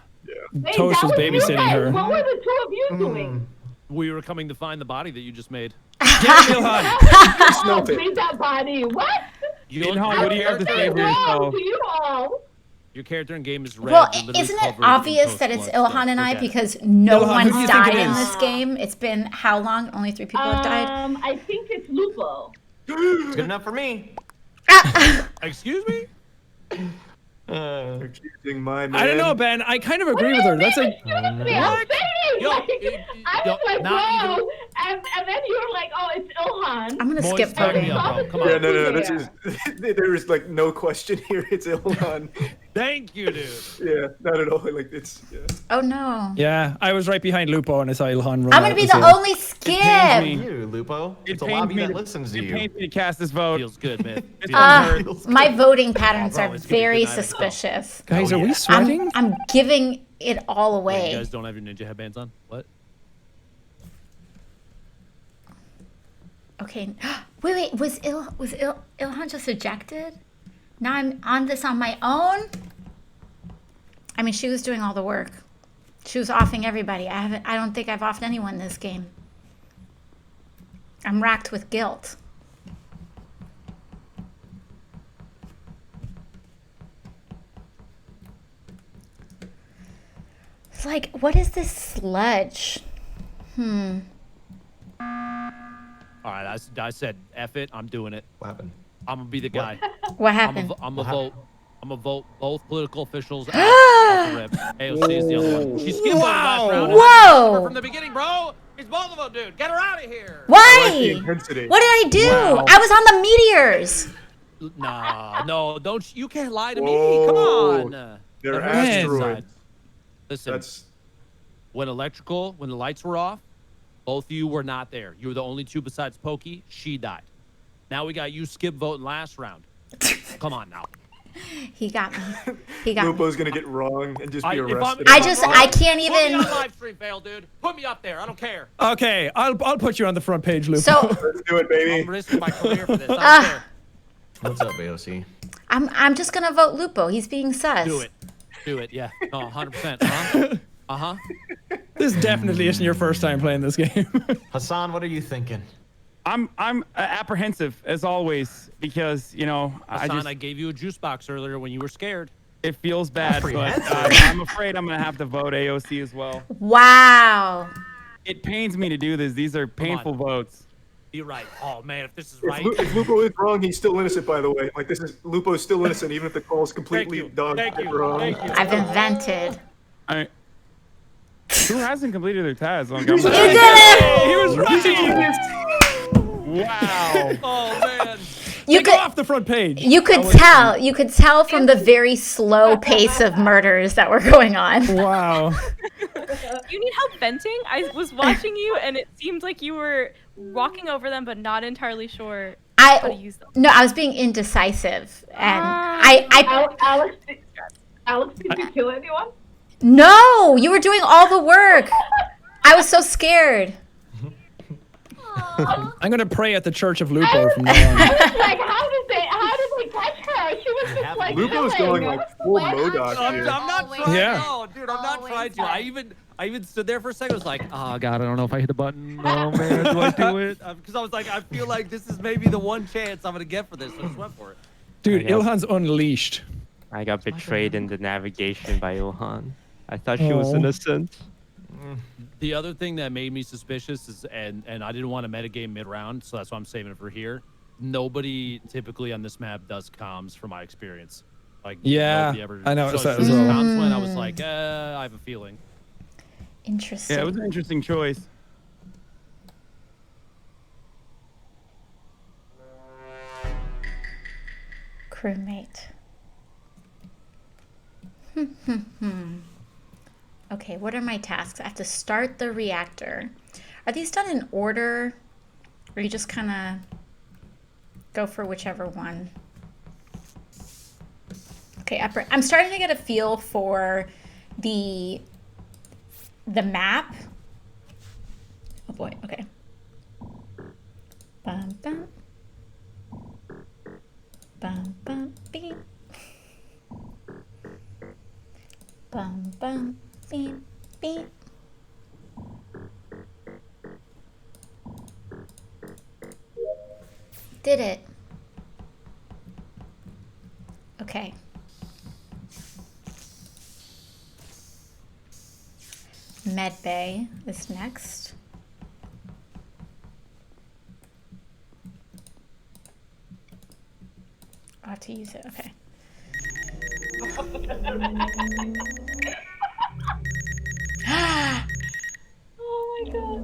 S10: Wait,
S8: Toast
S10: that
S8: was
S10: you
S8: babysitting
S10: guys.
S8: her.
S10: What were the two of you doing?
S2: We were coming to find the body that you just made.
S8: Get him, Ilhan.
S10: Oh,
S3: Smelt it.
S10: leave that body. What?
S2: You
S4: Ilhan, what do you have to say for
S10: Wrong
S4: yourself?
S10: to you all.
S2: Your character in game is red.
S1: Well,
S2: You're literally
S1: isn't it
S2: covered in
S1: obvious
S2: Toast
S1: that it's
S2: blood, so
S1: Ilhan and I
S2: forget it.
S1: because no
S8: Ilhan, who
S1: one's
S8: do you think
S1: died
S8: it
S1: in
S8: is?
S1: this game? It's been how long? Only 3 people have died?
S10: I think it's Lupo.
S9: It's good enough for me.
S2: Excuse me?
S3: Accusing my man.
S8: I don't know, Ben. I kind of agree with her. That's like,
S10: Excuse me, I'm saying.
S2: Yo,
S10: Like, I was like,
S2: not
S10: whoa. And then you're like, oh, it's Ilhan.
S1: I'm gonna
S2: Moist,
S1: skip
S2: back me
S1: voting.
S2: up, bro. Come on.
S3: Yeah, no. This is there is like no question here. It's Ilhan.
S2: Thank you, dude.
S3: Yeah, not at all. Like it's yeah.
S1: Oh no.
S8: yeah, I was right behind Lupo and I saw Ilhan run
S1: I'm gonna
S8: out
S1: be
S8: as
S1: the
S8: well.
S1: only
S4: pains
S1: skip.
S4: me.
S9: You, Lupo.
S4: It
S9: It's a
S4: pains
S9: lobby
S4: me
S9: that
S4: to-
S9: listens to
S4: It
S9: you.
S4: pains me to cast this vote.
S2: Feels good, man.
S1: My voting patterns
S2: Bro,
S1: are
S2: it's gonna be a
S1: very
S2: good night as well.
S1: suspicious.
S8: Guys, are we sweating?
S1: I'm giving it all
S2: Wait,
S1: away.
S2: you guys don't have your ninja headbands on? What?
S1: Okay. Wait, was Ilhan just ejected? Now I'm on this on my own? I mean, she was doing all the work. She was offing everybody. I don't think I've offed anyone this game. I'm racked with guilt. It's like, what is this sludge?
S2: All right, I said, F it, I'm doing it.
S9: What happened?
S2: I'm gonna be the guy.
S1: What happened?
S2: I'm gonna vote. I'm gonna vote both political officials out off the rip. AOC is the other one. She skipped last round.
S1: Whoa!
S2: From the beginning, bro. It's both of them, dude. Get her out of here.
S1: Why?
S3: I like the intensity.
S1: What did I do?
S8: Wow.
S1: I was on the meteors.
S2: Nah, no, don't you can't lie to me.
S3: Whoa.
S2: Come on.
S3: They're
S2: Everyone's
S3: asteroids.
S2: Listen,
S3: That's
S2: when the lights were off, both of you were not there. You were the only two besides Pokey. She died. Now we got you skip voting last round. Come on now.
S1: He got me. He got me.
S3: Lupo's gonna get wrong and just be arrested.
S1: I can't
S2: Put me
S1: even.
S2: on live stream, fail, dude. Put me up there. I don't care.
S8: Okay, I'll put you on the front page, Lupo.
S1: So
S3: Let's do it, baby.
S2: I'm risking my career for this. I don't care.
S9: What's up, AOC?
S1: I'm just gonna vote Lupo. He's being sus.
S2: Do it. Yeah. No, 100%.
S8: This definitely isn't your first time playing this game.
S9: Hassan, what are you thinking?
S4: I'm apprehensive as always because
S2: Hassan, I gave you a juice box earlier when you were scared.
S4: it feels bad, but I'm afraid I'm gonna have to vote AOC as well.
S1: Wow.
S4: It pains me to do this. These are painful votes.
S2: You're right. Oh man, if this is right.
S3: If Lupo is wrong, he's still innocent. By the way, like Lupo's still innocent, even if the call's completely done wrong.
S2: Thank you.
S1: I've invented.
S4: Who hasn't completed their task?
S1: You did it!
S8: He was right.
S4: Wow.
S2: Oh man.
S1: You
S8: Go
S1: could
S8: off the front page.
S1: you could tell from the very slow pace of murders that were going on.
S8: Wow.
S6: You need help venting? I was watching you, and it seemed like you were walking over them, but not entirely sure how to use them.
S1: No, I was being indecisive, and
S10: Alex, did you kill anyone?
S1: No, you were doing all the work. I was so scared.
S8: I'm gonna pray at the Church of Lupo from now on.
S10: I was like, how did they catch her? She was just like
S3: Lupo's going like full Modoc
S2: I'm
S3: here.
S2: not trying.
S8: Yeah.
S2: No, dude, I'm not trying to. I even stood there for a second. I was like, oh god, I don't know if I hit the button. Oh man, do I do it? Because I was like, I feel like this is maybe the one chance I'm gonna get for this. So I just went for it.
S8: Dude,
S7: I know.
S8: Ilhan's unleashed.
S7: I got betrayed in the navigation by Ilhan. I thought she was innocent.
S2: The other thing that made me suspicious is, and I didn't want to metagame mid-round, so that's why I'm saving it for here. Nobody typically on this map does comms, from my experience. Like,
S8: Yeah,
S2: nobody ever,
S8: I noticed
S2: so
S8: that as well.
S2: Comms went, I was like, I have a feeling.
S1: Interesting.
S4: Yeah, it was an interesting choice.
S1: Crewmate. Okay, what are my tasks? I have to start the reactor. Are these done in order? Or you just kind of go for whichever one? Okay, I'm starting to get a feel for the map. Oh boy, okay. Bum, bum. Bum, bum, beep. Bum, bum, beep, beep. Did it. Okay. Medbay is next. I have to use it, okay.
S10: Oh my god.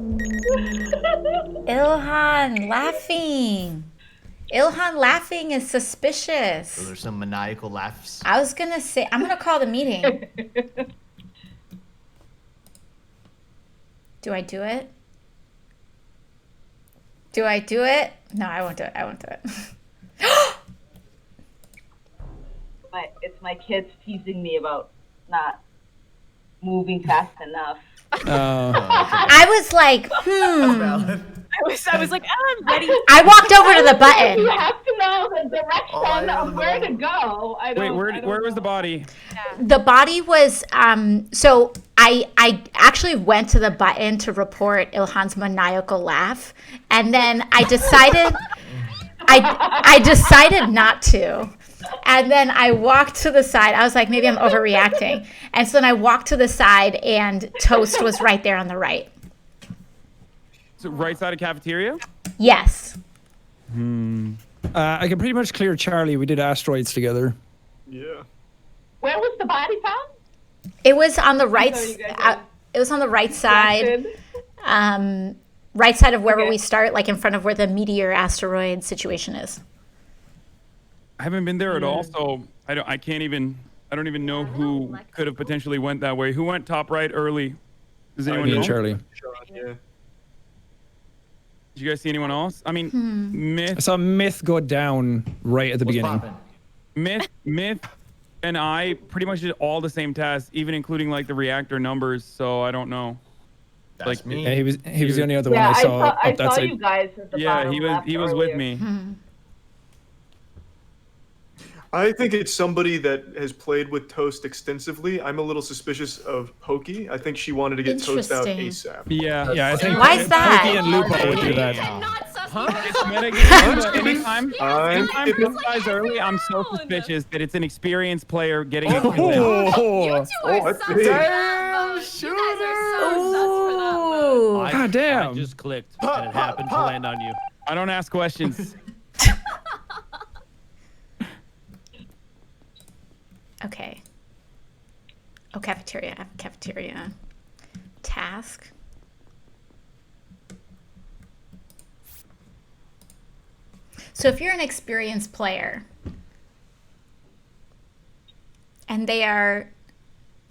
S1: Ilhan laughing. Ilhan laughing is suspicious.
S9: So there's some maniacal laughs.
S1: I was gonna say, I'm gonna call the meeting. Do I do it? Do I do it? No, I won't do it. I won't do it.
S10: It's my kids teasing me about not moving fast enough.
S1: I was like,
S6: I was like, oh, I'm ready.
S1: I walked over to the
S10: You
S1: button.
S10: have to know the direction
S9: yeah,
S10: of where to go. I
S4: Wait,
S10: don't, I don't
S4: where was
S10: know.
S4: the body?
S1: The body was so I actually went to the button to report Ilhan's maniacal laugh, and then I decided I decided not to. And then I walked to the side. I was like, maybe I'm overreacting. And so then I walked to the side, and Toast was right there on the right.
S4: So right side of cafeteria?
S1: Yes.
S8: I can pretty much clear Charlie. We did asteroids together.
S3: Yeah.
S10: Where was the body found?
S1: It was on the right.
S10: So you guys
S1: It was on the right side.
S10: Distracted?
S1: Right side of wherever
S10: Okay.
S1: we start, like in front of where the meteor asteroid situation is.
S4: I haven't been there at all, so I don't even know who could have potentially went that way. Who went top right early? Does anyone
S8: Me
S4: know?
S8: and Charlie.
S3: Sean, yeah.
S4: Did you guys see anyone else? I mean,
S8: I
S4: Myth,
S8: saw Myth go down right at the
S9: What's
S8: beginning.
S9: poppin'?
S4: Myth, and I pretty much did all the same tasks, even including like the reactor numbers. So I don't know.
S9: That's
S4: Like,
S9: me.
S8: Yeah, he was the only other
S10: Yeah,
S8: one I saw
S10: I
S8: up that
S10: saw
S8: side.
S10: you guys at the
S4: Yeah,
S10: bottom
S4: he was
S10: left
S4: with
S10: earlier.
S4: me.
S3: I think it's somebody that has played with Toast extensively. I'm a little suspicious of Pokey. I think she wanted to get Toast out
S1: Interesting.
S3: ASAP.
S4: Yeah.
S8: Yeah, I think
S1: Why is that?
S8: Pokey and Lupo would do that.
S5: Not sus.
S4: It's metagame, but anytime
S3: I'm
S4: Myth dies early, I'm so suspicious that it's an experienced player getting a kill.
S6: Oh.
S5: You
S8: Oh,
S5: two are
S3: that's
S5: sus for
S3: big.
S5: that vote. You guys are so sus for that vote.
S1: Ooh.
S2: I
S8: God damn.
S2: just clicked, and it happened to land on you.
S4: I don't ask questions.
S1: Okay. Oh, cafeteria. I have a cafeteria task. So if you're an experienced player and they are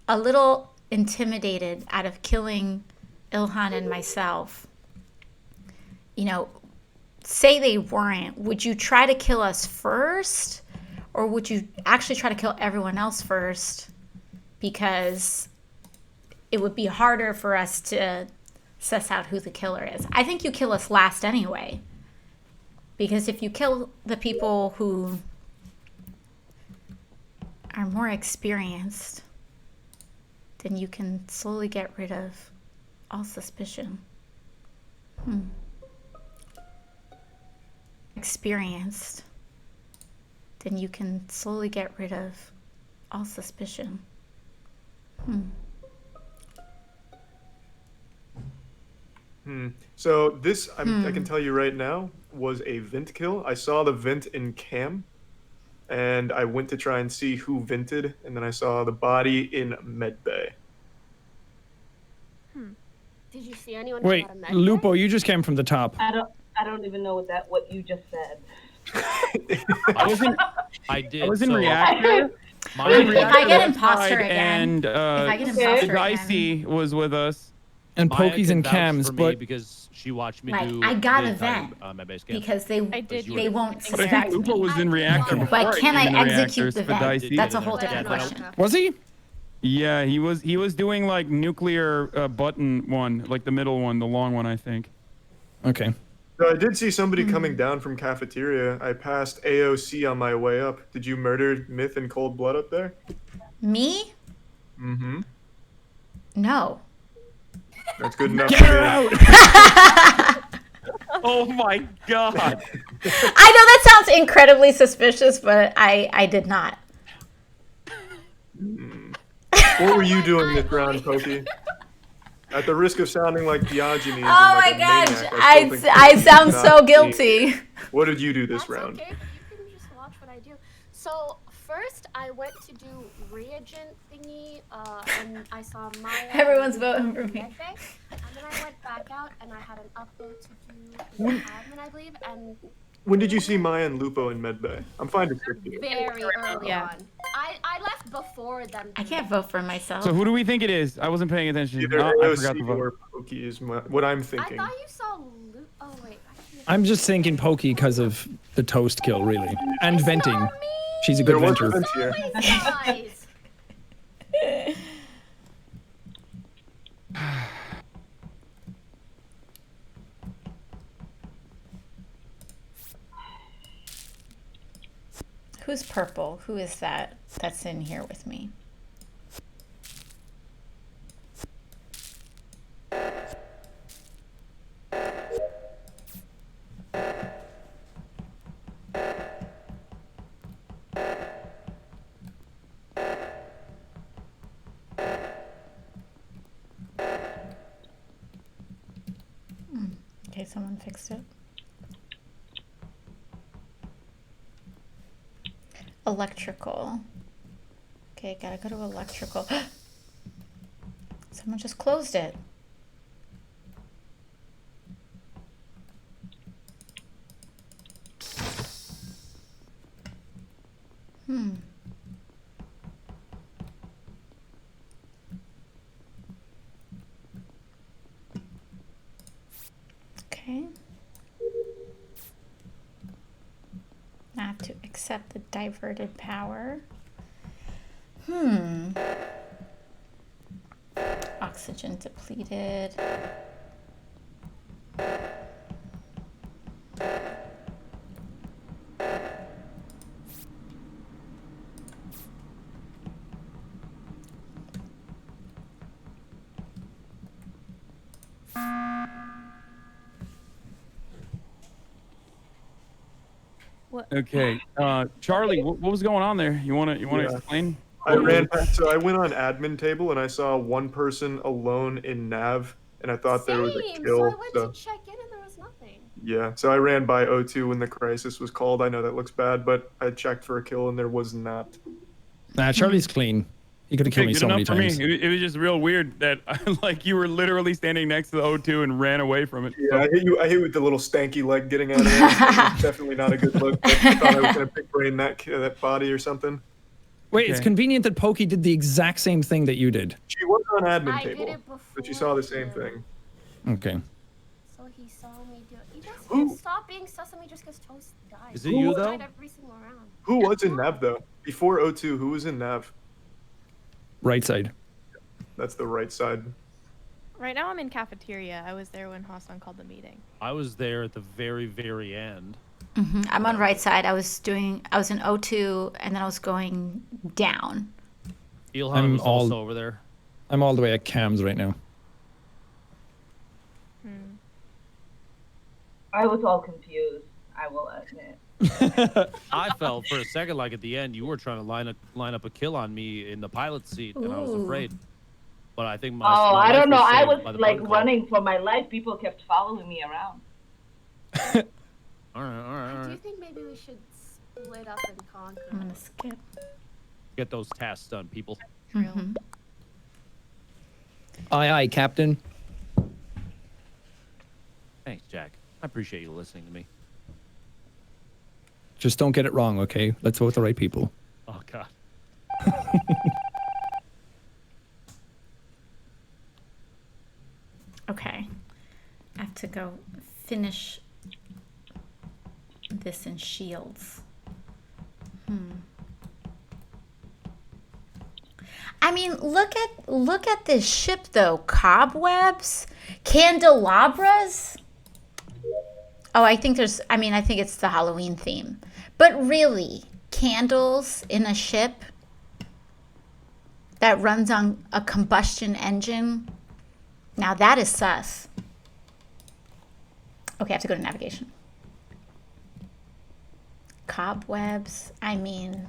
S1: a little intimidated out of killing Ilhan and myself, you know, say they weren't, would you try to kill us first? Or would you actually try to kill everyone else first? Because it would be harder for us to suss out who the killer is. I think you kill us last anyway. Because if you kill the people who are more experienced, then you can slowly get rid of all suspicion. Experienced, then you can slowly get rid of all suspicion.
S3: So this, I can tell you right now, was a vent kill. I saw the vent in cam, and I went to try and see who vented, and then I saw the body in medbay.
S5: Did you see anyone?
S8: Wait,
S5: come out of med
S8: Lupo, you just came from the top.
S10: I don't even know what you just said.
S2: I did.
S4: I was in
S2: so
S4: reactor.
S2: mine-
S1: If I get
S4: Left
S1: imposter
S4: side,
S1: again,
S4: and
S1: if I get
S10: Okay.
S1: imposter again,
S4: Dicey was with us.
S8: And
S2: Maya
S8: Pokey's
S2: can
S8: and
S2: vouch
S8: Cams,
S2: for me
S8: but
S2: because she watched me
S1: like
S2: do.
S1: I got
S2: the
S1: a
S2: entire,
S1: vent
S2: my base camp.
S1: because they
S6: did
S1: they won't
S6: But
S4: But I
S1: suspect
S4: think Lupo
S1: me.
S4: was in reactor before.
S1: But can I
S4: came in the
S1: execute
S4: reactors
S1: the
S4: for
S1: vent?
S4: Dicey.
S1: That's a whole
S5: I
S1: different
S5: don't know.
S1: question.
S8: was he?
S4: Yeah, he was doing like nuclear button one, like the middle one, the long one, I think.
S8: Okay.
S3: So I did see somebody coming down from cafeteria. I passed AOC on my way up. Did you murder Myth in cold blood up there?
S1: Me?
S3: Mm-hmm.
S1: No.
S3: That's good enough.
S8: Get
S3: for
S8: her
S3: me.
S8: out!
S4: Oh my god!
S1: I know that sounds incredibly suspicious, but I did not.
S3: What were you doing this round, Pokey? At the risk of sounding like Diogenes. and
S1: Oh
S3: like
S1: my
S3: a
S1: gosh,
S3: maniac,
S1: I
S3: still think
S1: I
S3: you
S1: sound
S3: should
S1: so
S3: not be-
S1: guilty.
S3: What did you do this
S5: That's
S3: round?
S5: okay, but you can just watch what I do. So first, I went to do reagent thingy, and I saw Maya.
S1: Everyone's
S5: and
S1: voting for
S5: Lupo
S1: me.
S5: in medbay, and then I went back out, and I had an upload to do with admin, I believe, and
S3: When did you see Maya and Lupo in medbay? I'm fine to trick you.
S5: very early
S6: Yeah.
S5: on. I left before them.
S1: I can't vote for myself.
S4: So who do we think it is? I wasn't paying attention.
S3: Either
S4: Oh, I forgot
S3: AOC
S4: to vote.
S3: or Pokey is what I'm
S5: I
S3: thinking.
S5: thought you saw Luke. Oh wait.
S8: I'm just thinking Pokey because of the toast kill, really. And
S5: It's
S8: venting.
S5: not me.
S8: She's a
S3: There
S8: good
S3: was a
S8: venter.
S3: vent here.
S5: Always guys.
S1: Who's purple? Who is that that's in here with me? Okay, someone fixed it. Electrical. Okay, gotta go to electrical. Someone just closed it. Okay. I have to accept the diverted power. Oxygen depleted.
S4: Okay, Charlie, what was going on there? You wanna explain?
S3: I ran past, so I went on admin table and I saw one person alone in nav, and I thought there was a
S5: Same.
S3: kill.
S5: So I went to check in and there was nothing.
S3: Yeah, so I ran by O2 when the crisis was called. I know that looks bad, but I checked for a kill and there was not.
S8: Nah, Charlie's clean. He could have killed me
S4: Good
S8: so many
S4: enough for
S8: times.
S4: me. It was just real weird that like you were literally standing next to the O2 and ran away from it.
S3: Yeah, I hit you with the little stanky leg getting out of there. It's definitely not a good look. But I thought I was gonna big brain that body or something.
S8: Wait, it's
S4: Okay.
S8: convenient that Pokey did the exact same thing that you did.
S3: She was on admin
S5: I did
S3: table,
S5: it before.
S3: but she saw the same thing.
S8: Okay.
S5: So he saw me do it. You guys
S3: Who-
S5: can't stop being sesame just because Toast died.
S2: Is it you, though?
S5: Died every single round.
S3: Who was in nav though? Before O2, who was in nav?
S8: Right side.
S3: That's the right side.
S6: Right now I'm in cafeteria. I was there when Hasan called the meeting.
S2: I was there at the very, very end.
S1: I'm on right side. I was in O2 and then I was going down.
S2: Ilhan
S8: I'm
S2: was
S8: all-
S2: also over there.
S8: I'm all the way at cams right now.
S10: I was all confused, I will admit.
S2: I felt for a second like at the end you were trying to line up a kill on me in the pilot seat, and I was
S1: Ooh.
S2: afraid. But I think my
S10: Oh,
S2: my
S10: I don't
S2: life
S10: know. I
S2: saved
S10: was
S2: by the
S10: like
S2: protocol.
S10: running for my life. People kept following me around.
S2: All right, all right, all
S5: I do
S2: right.
S5: think maybe we should split up and conquer.
S1: I'm gonna skip.
S2: Get those tasks done, people.
S1: Mhm.
S8: Aye, aye, Captain.
S2: Thanks, Jack. I appreciate you listening to me.
S8: Just don't get it wrong, okay? Let's vote the right people.
S2: Oh God.
S1: Okay. I have to go finish this in shields. I mean, look at this ship though. Cobwebs, candelabras. Oh, I think it's the Halloween theme. But really, candles in a ship that runs on a combustion engine. Now that is sus. Okay, I have to go to navigation. Cobwebs, I mean.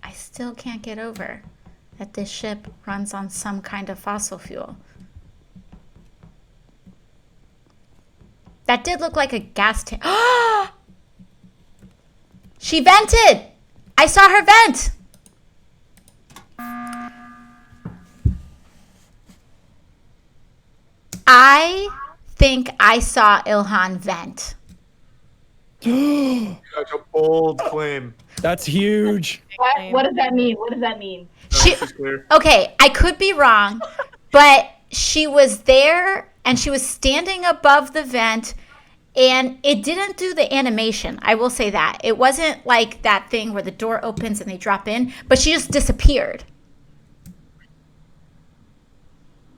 S1: I still can't get over that this ship runs on some kind of fossil fuel. That did look like a gas tank. She vented! I saw her vent! I think I saw Ilhan vent.
S3: Such a bold claim.
S8: That's huge.
S10: What does that mean? What does that mean?
S1: She,
S3: This is clear.
S1: okay, I could be wrong, but she was there and she was standing above the vent And it didn't do the animation. I will say that. It wasn't like that thing where the door opens and they drop in, but she just disappeared.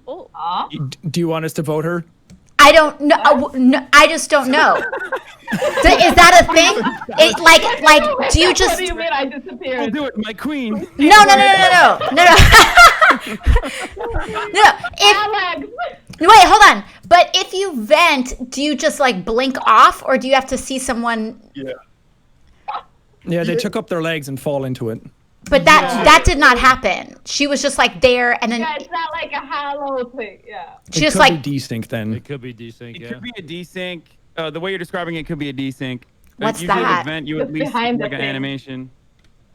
S6: Oh.
S8: Do you want us to vote her?
S1: I don't know. No, I just don't know. Is that a thing? It like do you just?
S10: What do you mean I disappeared?
S4: I'll do it, my queen.
S1: No. No.
S10: Alex!
S1: Wait, hold on. But if you vent, do you just like blink off, or do you have to see someone?
S8: Yeah, they took up their legs and fall into it.
S1: But that did not happen. She was just like there, and then
S10: Yeah, it's not like a halo thing. Yeah.
S1: she
S8: It
S1: just
S8: could
S1: like
S8: be desync then.
S2: It could be desync.
S4: It
S2: Yeah.
S4: could be a desync. The way you're describing it could be a desync.
S1: What's
S4: usually
S1: that?
S4: An event, you at
S10: It's
S4: least
S10: behind the
S4: like an
S10: thing.
S4: animation.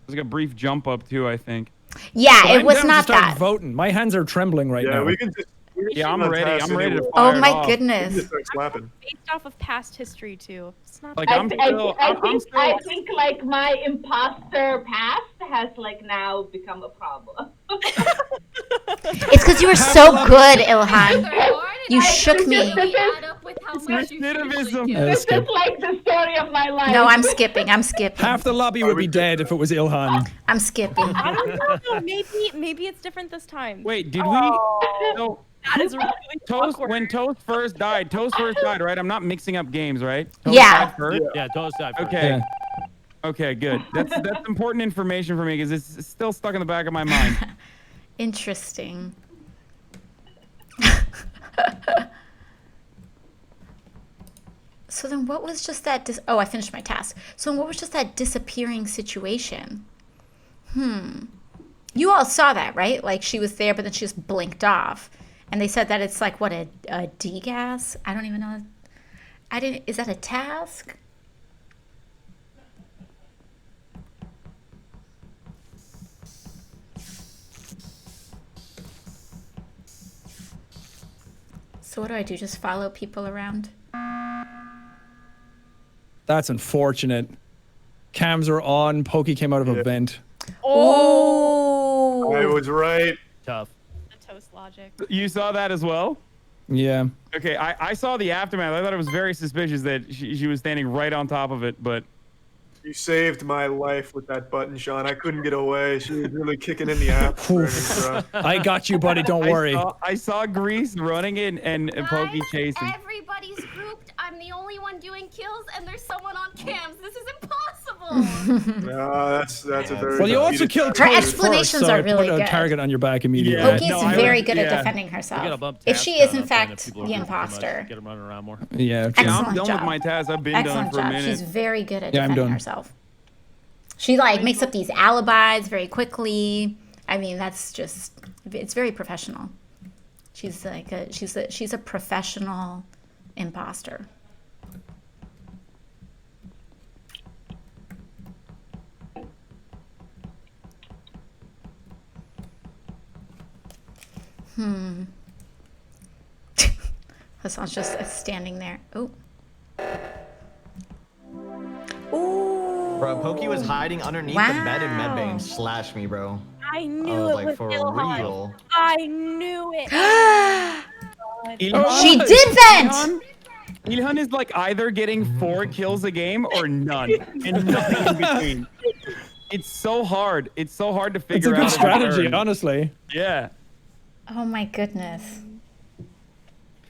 S4: There's like a brief jump up too, I think.
S1: yeah,
S8: But
S1: it
S8: I'm
S1: was
S8: down to
S1: not
S8: start
S1: that.
S8: voting. My hands are trembling right
S3: Yeah,
S8: now.
S3: we can just.
S4: Yeah, I'm ready. I'm ready to
S1: Oh
S4: fire it
S1: my
S4: off.
S3: We can
S1: goodness.
S3: just start slapping.
S6: Based off of past history too. It's not.
S4: Like
S10: I,
S4: I'm
S10: th-
S4: still.
S10: I,
S4: I'm
S10: think,
S4: still.
S10: I think like my imposter past has like now become a problem.
S1: It's because you were so good, Ilhan. You shook me.
S5: Add up with how much you
S4: Recidivism.
S5: usually
S8: Uh,
S5: do.
S10: This
S8: skip.
S10: is like the story of my life.
S1: No, I'm skipping. I'm skipping.
S8: Half the lobby would be dead if it was Ilhan.
S1: I'm skipping.
S6: I don't know. Maybe it's different this time.
S4: Wait, did we? So
S6: That is really
S4: Toast
S6: awkward.
S4: when Toast first died, right? I'm not mixing up games, right? Toast
S1: Yeah.
S4: died first?
S2: Yeah, Toast died first.
S4: Okay.
S8: Yeah.
S4: Okay, good. That's important information for me because it's still stuck in the back of my mind.
S1: Interesting. So then what was just that I finished my task. So then what was just that disappearing situation? You all saw that, right? Like she was there, but then she just blinked off. And they said that it's like, what, a degas? I don't even know. Is that a task? So what do I do? Just follow people around?
S8: That's unfortunate. Cams are on. Pokey came out of a vent.
S1: Oh!
S3: I was right.
S2: Tough.
S6: The Toast logic.
S4: You saw that as well?
S8: Yeah.
S4: Okay, I saw the aftermath. I thought it was very suspicious that she was standing right on top of it, but
S3: You saved my life with that button, Sean. I couldn't get away. She was really kicking in the apparatus, bro.
S8: I got you, buddy. Don't worry.
S4: I saw Grease running in and Pokey chasing.
S5: Everybody's grouped. I'm the only one doing kills, and there's someone on cams. This is impossible.
S3: No, that's a very.
S8: Well, you also
S3: defeated
S8: killed
S1: Her
S3: tactic.
S8: Toast
S1: explanations
S8: first, so
S1: are
S8: it
S1: really
S8: put a
S1: good.
S8: target on your back immediately.
S4: Yeah.
S1: Pokey's
S4: No, I
S1: very
S4: would-
S1: good at
S4: yeah.
S1: defending
S2: We gotta
S1: herself.
S2: bump
S1: If
S2: task
S1: she is
S2: count
S1: in
S2: up then if
S1: fact
S2: people are
S1: the
S2: grouping too much.
S1: imposter.
S2: Get them running around more.
S8: Yeah.
S4: Yeah,
S1: Excellent
S4: I'm done
S1: job.
S4: with my task. I've been
S1: Excellent
S4: done for a
S1: job.
S4: minute.
S1: She's very good at
S8: Yeah, I'm
S1: defending
S8: done.
S1: herself. She like makes up these alibis very quickly. I mean, that's just it's very professional. She's like she's a professional imposter. Hassan's just standing there. Oh. Ooh.
S9: Bro, Pokey was hiding underneath the bed in medbay and slashed me, bro.
S6: I
S9: I
S6: knew
S9: was
S6: it
S9: like,
S6: was
S9: for
S6: Ilhan.
S9: real.
S6: I knew it.
S4: Ilhan-
S1: She did vent!
S4: Ilhan is like either getting 4 kills a game or none, and nothing in between. It's so hard. It's so hard to
S8: It's
S4: figure
S8: a good
S4: out.
S8: strategy, honestly.
S4: Yeah.
S1: Oh my goodness.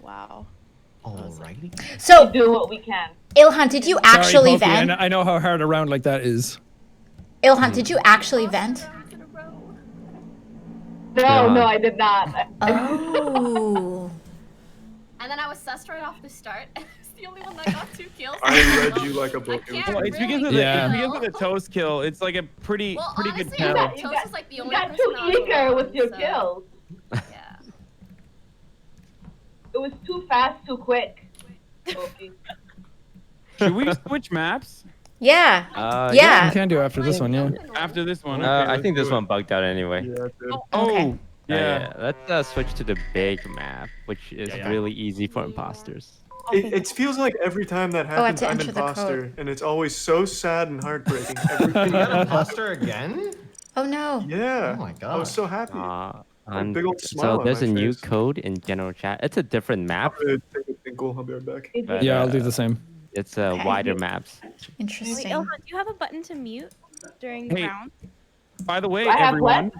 S6: Wow.
S9: Alrighty.
S1: So,
S10: do what we can.
S1: Ilhan, did you actually
S8: Sorry, Pokey,
S1: vent?
S8: I know how hard a round like that is.
S1: Ilhan, did you actually vent?
S10: No, I did not.
S1: Oh.
S5: And then I was sussed right off the start. I was the only one that got 2 kills.
S3: I read you like a
S5: I
S3: book.
S5: can't
S4: Well, it's because of
S5: really
S8: Yeah.
S4: the, it's because of the toast kill. It's like a pretty
S5: Well,
S4: good
S5: honestly,
S4: tell.
S5: Toast is like the
S10: You
S5: only
S10: got
S5: person
S10: too
S5: on the
S10: eager with
S5: road,
S10: your
S5: so,
S10: kills.
S5: Yeah.
S10: It was too fast, too quick. Pokey.
S4: Should we switch maps
S1: Yeah.
S8: You
S1: Yeah.
S8: can do after this one, yeah.
S4: after this one?
S7: I
S4: let's
S7: think
S4: do
S7: this
S4: it.
S7: one bugged out anyway.
S3: Yeah, it did.
S4: Oh,
S1: Okay.
S4: yeah.
S7: Let's switch to the big map, which is
S2: Yeah.
S7: really easy for imposters.
S3: It feels like every time that
S1: Oh, I have
S3: happens,
S1: to
S3: I'm
S1: enter the
S3: imposter,
S1: code.
S3: and it's always so sad and heartbreaking. Every
S9: Imposter again?
S1: Oh no.
S3: yeah.
S9: Oh my
S3: I
S9: god.
S3: was so happy. big old smile
S7: So
S3: on
S7: there's
S3: my
S7: a new
S3: face.
S7: code in general chat. It's a different map.
S3: I'm gonna take a tinkle. I'll be right back.
S7: But,
S8: Yeah, I'll do the same.
S7: It's
S1: Okay.
S7: wider maps.
S6: Wait,
S1: Interesting.
S6: Ilhan, do you have a button to mute during the
S4: Hey.
S6: round?
S4: By the way,
S10: I have
S4: everyone.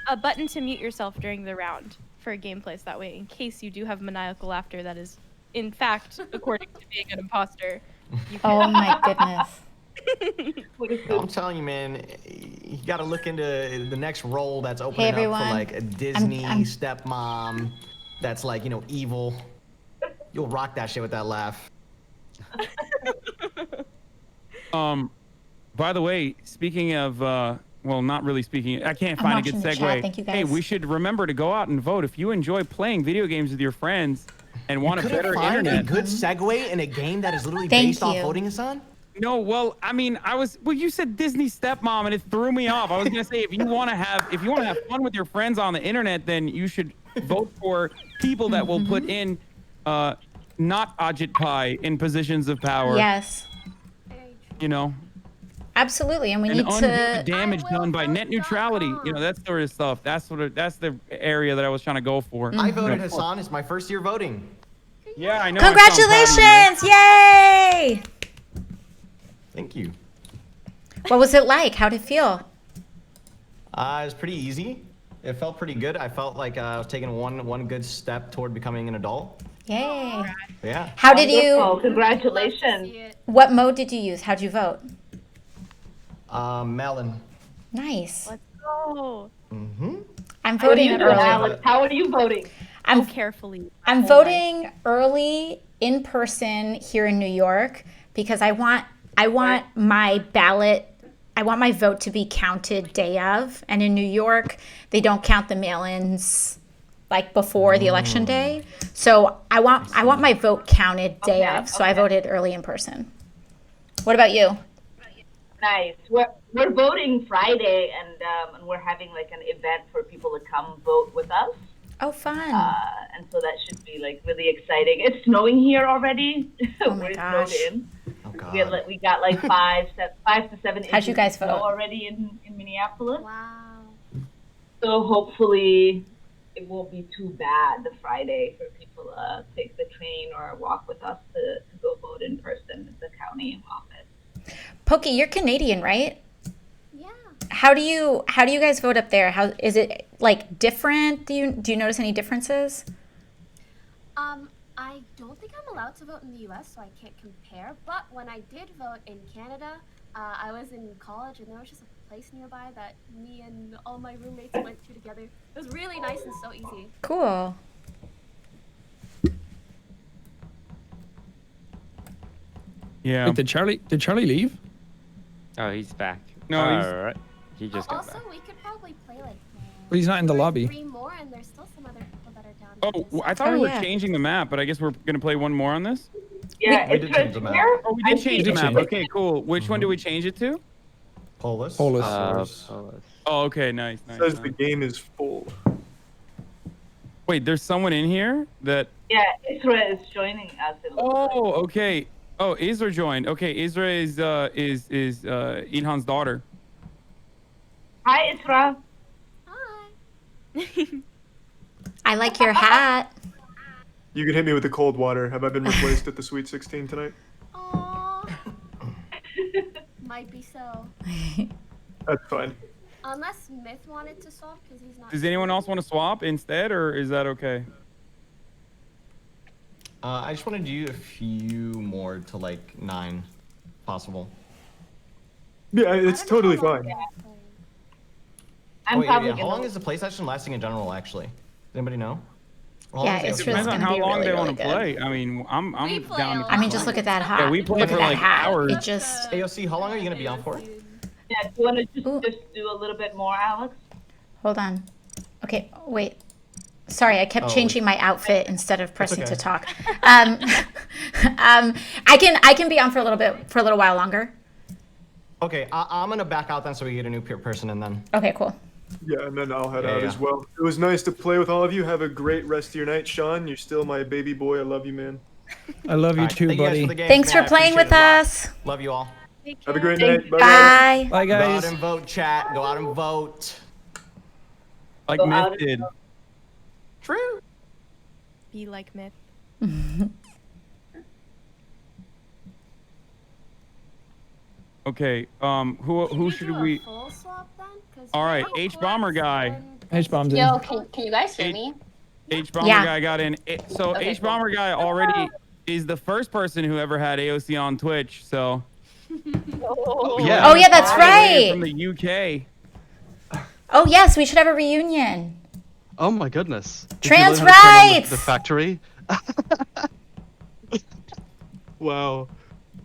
S6: A button to mute yourself during the round for gameplay, so that way, in case you do have maniacal laughter that is, in fact, according to being an imposter, you can.
S1: Oh my goodness.
S9: I'm telling you, man, you got to look into the next role that's opening up
S1: everyone.
S9: for like a Disney
S1: I'm-
S9: stepmom that's like, evil. You'll rock that shit with that laugh.
S4: By the way, speaking of, well, not really speaking. I can't
S1: I'm
S4: find a good
S1: watching the
S4: segue.
S1: chat. Thank you,
S4: Hey,
S1: guys.
S4: we should remember to go out and vote if you enjoy playing video games with your friends and want a
S9: Couldn't
S4: better
S9: find
S4: internet.
S9: a good segue in a game that is literally
S1: Thank
S9: based off
S1: you.
S9: voting, Hassan?
S4: No, well, I mean, well, you said Disney stepmom, and it threw me off. I was gonna say if you want to have fun with your friends on the internet, then you should vote for people that will put in, not Ajit Pai in positions of power.
S1: Yes.
S4: You know,
S1: Absolutely. And we
S4: and
S1: need
S4: undo the
S1: to.
S4: damage done by net neutrality. You know, that sort of stuff. That's the area that I was trying to go for.
S9: I voted Hassan. It's my first year voting.
S4: Yeah, I know. I'm so proud of you, man.
S1: Congratulations! Yay!
S9: Thank you.
S1: What was it like? How'd it feel?
S9: It was pretty easy. It felt pretty good. I felt like I was taking one good step toward becoming an adult.
S1: Yay.
S9: Yeah.
S1: How did
S10: Wonderful.
S1: you,
S10: Congratulations.
S1: what mode did you use? How'd you vote?
S9: Melon.
S1: Nice.
S6: Let's go.
S9: Mm-hmm.
S1: I'm
S10: How are
S1: voting
S10: you doing,
S1: early.
S10: Alex? How are you voting?
S1: I'm
S6: Carefully.
S1: I'm voting early in person here in New York because I want my ballot, I want my vote to be counted day of. And in New York, they don't count the mail-ins like before the election day. So I want my vote counted day of. So I voted early in person. What about you?
S10: Nice. We're voting Friday, and we're having like an event for people to come vote with us.
S1: Oh, fun.
S10: And so that should be like really exciting. It's snowing here already.
S1: Oh my
S10: We're
S1: gosh.
S10: snowed in.
S9: Oh God.
S10: We got like 5 to 7 inches
S1: How'd you guys
S10: of snow
S1: vote?
S10: already in Minneapolis.
S5: Wow.
S10: So hopefully it won't be too bad the Friday for people to take the train or walk with us to go vote in person at the county office.
S1: Pokey, you're Canadian, right?
S5: Yeah.
S1: How do you guys vote up there? How is it like different? Do you notice any differences?
S5: I don't think I'm allowed to vote in the U.S., so I can't compare. But when I did vote in Canada, I was in college, and there was just a place nearby that me and all my roommates went to together. It was really nice and so easy.
S1: Cool.
S4: Yeah.
S8: Wait, did Charlie leave?
S7: Oh, he's back.
S4: No, he's-
S7: All right. He just got
S5: Also,
S7: back.
S5: we could probably play like
S8: But he's not in the lobby.
S5: 3 more, and there's still some other people that are down.
S4: Oh,
S5: with us.
S4: I thought
S1: Oh,
S4: we were
S1: yeah.
S4: changing the map, but I guess we're gonna play one more on this.
S10: Yeah,
S9: We
S10: it's
S9: did change the map.
S10: here.
S4: Oh, we did change the
S8: did
S4: map.
S8: change it.
S4: Okay, cool. Which one do we change it to?
S9: Polis.
S8: Polis.
S4: Oh, okay, nice, nice.
S3: Says
S4: nice.
S3: the game is full.
S4: Wait, there's someone in here that.
S10: Yeah, Isra is joining us. It looks like.
S4: Oh, okay. Oh, Isra joined. Okay, Isra is Ilhan's daughter.
S10: Hi, Isra.
S5: Hi.
S1: I like your hat.
S3: You can hit me with the cold water. Have I been replaced at the Sweet 16 tonight?
S5: Aww. Might be so.
S3: That's fine.
S5: Unless Myth wanted to swap, because he's not.
S4: Does anyone else want to swap instead, or is that okay?
S9: I just want to do a few more to like 9, possible.
S3: Yeah, it's totally fine.
S10: I'm
S9: Oh, yeah,
S10: probably
S9: yeah. How long
S10: gonna.
S9: is the play session lasting in general, actually? Does anybody know? How
S1: Yeah,
S9: long is
S1: it's
S9: the
S1: really
S4: Depends on
S1: gonna
S4: how
S1: be
S4: long
S1: really,
S4: they
S1: really
S4: want to
S1: good.
S4: play. I mean, I'm
S5: We play
S4: down.
S5: a
S4: to
S5: lot.
S1: I mean, just look at that hat.
S4: Yeah, we play
S1: look
S4: for
S1: at that
S4: like
S1: hat.
S4: hours.
S1: It just.
S9: AOC, how long are you going to be on for?
S10: Yeah, do you want to
S1: Ooh.
S10: just do a little bit more, Alex?
S1: Hold on. Okay, wait. Sorry, I kept
S9: Oh,
S1: changing my outfit instead of pressing
S9: okay.
S1: to talk. I can be on for a little while longer.
S9: Okay, I'm going to back out then so we get a new person in then.
S1: Okay, cool.
S3: Yeah, and then I'll head
S9: Yeah,
S3: out
S9: yeah.
S3: as well. It was nice to play with all of you. Have a great rest of your night. Sean, you're still my baby boy. I love you, man.
S8: I love you
S9: All right,
S8: too,
S9: thank you guys
S8: buddy.
S9: for the game.
S1: Thanks
S9: Man,
S1: for
S9: I
S1: playing
S9: appreciate
S1: with
S9: it a lot.
S1: us.
S9: Love you all.
S3: Have a great
S10: Thank
S3: night. Bye, guys.
S1: Bye.
S8: Bye,
S9: Go out
S8: guys.
S9: and vote, chat. Go out and vote.
S4: Like
S10: Go
S4: Myth
S10: out and
S4: did.
S9: True.
S6: Be like Myth.
S4: Okay. Who should we?
S5: Full swap then? 'Cause
S4: All right,
S5: now
S4: Hbomberguy.
S8: H-bombs in.
S11: Yo, can you guys hear me?
S4: Hbomberguy got in. So
S11: Okay, cool.
S4: Hbomberguy already is the first person who ever had AOC on Twitch. So.
S11: Oh,
S12: yeah.
S1: Oh yeah, that's
S4: All the way
S1: right.
S4: From the UK.
S1: Oh yes, we should have a reunion.
S12: Oh my goodness. Did
S1: Trans
S12: you learn how to turn on
S1: rights!
S12: the factory? Wow.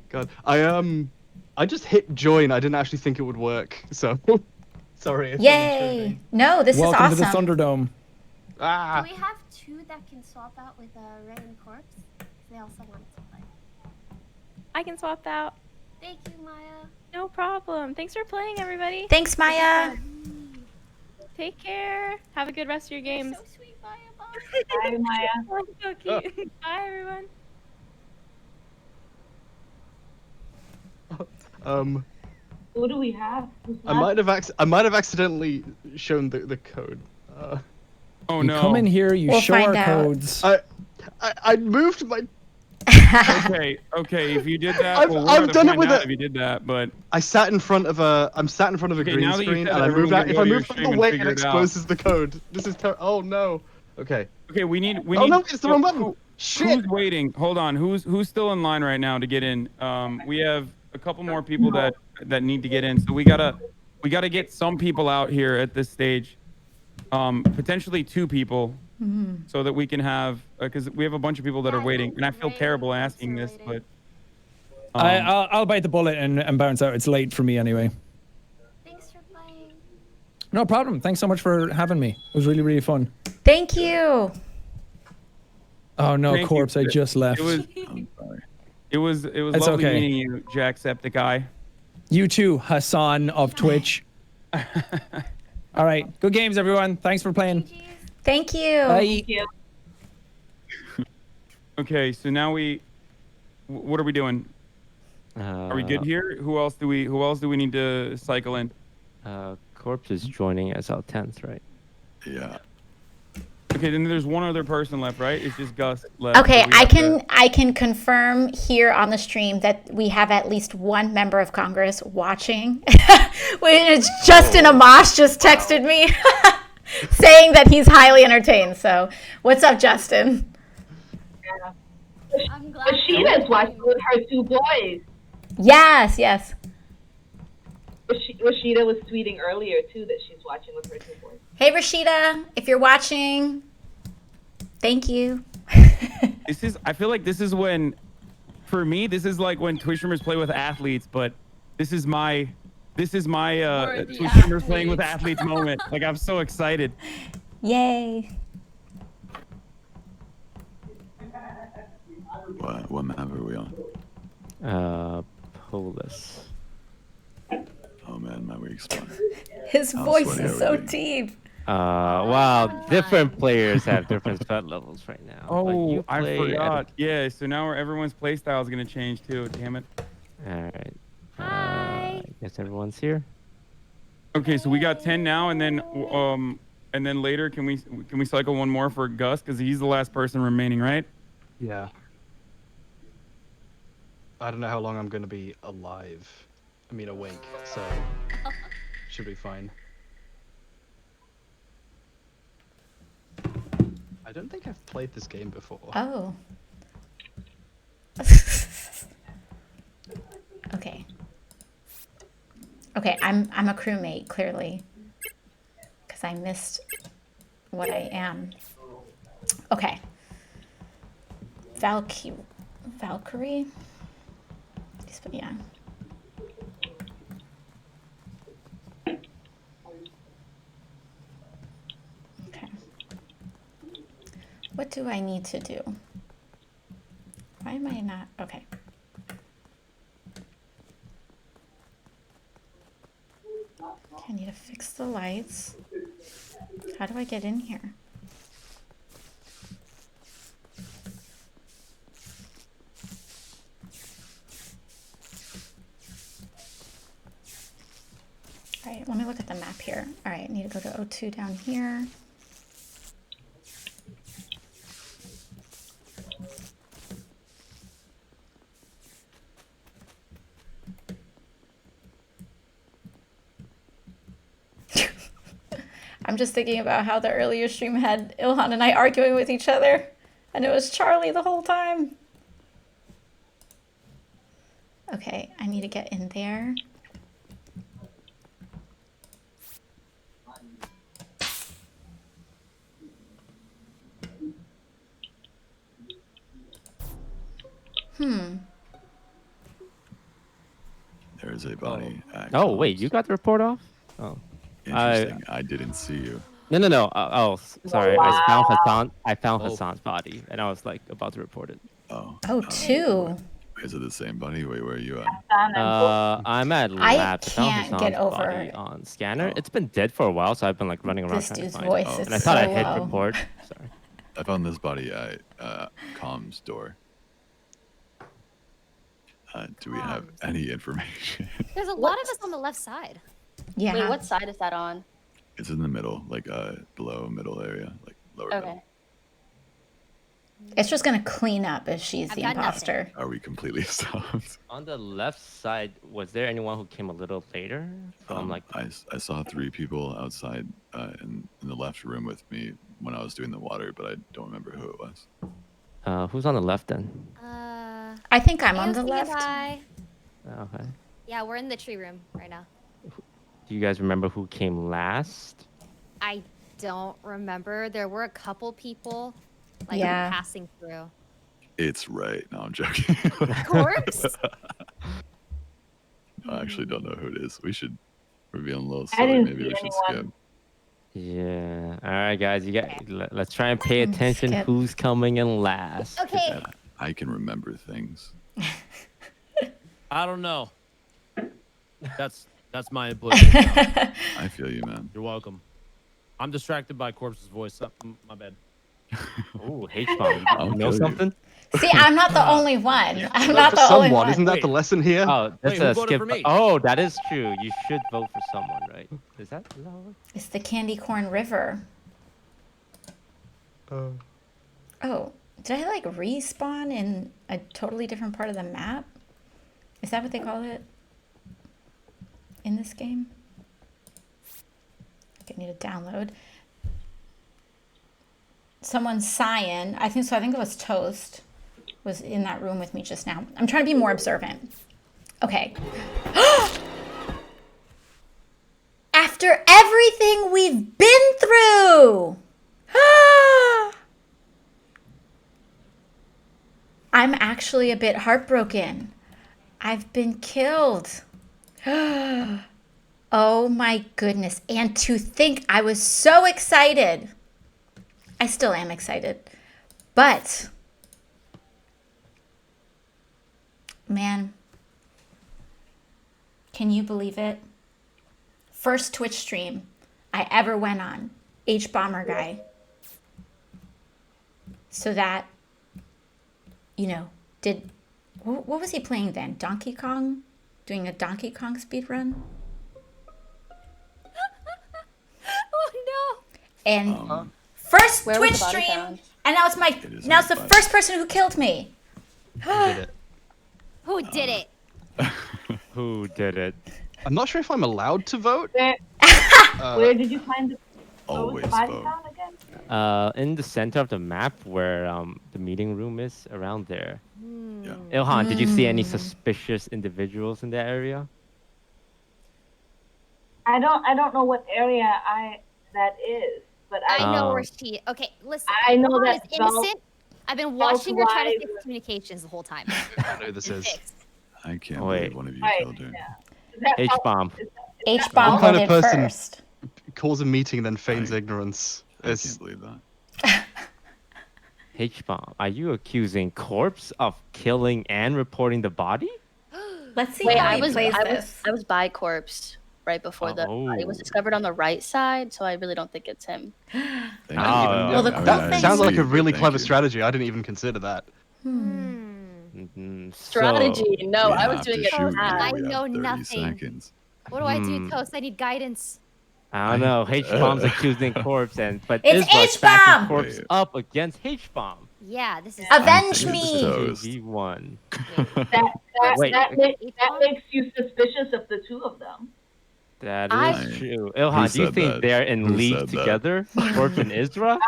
S12: God. I just hit join. I didn't actually think it would work. So sorry. if someone showed
S1: Yay!
S12: me.
S1: No, this
S8: Welcome
S1: is
S8: to
S1: awesome.
S8: the Thunderdome.
S12: Ah.
S5: Do we have two that can swap out with a Ray and Corpse? They also wanted to play.
S6: I can swap out.
S5: Thank you, Maya.
S6: No problem. Thanks for playing, everybody.
S1: Thanks, Maya.
S6: Take care. Have a good rest of your games.
S5: So sweet, Maya.
S10: Bye, Maya.
S6: Oh, so cute. Bye, everyone.
S10: Who do we have? Who's
S12: I might have accidentally shown the code.
S4: Oh
S8: You
S4: no.
S8: come in here, you
S1: We'll
S8: show
S1: find
S8: our
S1: out.
S8: codes.
S12: I moved my.
S4: Okay. If you did that,
S12: I've-
S4: well, we're
S12: I've
S4: gonna
S12: done it
S4: find
S12: with
S4: out
S12: a-
S4: if you did that, but.
S12: I'm sat in front of a
S4: Okay,
S12: green
S4: now that you
S12: screen,
S4: said
S12: and
S4: that,
S12: I moved
S4: everyone
S12: out.
S4: can
S12: If
S4: go
S12: I
S4: to your
S12: move
S4: stream
S12: out the
S4: and
S12: way, it
S4: figure it out.
S12: exposes the code. This is oh no. Okay.
S4: Okay, we need.
S12: Oh no, it's the wrong button. Shit.
S4: Who's waiting? Hold on. Who's still in line right now to get in? We have a couple more people that need to get in. So we gotta get some people out here at this stage. Potentially 2 people, so that we can have because we have a bunch of people that are waiting, and I feel terrible asking this, but.
S8: I'll bite the bullet and bounce out. It's late for me anyway.
S5: Thanks for playing.
S8: No problem. Thanks so much for having me. It was really, really fun.
S1: Thank you.
S8: Oh no,
S4: Thank you.
S8: Corpse, I just left.
S4: It was.
S8: I'm sorry.
S4: It was
S8: It's
S4: lovely
S8: okay.
S4: meeting you, Jacksepticeye.
S8: You too, Hassan of Twitch. All right. Good games, everyone. Thanks for playing.
S1: Thank you.
S8: Bye.
S4: Okay, so now what are we doing? Are we good here? Who else do we need to cycle in?
S7: Corpse is joining as our 10th, right?
S12: Yeah.
S4: Okay, then there's one other person left, right? It's just Gus left.
S1: Okay,
S4: so we
S1: I
S4: have to-
S1: can confirm here on the stream that we have at least one member of Congress watching. It's Justin Amash just texted me saying that he's highly entertained. So, what's up, Justin?
S5: I'm glad.
S10: Rashida's watching with her 2 boys.
S1: Yes, yes.
S10: Rashida was tweeting earlier too that she's watching with her 2 boys.
S1: Hey, Rashida, if you're watching, thank you.
S4: I feel like this is when, for me, this is like when Twitch streamers play with athletes, but this is my Twitch streamers playing with athletes moment. Like, I'm so excited.
S1: Yay.
S13: What map are we on?
S7: Polis.
S13: Oh man, my weak spot.
S1: His
S13: How
S1: voice
S13: sweaty
S1: is
S13: are
S1: so
S13: we?
S1: deep.
S7: Wow, different players have different sweat levels right now. but
S4: Oh,
S7: you
S4: I
S7: play at a-
S4: forgot. Yeah, so now everyone's play style is gonna change too. Damn it.
S7: All right.
S5: Hi.
S7: I guess everyone's here.
S4: Okay, so we got 10 now, and then later, can we cycle one more for Gus because he's the last person remaining, right?
S12: Yeah. I don't know how long I'm gonna be alive. I mean awake, so should be fine. I don't think I've played this game before.
S1: Oh. Okay. Okay, I'm a crewmate, clearly. Because I missed what I am. Okay. Valkyrie? Yeah. Okay. What do I need to do? Why am I not? Okay. I need to fix the lights. How do I get in here? All right, let me look at the map here. All right, I need to go to O2 down here. I'm just thinking about how the earlier stream had Ilhan and I arguing with each other, and it was Charlie the whole time. Okay, I need to get in there.
S13: There's a body.
S7: Oh wait, you got the report off? Oh,
S13: Interesting. I didn't see you.
S7: no. Sorry.
S10: Wow.
S7: I found
S2: Oh.
S7: Hassan's body, and I was like about to report it.
S13: Oh.
S1: Oh, two.
S13: Is it the same body? Wait, where are you at?
S7: I'm at
S1: I
S7: lab. found
S1: can't
S7: Hassan's
S1: get over
S7: body on scanner. It's been dead for a while, so I've been like running around
S1: This
S7: trying
S1: dude's
S7: to find
S1: voice
S7: it.
S1: is
S7: And I thought
S1: so
S7: I hit
S1: low.
S7: report. Sorry.
S13: I found this body at comms door. Do we have any information?
S14: There's a lot of us on the left side.
S1: Yeah.
S11: Wait, what side is that on?
S13: It's in the middle, like below middle area, like lower
S11: Okay.
S13: middle.
S1: It's just gonna clean up if she's
S14: I've
S1: the
S14: got nothing.
S1: imposter.
S13: Are we completely stopped?
S7: On the left side, was there anyone who came a little later? From like
S13: I saw 3 people outside in the left room with me when I was doing the water, but I don't remember who it was.
S7: who's on the left then?
S1: I think I'm on the
S14: AOC and
S1: left.
S14: I.
S7: Okay.
S14: Yeah, we're in the tree room right now.
S7: Do you guys remember who came last?
S14: I don't remember. There were a couple people like
S1: Yeah.
S14: passing through.
S13: It's right. No, I'm joking.
S14: Corpse?
S13: I actually don't know who it is. We should. We're being a little
S10: I
S13: silly.
S10: didn't
S13: Maybe
S10: see
S13: we should
S10: anyone.
S13: skip.
S7: Yeah. All right, guys. Let's try and pay attention.
S1: Skip.
S7: Who's coming in last?
S14: Okay.
S13: I can remember things.
S2: I don't know. That's my implication.
S13: I feel you, man.
S2: You're welcome. I'm distracted by Corpse's voice. My bad.
S7: Ooh, H-bomb.
S13: I'll
S7: You know
S13: kill you.
S7: something?
S1: See, I'm not the only one. I'm
S12: Vote
S1: not
S12: for
S1: the only
S12: someone.
S1: one.
S12: Isn't that
S2: Wait.
S12: the lesson here?
S7: Oh, that's
S2: Wait, who
S7: a
S2: voted
S7: skip.
S2: for me?
S7: Oh, that is true. You should vote for someone, right? Is that how it works?
S1: It's the Candy Corn River. Oh, did I like respawn in a totally different part of the map? Is that what they call it in this game? I need to download. Someone's Cyan. I think so. I think it was Toast was in that room with me just now. I'm trying to be more observant. Okay. After everything we've been through. I'm actually a bit heartbroken. I've been killed. Oh my goodness. And to think I was so excited. I still am excited. But, man, can you believe it? First Twitch stream I ever went on, Hbomberguy. So that, you know, what was he playing then? Donkey Kong? Doing a Donkey Kong speed run?
S14: Oh no.
S1: And first
S11: Where was
S1: Twitch
S11: the body
S1: stream,
S11: found?
S1: and now it's now it's the first person who killed me.
S14: Who did it?
S7: Who did it?
S12: I'm not sure if I'm allowed to vote.
S10: Where did you find the
S13: Always
S10: body
S13: vote.
S10: found again?
S7: In the center of the map where the meeting room is, around there.
S13: Yeah.
S7: Ilhan, did you see any suspicious individuals in that area?
S10: I don't know what area that is, but
S14: I know
S7: Oh.
S14: where she. Okay, listen.
S10: I know
S14: Mom
S10: that
S14: is innocent. I've been watching her try to
S10: Southwise-
S14: fix communications the whole time.
S12: I don't know who this is.
S14: Fixed.
S13: I can't
S7: Wait.
S13: believe one of you
S10: Right,
S13: killed her.
S10: yeah. Is that
S7: H-bomb.
S1: H-bomb
S12: What kind of
S1: voted
S12: person-
S1: first.
S12: Calls a meeting, then feigns
S13: I-
S12: ignorance.
S13: I
S12: It's
S13: can't believe that.
S7: H-bomb. Are you accusing Corpse of killing and reporting the body?
S1: Let's see
S11: Wait,
S1: how
S11: I
S1: he
S11: was
S1: plays this.
S11: I was by corpse right before the body was
S7: Oh.
S11: discovered on the right side, so I really don't think it's him.
S13: Thank
S7: Oh,
S13: you.
S1: Well, the
S13: I mean,
S1: cool
S13: I
S1: thing-
S12: sounds
S13: see
S12: like a
S13: you,
S12: really
S13: but
S12: clever
S13: thank you.
S12: strategy. I didn't even consider that.
S11: Strategy. No,
S13: We
S11: I was
S13: have
S11: doing
S13: to
S11: it
S13: shoot
S11: on
S13: you.
S14: I
S13: We have
S14: know
S13: 30
S14: nothing.
S13: seconds.
S14: What do I do, Toast? I need guidance.
S7: I don't know. H-bomb's accusing Corpse, but
S1: It's
S7: Isbot's backing
S1: H-bomb!
S7: Corpse
S13: Wait.
S7: up against H-bomb.
S14: Yeah, this is.
S1: Avenge
S13: I think
S1: me!
S13: it's Toast.
S7: He1.
S10: that
S7: Wait.
S10: makes you suspicious of the two of them.
S7: That
S11: I-
S7: is true. Ilhan, do you
S13: said
S7: think
S13: that?
S7: they're in
S13: Who
S7: league
S13: said that?
S7: together? Corpse and Isra?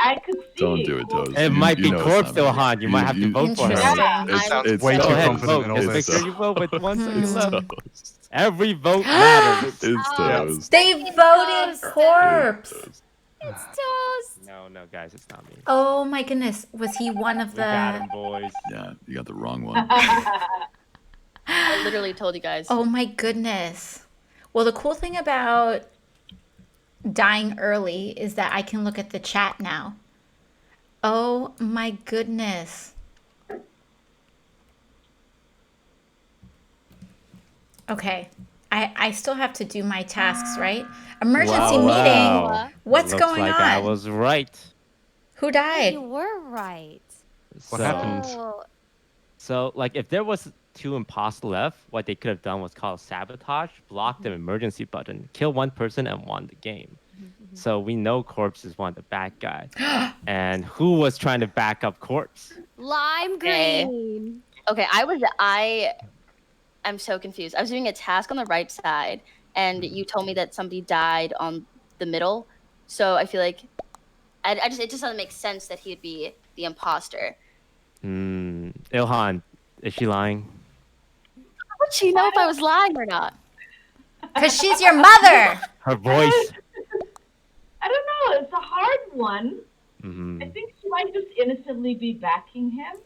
S10: I could see.
S13: Don't do it, Toast.
S7: It might be
S13: know it's
S7: Corpse,
S13: not me.
S7: Ilhan. You might have to vote for her.
S1: Interesting.
S13: It's
S12: way
S7: Go
S12: too
S7: ahead,
S12: confident
S7: vote.
S12: in all
S7: Just make
S12: this.
S7: sure you vote with 1 second
S13: It's
S7: left.
S13: Toast.
S7: Every vote matters.
S13: It's Toast.
S1: They voted corpse.
S14: It's Toast.
S7: No, guys, it's not me.
S1: Oh my goodness. Was he one of
S7: We got
S1: the...
S7: him, boys.
S13: Yeah, you got the wrong one.
S11: I literally told you guys.
S1: Oh my goodness. Well, the cool thing about dying early is that I can look at the chat now. Oh my goodness. Okay. I still have to do my tasks, right? Emergency meeting. What's
S7: Looks
S1: going
S7: like
S1: on?
S7: I was right.
S1: Who died?
S14: You were right.
S12: What happened?
S7: So, like, if there was 2 imposters left, what they could have done was call sabotage, block the emergency button, kill 1 person, and won the game. So we know Corpse is one of the bad guys. And who was trying to back up Corpse?
S14: Lime green.
S11: Okay, I'm so confused. I was doing a task on the right side, and you told me that somebody died on the middle. So I feel like it just doesn't make sense that he'd be the imposter.
S7: Ilhan, is she lying?
S11: How would she know if I was lying or not?
S1: Because she's your mother.
S7: Her voice.
S10: I don't know. It's a hard one.
S7: Mm-hmm.
S10: I think she might just innocently be backing him.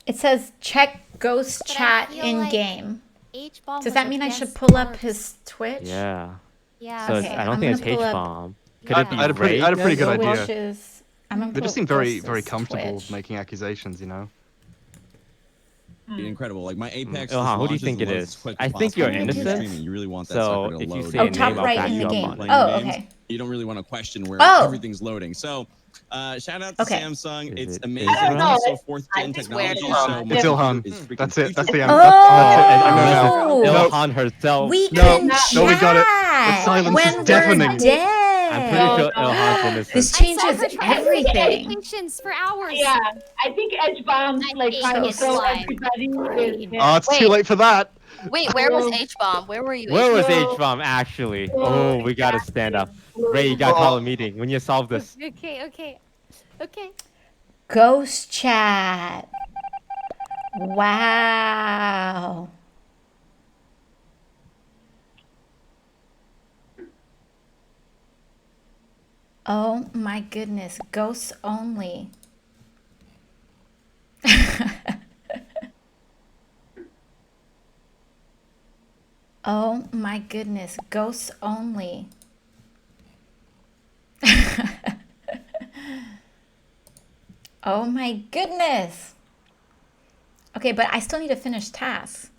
S1: It says check ghost
S14: But I
S1: chat
S14: feel
S1: in
S14: like
S1: game.
S14: H-bomb
S1: Does
S14: was
S1: that mean I should
S14: against
S1: pull up
S14: Corpse.
S1: his Twitch?
S7: Yeah.
S14: Yeah.
S7: So
S1: Okay,
S7: I don't
S1: I'm
S7: think it's
S1: gonna pull up-
S7: H-bomb. Could
S12: I
S7: it be
S12: had a pretty
S7: Raid?
S12: good
S1: Well
S12: idea.
S1: wishes. I'm gonna
S12: They
S1: pull
S12: just
S1: up
S12: seem very
S1: Ghost's
S12: comfortable
S1: Twitch.
S12: making accusations, you know.
S15: Incredible. Like my Apex.
S7: Ilhan, who do you think it is? I think you're innocent.
S15: You really want that
S7: So
S15: sucker to
S7: if you
S15: load
S7: say
S1: Oh,
S7: a
S1: top
S7: name, I'll
S1: right
S7: back
S1: in
S7: you
S1: the
S7: up
S1: game.
S7: on it.
S15: playing
S1: Oh,
S15: games,
S1: okay.
S15: you don't really want to question where
S1: Oh.
S15: everything's loading. So, shout out to
S1: Okay.
S15: Samsung.
S7: Is
S15: It's
S7: it
S15: amazing.
S7: Isra?
S15: It's also fourth gen
S11: I swear
S15: technology.
S11: to
S15: So
S11: God.
S12: It's Ilhan.
S15: is freaking
S12: That's it. That's the
S15: future-
S12: answer.
S1: Oh.
S12: No.
S7: Ilhan herself.
S1: We
S12: No,
S1: can
S12: no, we got it. The
S1: chat
S12: silence
S1: when
S12: is
S1: we're
S12: deafening.
S1: dead.
S7: I'm pretty sure Ilhan's innocent.
S1: This
S14: I saw
S1: changes
S14: her trying to make
S1: everything.
S14: medications for hours.
S10: Yeah, I think Edge Bomb's
S14: I
S10: like
S14: hate
S10: trying to
S14: this
S10: throw
S14: slime.
S10: everybody with him.
S12: Oh, it's too
S11: Wait.
S12: late for that.
S11: Wait, where was H-bomb? Where were you?
S7: Where was
S10: Well-
S7: H-bomb actually?
S10: well,
S7: Oh, we gotta stand up. Ray, you gotta call a meeting when you solve this.
S14: Okay.
S1: Ghost chat. Wow. Oh my goodness. Ghosts only. Oh my goodness. Ghosts only. Oh my goodness. Okay, but I still need to finish tasks.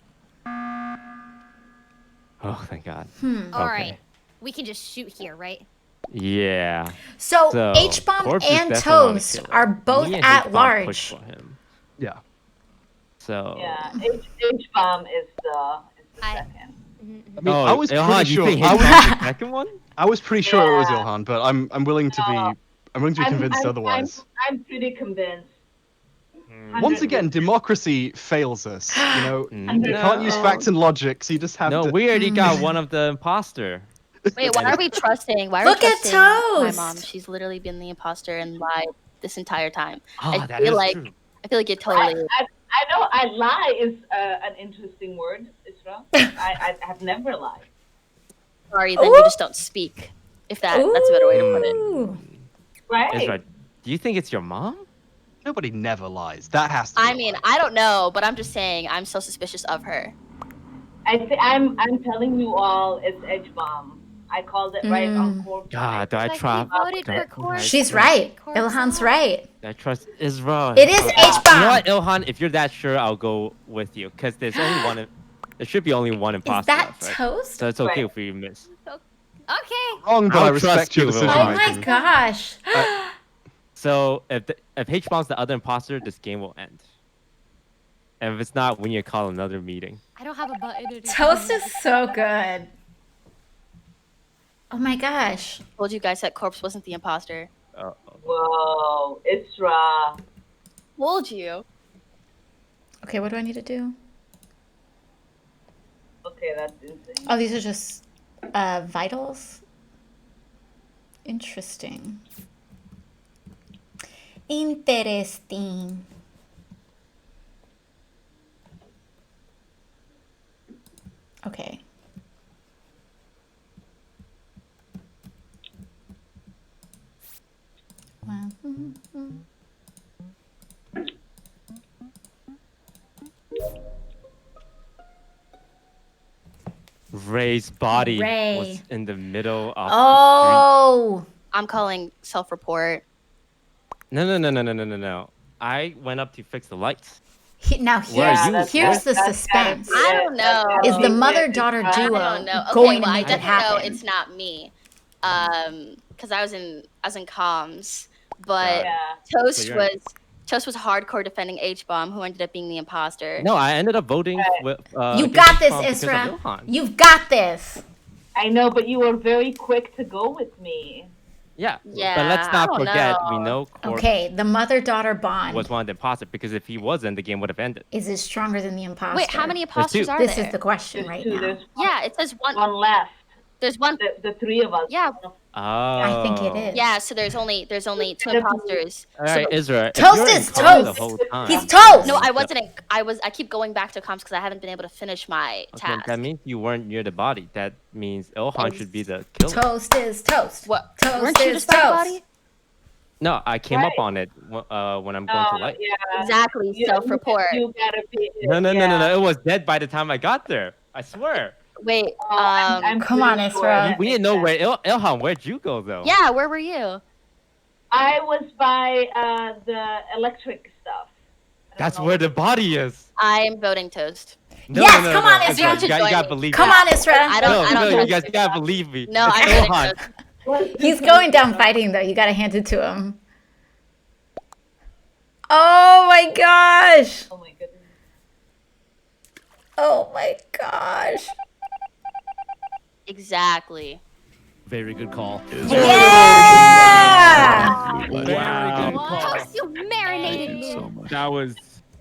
S7: Oh, thank God.
S14: All right.
S7: Okay.
S14: We can just shoot here, right?
S7: Yeah.
S1: So,
S7: So,
S1: H-Bomb
S7: Corpse is
S1: and
S7: definitely on the
S1: Toast
S7: killer.
S1: are both
S7: Me and
S1: at
S7: H-Bomb pushed
S1: large.
S7: for him.
S12: Yeah.
S7: So.
S10: Yeah, H Bomb is the second.
S12: I mean,
S7: Oh,
S12: I was
S7: Ilhan,
S12: pretty
S7: you
S12: sure.
S7: think
S12: I was,
S7: H-Bomb's the second one?
S12: I was pretty sure it was
S10: Yeah.
S12: Ilhan, but I'm willing to be. I'm willing to be convinced otherwise.
S10: I'm pretty convinced.
S12: Once again, democracy fails us. You know, you can't use
S7: No.
S12: facts and logic, so you just have
S7: No,
S12: to.
S7: we already got one of the imposter.
S11: Wait, why are we trusting? Why are
S1: Look
S11: we
S1: at
S11: trusting my
S1: Toast.
S11: mom? She's literally been the imposter and lied this entire time.
S7: Oh,
S11: I
S7: that
S11: feel
S7: is
S11: like
S7: true.
S11: I feel like it totally.
S10: I know I lie is an interesting word, Isra. I have never lied.
S11: Sorry, then you just don't speak. If that's a better way to put it.
S1: Ooh.
S10: Right?
S7: Ezra, do you think it's your mom?
S12: Nobody never lies. That has to. Be
S11: I mean, I don't know, but I'm just saying I'm so suspicious of her.
S10: I'm telling you all, it's Edge Bomb. I called it right on Corpse.
S7: God, do I
S14: Like,
S7: try?
S14: we voted for Corpse.
S1: She's right. Ilhan's right.
S7: I trust Isra.
S1: It is
S7: You know
S1: H-Bomb.
S7: what, Ilhan? If you're that sure, I'll go with you. Because there's only one. There should be only one
S1: Is
S7: imposter
S1: that
S7: left, right?
S1: Toast?
S7: So it's okay
S10: Right.
S7: if we miss.
S14: Okay.
S12: Wrong, but
S7: I'll
S12: I respect
S7: trust
S12: your
S7: you,
S12: decision
S1: Oh
S7: Ilhan.
S1: my
S12: making.
S1: gosh.
S7: So if H-Bomb's the other imposter, this game will end. And if it's not, we need to call another meeting.
S14: I don't have a button. to do
S1: Toast
S14: that.
S1: is so good. Oh my gosh.
S11: Told you guys that Corpse wasn't the imposter.
S10: Whoa, Isra.
S11: Told you.
S1: Okay, what do I need to do?
S10: Okay, that's insane.
S1: Oh, these are just vitals? Interesting. Interesting. Okay.
S7: Ray's body
S1: Ray.
S7: was in the middle of
S1: Oh.
S11: I'm calling self-report.
S7: the street. No. I went up to fix the lights.
S1: Now
S7: Where are you?
S1: here's the
S10: That's
S1: suspense.
S10: gotta be
S11: I don't know.
S1: Is the mother-daughter
S11: I
S1: duo
S11: don't know. Okay,
S1: going
S11: well,
S1: to
S11: I
S1: make it
S11: definitely know
S1: happen?
S11: it's not me. Because I was in comms, but
S10: Yeah.
S11: Toast
S7: So you're-
S11: was hardcore defending H-Bomb, who ended up being the imposter.
S7: No, I ended up voting with.
S1: You
S7: against
S1: got this,
S7: Trump because of
S1: Isra.
S7: Ilhan.
S1: You've got this.
S10: I know, but you were very quick to go with me.
S7: Yeah.
S11: Yeah,
S7: But let's not
S11: I don't
S7: forget,
S11: know.
S7: we know Corpse
S1: Okay, the mother-daughter bond
S7: was one of the imposters because if he wasn't, the game would have ended.
S1: is it stronger than the imposter?
S11: Wait, how many imposters
S7: two.
S11: are
S1: This
S11: there?
S1: is the question right
S10: Two,
S1: now.
S10: there's
S11: Yeah, it says one.
S10: one left.
S11: There's one.
S10: The three of us.
S11: Yeah.
S7: Oh.
S1: I think it is.
S11: Yeah, so there's only two imposters.
S7: All right, Isra.
S1: Toast
S7: if you're
S1: is
S7: in comms
S1: toast.
S7: The whole time,
S1: He's toast.
S11: No, I wasn't. I keep going back to comms because I haven't been able to finish my
S7: Okay,
S11: task.
S7: that means you weren't near the body. That means Ilhan should be the killer.
S1: Toast is toast.
S11: What?
S1: Toast
S11: Weren't you
S1: is
S11: just by the
S1: toast.
S11: body?
S7: No, I came up
S10: Right.
S7: on it when I'm going to light.
S10: Yeah.
S11: Exactly. Self-report.
S10: You gotta be.
S7: No.
S10: yeah.
S7: It was dead by the time I got there. I swear.
S11: Wait.
S10: I'm
S1: Come on,
S10: pretty
S1: Isra.
S7: We didn't know where Ilhan. Where'd you go though?
S11: Yeah, where were you?
S10: I was by the electric stuff.
S7: That's where the body is.
S11: I'm voting Toast.
S7: No,
S1: Yes,
S7: no,
S1: come
S7: no,
S1: on,
S7: no.
S1: Isra.
S7: You gotta believe
S1: Come
S7: me.
S1: on, Isra.
S11: I don't
S7: No, you
S11: trust
S7: guys
S11: it.
S7: gotta believe me.
S11: No,
S7: It's
S11: I'm voting
S7: Ilhan.
S11: Toast.
S1: He's going down fighting though. You gotta hand it to him. Oh my gosh.
S10: Oh my goodness.
S1: Oh my gosh.
S11: Exactly.
S2: Very good call.
S1: Yeah.
S2: Very good call.
S14: You marinated me.
S13: So much.
S4: That was.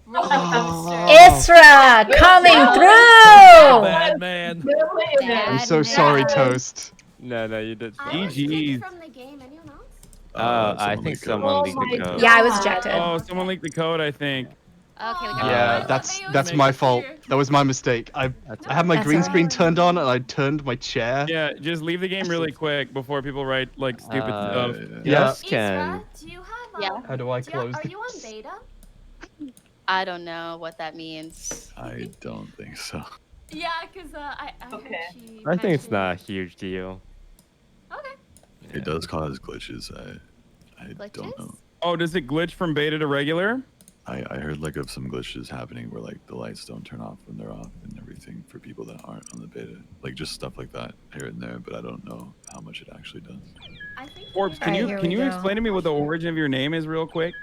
S1: Isra coming through.
S2: Bad man.
S12: I'm so sorry, Toast.
S7: No, you did.
S4: GG's.
S5: From the game, anyone else?
S7: I think someone leaked the code.
S1: Yeah, I was ejected.
S4: Oh, someone leaked the code, I think.
S14: Okay, we got
S12: Yeah, that's my fault. That was my mistake. I had my
S1: That's
S12: green
S1: alright.
S12: screen turned on and I turned my chair.
S4: Yeah, just leave the game really quick before people write like stupid stuff.
S12: Yes.
S7: Can.
S5: Do you have?
S11: Yeah.
S12: How do I close
S5: Are you on
S12: this?
S5: beta?
S11: I don't know what that means.
S13: I don't think so.
S5: Yeah, because I
S10: Okay.
S5: heard she.
S7: I think it's
S5: mentioned-
S7: not a huge deal.
S5: Okay.
S13: It does cause glitches. I
S11: Glitches?
S13: don't know.
S4: Oh, does it glitch from beta to regular?
S13: I heard like of some glitches happening where like the lights don't turn off when they're off and everything for people that aren't on the beta. Like just stuff like that here and there, but I don't know how much it actually does.
S5: I think.
S4: Orbs, can
S1: Alright,
S4: you
S1: here
S4: can
S1: we
S4: you
S1: go.
S4: explain to me what the origin of your name is real quick?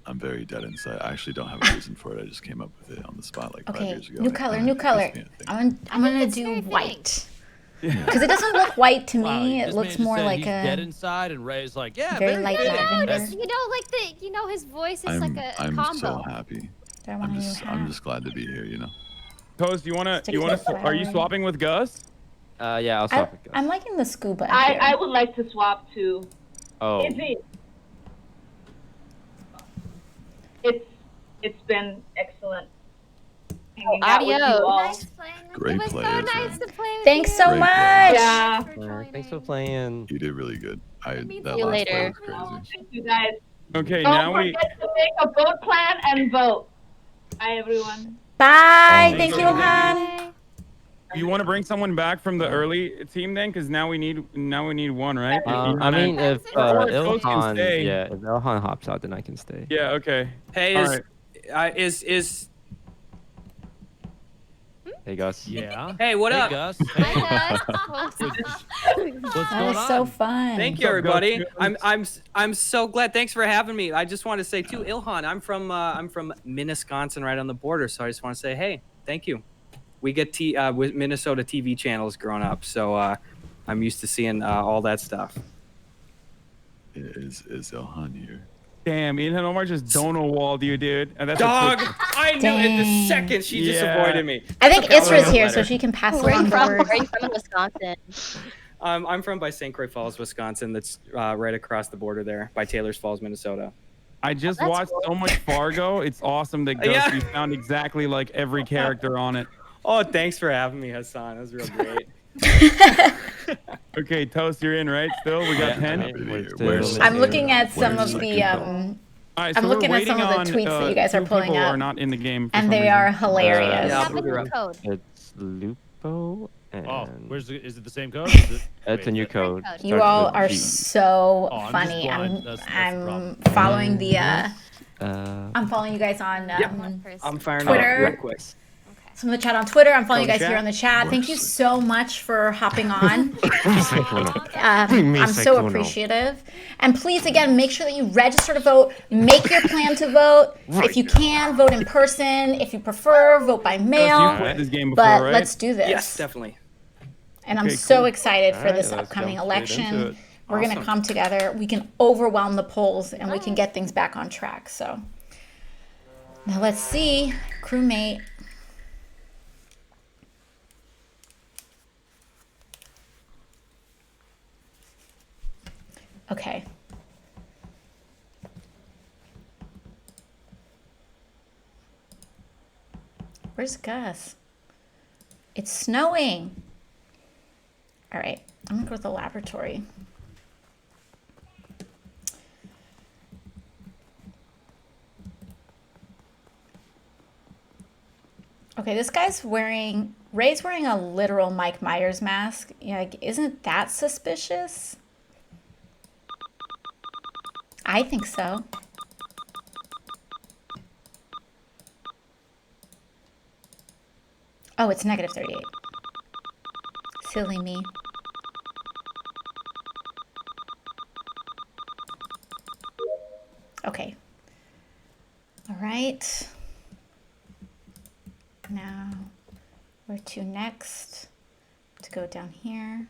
S13: I'm very dead inside. I actually don't have a reason for it. I just came up with it on the spot like 5
S1: Okay,
S13: years ago.
S1: new
S13: and
S1: color,
S13: it
S1: new
S13: just
S1: color.
S13: made a thing.
S1: I'm gonna
S14: it's
S1: do
S14: very fitting.
S1: white. Because it doesn't look white to
S2: Wow,
S1: me.
S2: you
S1: It
S2: just
S1: looks
S2: managed to
S1: more
S2: say
S1: like
S2: he's dead
S1: a
S2: inside, and Ray's like, yeah,
S1: very
S2: very
S1: light
S2: good.
S1: lavender.
S2: That's-
S14: You know, like his voice is like a
S13: I'm
S14: combo.
S13: so happy.
S1: Do I
S13: I'm
S1: want a new
S13: just
S1: hat?
S13: glad to be here, you know.
S4: Toast, you wanna
S1: Stick to the
S4: are you
S1: flower.
S4: swapping with Gus?
S7: Yeah, I'll swap it. Gus.
S1: I'm liking the scuba.
S10: I
S1: here.
S10: would like to swap too.
S7: Oh.
S10: It's been excellent hanging out with you
S11: Adios.
S10: all.
S5: Nice playing with
S13: Great
S14: It was
S13: play,
S14: so
S13: Ezra.
S14: nice to play with
S1: Thanks
S14: you.
S1: so
S13: Great
S1: much.
S10: Yeah.
S7: Thanks for playing.
S13: You did really good. That
S11: See you
S13: last play
S11: later.
S13: was crazy.
S10: Thank you guys.
S4: Okay,
S10: Don't
S4: now we
S10: forget to make a vote plan and vote. Bye everyone.
S1: Bye.
S7: Oh,
S1: Thank you,
S4: okay.
S1: Han.
S4: you want to bring someone back from the early team then, because now we need one, right?
S7: I mean, if
S4: Or Toast can
S7: Ilhan,
S4: stay.
S7: yeah, if Ilhan hops out, then I can stay.
S4: Yeah. Okay.
S16: Hey,
S4: All
S16: is
S4: right.
S16: is
S7: Hey, Gus.
S2: Yeah.
S16: hey, what
S2: Hey,
S16: up?
S2: Gus.
S14: Hi, Gus.
S2: What's
S1: That
S2: going
S1: was
S2: on?
S1: so fun.
S16: Thank you,
S4: What's up, Gus?
S16: everybody. I'm so glad. Thanks for having me. I just want to say too, Ilhan, I'm from Minnetonka, right on the border. So I just want to say, hey, thank you. We get with Minnesota TV channels growing up, so I'm used to seeing all that stuff.
S13: Is Ilhan here?
S4: Damn, ILHANOMAR just Donal walled you, dude. And that's
S16: Dog,
S4: A quick...
S16: I knew it the
S1: Dang.
S16: second she just
S4: Yeah.
S16: avoided me.
S1: I think
S16: Okay, I'll write
S1: Isra's
S16: a
S1: here, so
S16: letter.
S1: she can pass
S11: Where are
S1: along
S11: you
S1: the
S11: from?
S1: word.
S11: Where are you from in Wisconsin?
S16: I'm from by St. Croix Falls, Wisconsin. That's right across the border there by Taylor's Falls, Minnesota.
S4: I just
S11: that's
S4: watched
S11: cool.
S4: so much Fargo. It's awesome that Ghost,
S16: Yeah.
S4: you found exactly like every character on it.
S16: Oh, thanks for having me, Hassan. That was real great.
S4: Okay, Toast, you're in, right? Still, we got 10.
S1: I'm looking at some
S13: Where's
S1: of
S13: the
S1: the
S13: second
S4: All right,
S1: I'm
S4: so we're
S1: looking at some
S4: waiting
S1: of the
S4: on,
S1: tweets that you guys are
S4: 2
S1: pulling
S4: people
S1: up,
S4: are not in the game for
S1: and
S4: some
S1: they
S4: reason.
S1: are hilarious.
S16: Yeah, I'll
S14: What
S16: put it
S14: happened
S16: up.
S14: to the code?
S7: It's Lupo. And
S2: Oh, is it the same code? Is it,
S7: It's a new code.
S14: code.
S1: You
S7: Starts
S1: all
S7: with
S1: are
S7: G.
S1: so
S2: Oh, I'm just
S1: funny.
S2: blind. That's the
S1: I'm
S2: problem.
S1: following the
S7: Uh,
S1: I'm following you guys on
S16: I'm firing
S1: Twitter.
S16: it up real quick.
S1: some of the chat on Twitter. I'm following you
S16: Go in
S1: guys here
S16: chat.
S1: on the chat. Thank you so much for hopping on.
S7: Me
S1: I'm so
S7: Sekuno.
S1: appreciative. And please, again, make sure that you register to vote. Make your plan to vote. If you can, vote in person. If you prefer, vote by
S4: Toast,
S1: mail.
S4: you've played this game before,
S1: But
S4: right?
S1: let's do this.
S16: Yes, definitely.
S1: And I'm
S4: Okay,
S1: so
S4: cool.
S1: excited for
S7: All right,
S1: this
S7: let's
S1: upcoming
S7: jump straight into
S1: election.
S7: it.
S1: We're going to
S16: Awesome.
S1: come together. We can overwhelm the polls and we can get things back on track. So now let's see. Crewmate. Okay. Where's Gus? It's snowing. All right, I'm gonna go to the laboratory. Okay, this guy's Ray's wearing a literal Mike Myers mask. Yeah, like, isn't that suspicious? I think so. Oh, it's negative 38. Silly me. Okay. All right. Now, where to next? To go down here.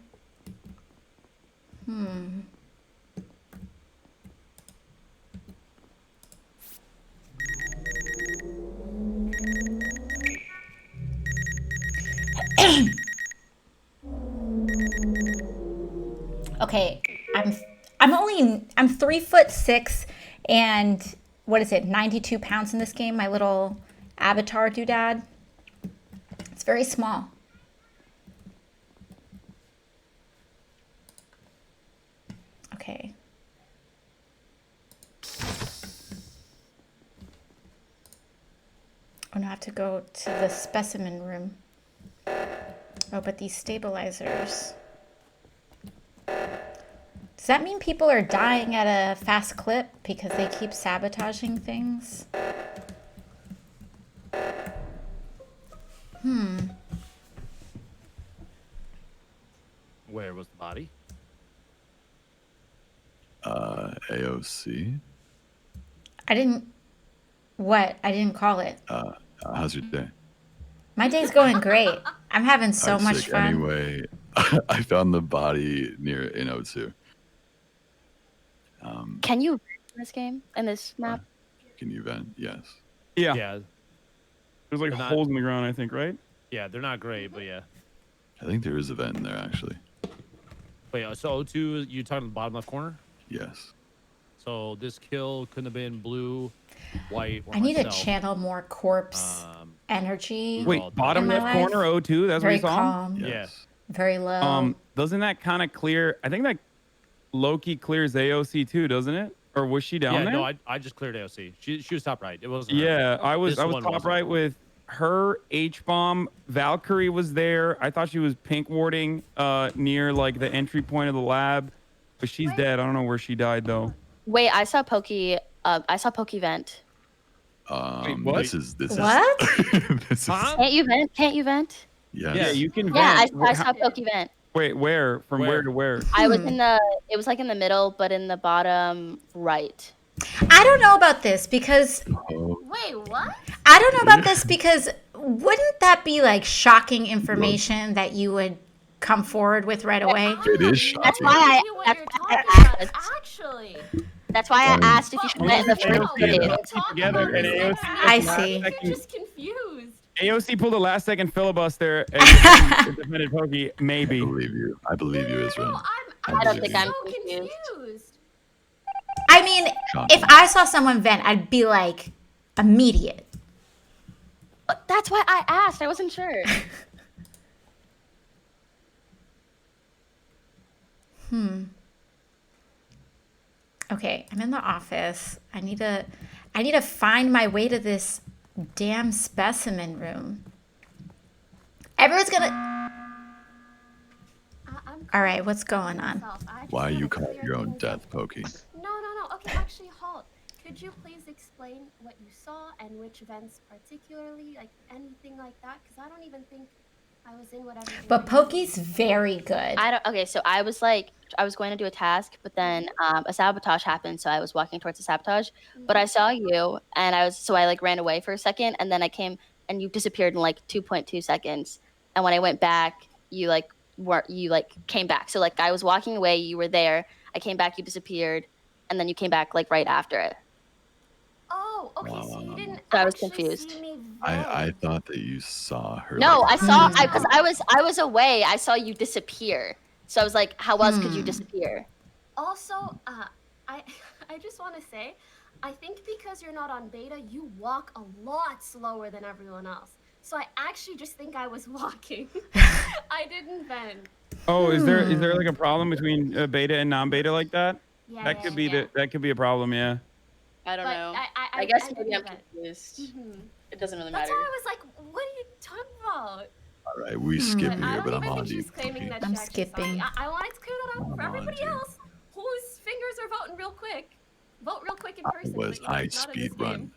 S1: Okay, I'm 3'6" and what is it, 92 pounds in this game, my little avatar doodad. It's very small. Okay. Oh no, I have to go to the specimen room. Oh, but these stabilizers. Does that mean people are dying at a fast clip because they keep sabotaging things?
S2: Where was the body?
S13: AOC.
S1: I didn't call it.
S13: How's your day?
S1: My day's going great. I'm having so
S13: I'm
S1: much
S13: sick.
S1: fun.
S13: Anyway, I found the body near in O2.
S11: Can you in this game, in this map?
S13: Can you vent? Yes.
S4: Yeah.
S2: Yeah.
S4: There's like
S2: They're not-
S4: holes in the ground, I think, right?
S2: Yeah, they're not great, but yeah.
S13: I think there is a vent in there actually.
S2: Wait, so O2, you talking the bottom left corner?
S13: Yes.
S2: So this kill couldn't have been blue, white, or
S1: I need to
S2: myself.
S1: channel more corpse energy.
S4: Wait, bottom
S1: in my
S4: left
S1: life.
S4: corner O2, that's
S1: Very
S4: what you saw?
S1: calm.
S13: Yes.
S1: Very low.
S4: Doesn't that kind of clear? I think that Loki clears AOC too, doesn't it? Or was she down
S2: Yeah,
S4: there?
S2: no, I just cleared AOC. She was top right. It wasn't. her.
S4: Yeah, I was
S2: This one
S4: top
S2: wasn't.
S4: right with her. H-bomb. Valkyrie was there. I thought she was pink warding near like the entry point of the lab, but she's dead. I don't know where she died though.
S11: Wait, I saw Poki. I saw Poki vent.
S4: what?
S13: This is
S1: What?
S13: this is
S11: Can't you vent? Can't you vent?
S13: yes.
S4: Yeah, you can.
S11: Yeah,
S4: vent.
S11: I saw Poki vent.
S4: Wait, where? From where to where?
S11: I was in the. It was like in the middle, but in the bottom right.
S1: I don't know about this because
S5: Wait, what?
S1: I don't know about this because wouldn't that be like shocking information that you would come forward with right away?
S13: It is
S11: That's
S13: shocking.
S11: why
S5: See what
S11: I.
S5: you're
S11: That's,
S5: talking about, actually.
S11: That's why I asked if you could vent in the first
S4: AOC
S11: place.
S4: together, and AOC
S1: I see.
S5: I'm just confused.
S4: AOC pulled a last second filibuster and defended Pokey. Maybe.
S13: I believe you, Israel.
S11: I don't think I'm
S5: So
S11: confused.
S5: confused.
S1: I mean,
S13: Shocking.
S1: if I saw someone vent, I'd be like, immediate.
S11: That's why I asked. I wasn't sure.
S1: Okay, I'm in the office. I need to find my way to this damn specimen room. Everyone's gonna. All right, what's going on?
S13: Why are you calling your own death, Pokey?
S5: No. Okay, actually, halt. Could you please explain what you saw and which events particularly, like anything like that? Because I don't even think I was in whatever.
S1: But Pokey's very good.
S11: Okay, so I was going to do a task, but then a sabotage happened, so I was walking towards the sabotage. But I saw you, and I like ran away for a second, and then I came, and you disappeared in like 2.2 seconds. And when I went back, you came back. So like I was walking away, you were there. I came back, you disappeared, and then you came back like right after it.
S5: Oh, okay. So you didn't.
S11: So I was
S5: actually
S11: confused.
S5: See me
S13: I thought that you saw her.
S11: No,
S13: like,
S11: I saw because I was away. I saw you disappear. So I was like, how else could you disappear?
S5: Also, I just want to say, I think because you're not on beta, you walk a lot slower than everyone else. So I actually just think I was walking. I didn't vent.
S4: Oh, is there like a problem between beta and non-beta like that?
S5: Yeah,
S4: That could be that could be a problem. Yeah.
S11: I don't
S5: But
S11: know.
S5: I
S11: guess
S5: I
S11: maybe I'm
S5: didn't vent.
S11: confused. It doesn't really
S5: That's
S11: matter.
S5: why I was like, what are you talking about?
S13: All right, we skipping
S5: I
S13: here,
S5: don't
S13: but I'm
S5: even
S13: on
S5: think
S13: you.
S5: she's claiming that
S1: I'm
S5: she actually saw me.
S1: skipping.
S5: I wanted to clear that up for
S13: I'm on
S5: everybody
S13: you.
S5: else whose fingers are voting real quick. Vote real quick in person.
S13: Was
S5: but,
S13: I
S5: not in this
S13: speed
S5: game.
S13: run?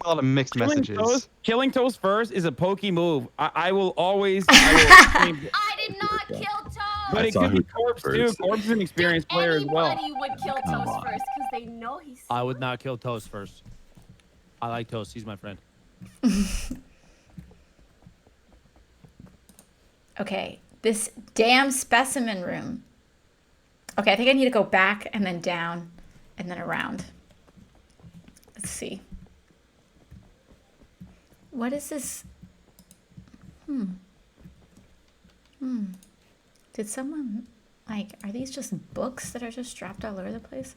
S12: A lot of mixed messages.
S4: Killing Toast first is a pokey move. I will always.
S5: I did not kill Toast.
S4: But
S13: I
S4: it
S13: saw
S4: could
S13: who
S4: be Corpse too.
S13: first.
S4: Corpse is an experienced player as well.
S5: Anybody would kill
S13: Come
S5: Toast
S13: on.
S5: first because they know he's.
S2: I would not kill Toast first. I like Toast. He's my friend.
S1: Okay, this damn specimen room. Okay, I think I need to go back and then down and then around. Let's see. What is this? Did someone, like, are these just books that are just dropped all over the place?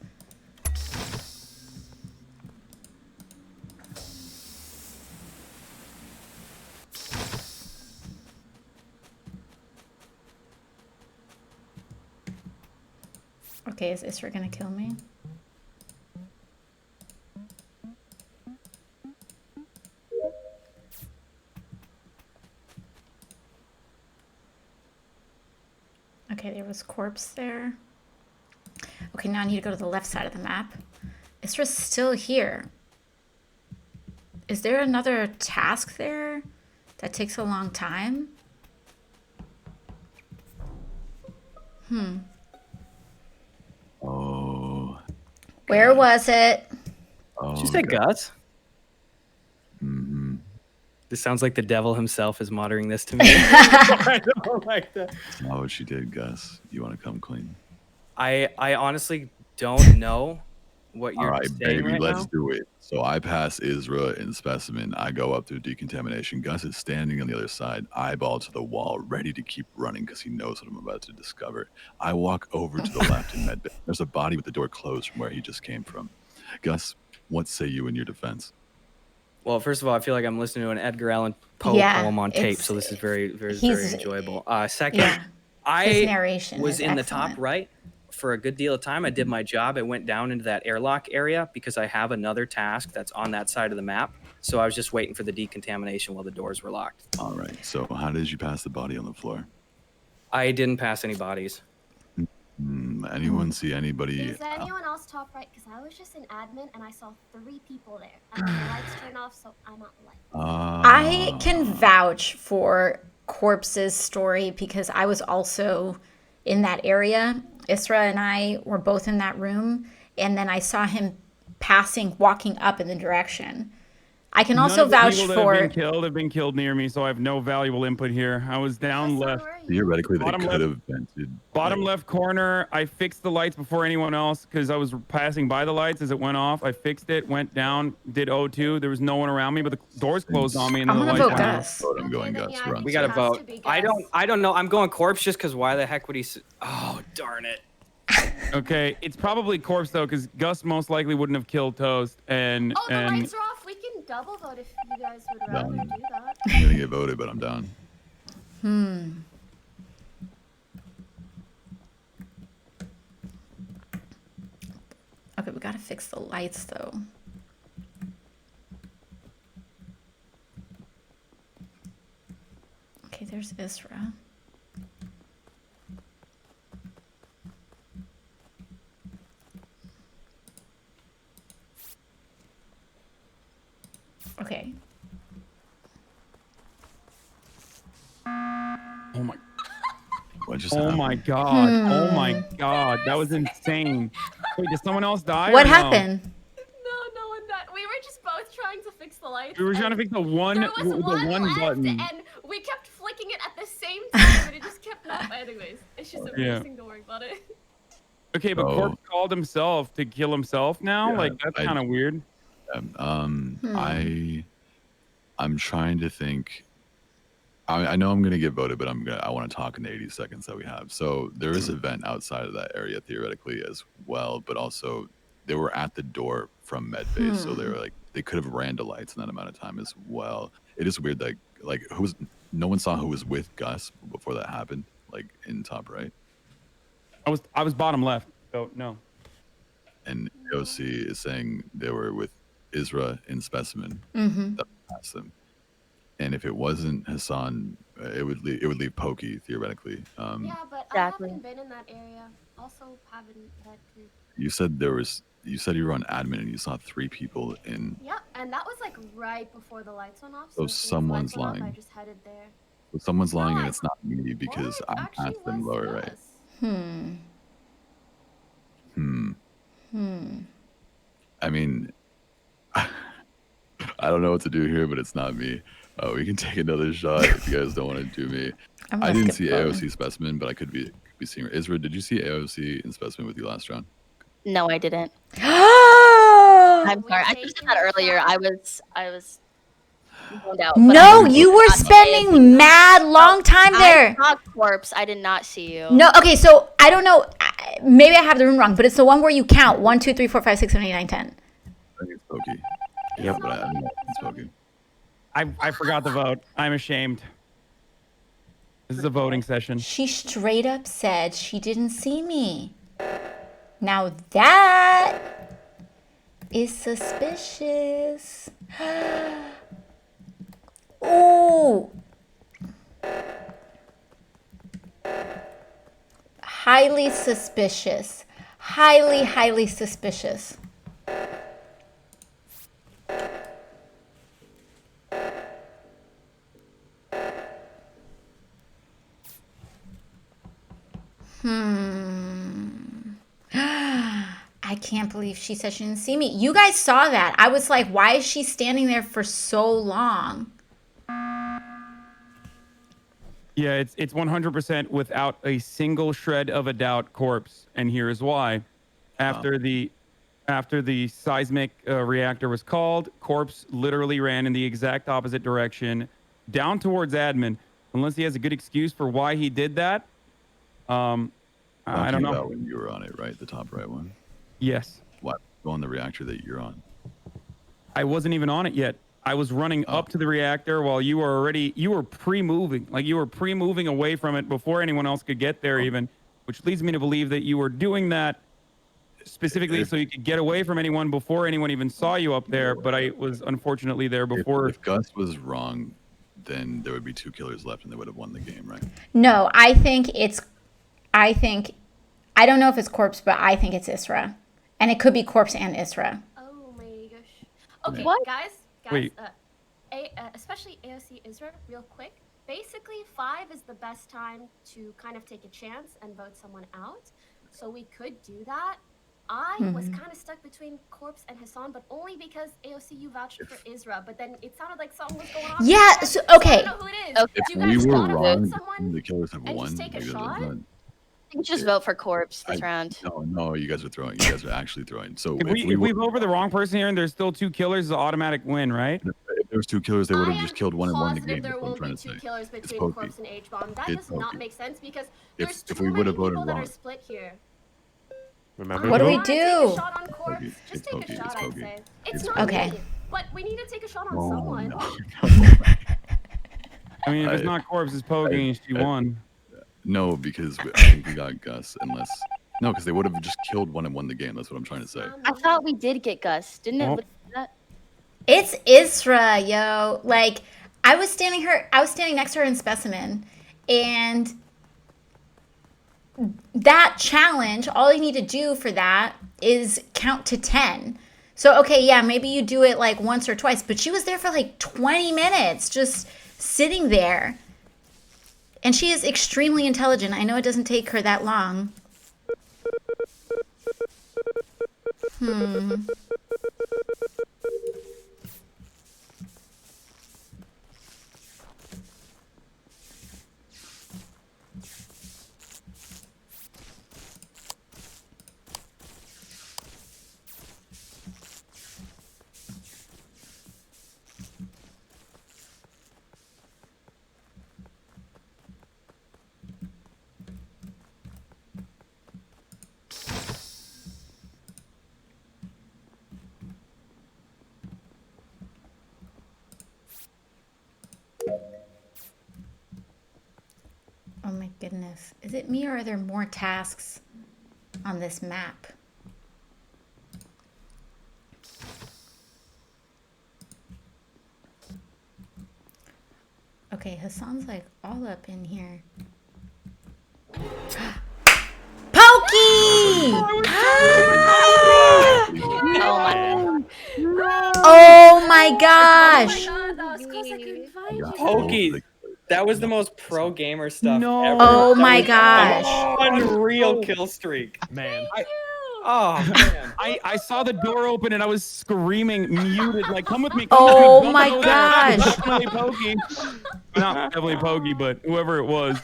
S1: Okay, is Isra gonna kill me? Okay, there was corpse there. Okay, now I need to go to the left side of the map. Isra's still here. Is there another task there that takes a long time?
S13: Oh.
S1: Where was it?
S13: Oh.
S16: Did you say
S13: God.
S16: Gus?
S13: Mm-hmm.
S16: This sounds like the devil himself is muttering this to me.
S4: I don't like that.
S13: That's not what she did, Gus. You want to come clean?
S16: I honestly don't know what
S13: All
S16: you're
S13: right,
S16: saying
S13: baby,
S16: right
S13: let's
S16: now.
S13: do it. So I pass Isra in specimen. I go up through decontamination. Gus is standing on the other side, eyeball to the wall, ready to keep running because he knows what I'm about to discover. I walk over to the left in medbay. There's a body with the door closed from where he just came from. Gus, what say you in your defense?
S16: Well, first of all, I feel like I'm listening to an Edgar Allan Poe
S1: Yeah,
S16: poem on tape,
S1: it's-
S16: so this is very, very,
S1: he's-
S16: very enjoyable. Second,
S1: Yeah, his
S16: I
S1: narration
S16: was
S1: is
S16: in the top
S1: excellent.
S16: right for a good deal of time. I did my job. I went down into that airlock area because I have another task that's on that side of the map. So I was just waiting for the decontamination while the doors were locked.
S13: All right, so how did you pass the body on the floor?
S16: I didn't pass any bodies.
S13: Anyone see anybody?
S5: Is anyone else top right? Because I was just an admin and I saw 3 people there. And the lights turned off, so I'm not light.
S1: I can vouch for Corpse's story because I was also in that area. Isra and I were both in that room, and then I saw him walking up in the direction. I can
S4: None
S1: also
S4: of the
S1: vouch
S4: people
S1: for.
S4: that have been killed near me, so I have no valuable input here. I was down left.
S13: Theoretically, they
S4: Bottom
S13: could
S4: left.
S13: have vented.
S4: Bottom left corner. I fixed the lights before anyone else because I was passing by the lights as it went off. I fixed it, went down, did O2. There was no one around me, but the doors closed on me and then the lights went out.
S13: I'm going Gus.
S16: We gotta vote. I don't know. I'm going corpse just because why the heck would he? Oh darn it.
S4: Okay, it's probably corpse though, because Gus most likely wouldn't have killed Toast, and
S5: Oh, the lights are off. We can double vote if you guys would rather do that.
S13: I'm gonna get voted, but I'm down.
S1: Okay, we gotta fix the lights though. Okay, there's Isra. Okay.
S4: Oh my.
S13: What just
S4: Oh
S13: happened?
S4: my god. Oh my god. That was insane. Wait, did someone else die?
S1: What
S4: or no?
S1: happened?
S5: No one died. We were just both trying to fix the lights.
S4: We were trying to fix the one,
S5: There was
S4: the one
S5: left,
S4: button.
S5: and we kept flicking it at the same time, and it just kept not. Anyways, it's just embarrassing. Don't worry about it.
S4: Okay, but Corpse called himself to kill himself now?
S13: Yeah,
S4: like, that's kind of weird.
S13: I'm trying to think. I know I'm gonna get voted, but I want to talk in the 80 seconds that we have. So there is a vent outside of that area theoretically as well, but also they were at the door from medbay, so they were like they could have ran to lights in that amount of time as well. It is weird that like no one saw who was with Gus before that happened, like in top right.
S4: I was bottom left, so no.
S13: And AOC is saying they were with Isra in Specimen. That passed them. And if it wasn't Hassan, it would leave Pokey theoretically.
S5: Yeah, but I haven't been in that area. Also, haven't that too.
S13: You said you were on admin and you saw 3 people in.
S5: Yeah, and that was like right before the lights went off.
S13: So
S5: as soon as the
S13: someone's
S5: lights went off,
S13: lying.
S5: I just headed there.
S13: So someone's lying and it's not me because I passed them lower right. I mean, I don't know what to do here, but it's not me. We can take another shot if you guys don't want to do me. I didn't see AOC Specimen, but I could be seeing her. Isra, did you see AOC in Specimen with you last round?
S11: No, I didn't. I'm sorry. I just said that earlier. I was zoned out.
S1: No, you were spending mad long time there.
S11: I saw Corpse. I did not see you.
S1: No, okay, so I don't know. Maybe I have the room wrong, but it's the one where you count 1, 2, 3, 4, 5, 6, 7, 8, 9, 10.
S13: I think it's Pokey. Yep. But I don't know if it's Pokey.
S4: I forgot the vote. I'm ashamed. This is a voting session.
S1: She straight up said she didn't see me. Now that is suspicious. Ooh. Highly suspicious. Highly suspicious. I can't believe she said she didn't see me. You guys saw that. I was like, why is she standing there for so long?
S4: Yeah, it's 100% without a single shred of a doubt Corpse, and here is why. After the seismic reactor was called, Corpse literally ran in the exact opposite direction, down towards admin. Unless he has a good excuse for why he did that, I don't know.
S13: About when you were on it, right? The top right one.
S4: Yes.
S13: Why go on the reactor that you're on?
S4: I wasn't even on it yet. I was running up to the reactor while you were pre-moving. Like you were pre-moving away from it before anyone else could get there even, which leads me to believe that you were doing that specifically so you could get away from anyone before anyone even saw you up there, but I was unfortunately there before.
S13: If Gus was wrong, then there would be 2 killers left and they would have won the game, right?
S1: No, I don't know if it's Corpse, but I think it's Isra. And it could be Corpse and Isra.
S5: Oh my gosh. Okay, guys,
S4: Wait.
S5: Especially AOC Israel, real quick. Basically, 5 is the best time to kind of take a chance and vote someone out. So we could do that. I was kind of stuck between Corpse and Hassan, but only because AOC you vouched for Isra. But then it sounded like something was going on.
S1: Yeah, so, okay.
S5: I don't know who it is.
S11: Okay.
S5: Do you
S13: We
S5: guys
S13: were
S5: want to vote
S13: wrong.
S5: someone
S13: The killers have
S5: and
S13: won.
S5: just take a
S13: because
S5: shot?
S11: You can just vote for Corpse this round.
S13: No, you guys are throwing. You guys are actually throwing. So
S4: If we vote for the wrong person here and there's still 2 killers, it's an automatic win, right?
S13: if there was 2 killers, they would have just killed one and won the
S5: Positive
S13: game.
S5: there
S13: That's what I'm
S5: won't
S13: trying
S5: be
S13: to
S5: 2
S13: say.
S5: killers
S13: It's
S5: between
S13: pokey.
S5: Corpse and H-Bomb. That
S13: It's
S5: does not
S13: pokey.
S5: make sense because
S13: If-
S5: there's
S13: if
S5: too
S13: we
S5: many
S13: would've
S5: people
S13: voted
S5: that are
S13: wrong.
S5: split here.
S7: Remember,
S1: What do we
S5: Take a
S1: do?
S5: shot on Corpse.
S13: Pokey.
S5: Just
S13: It's
S5: take
S13: pokey.
S5: a shot,
S13: It's
S5: I'd
S13: pokey.
S5: say. It's
S13: It's
S5: not
S13: pokey.
S1: Okay.
S5: me, but we need to take a shot on
S13: Oh,
S5: someone.
S13: no.
S4: I mean, if it's not Corpse, it's Pokey, and she won.
S13: No, because I think we got Gus. No, because they would have just killed one and won the game. That's what I'm trying to say.
S11: I thought we did get Gus, didn't it?
S13: Oh.
S11: Look at that.
S1: It's Isra, yo. Like, I was standing next to her in Specimen, and that challenge, all you need to do for that is count to 10. So, okay, yeah, maybe you do it like once or twice, but she was there for like 20 minutes just sitting there. And she is extremely intelligent. I know it doesn't take her that long. Oh my goodness. Is it me or are there more tasks on this map? Okay, Hassan's like all up in here. Pokey! Oh my gosh!
S16: Pokey, that was the most pro gamer stuff ever.
S1: Oh
S16: That
S1: my
S16: was
S1: gosh.
S16: an unreal kill streak.
S2: Man.
S16: Oh man.
S4: I saw the door open and I was screaming, muted, like, come with me. Come
S1: Oh
S4: with me.
S1: my
S4: Don't go there."
S1: gosh.
S4: Definitely Pokey. Not definitely Pokey, but whoever it was.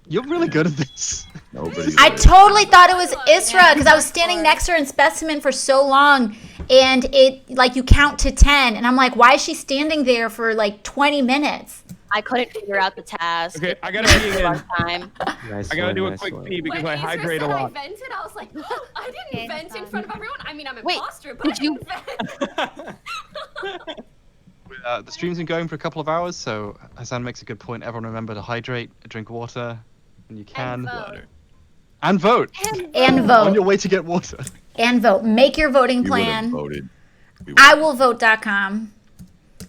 S12: You're really good at this.
S13: Nobody.
S1: I totally thought it was Isra because I was standing next to her in Specimen for so long, and it like you count to 10, and I'm like, why is she standing there for like 20 minutes?
S11: I couldn't figure out the task.
S4: Okay, I gotta pee again.
S11: Time.
S4: I gotta do a quick pee because I hydrate a
S5: I
S4: lot.
S5: vented, I was like, I didn't vent in front of everyone. I mean, I'm an
S11: Wait,
S5: imposter, but
S11: did
S5: I
S11: you-
S5: didn't vent.
S12: The stream's been going for a couple of hours, so Hassan makes a good point. Everyone remember to hydrate, drink water, when you can. And vote.
S1: And
S12: On
S1: vote.
S12: your way to get water.
S1: And vote. Make your voting
S13: We would have
S1: plan.
S13: voted.
S1: iwillvote.com.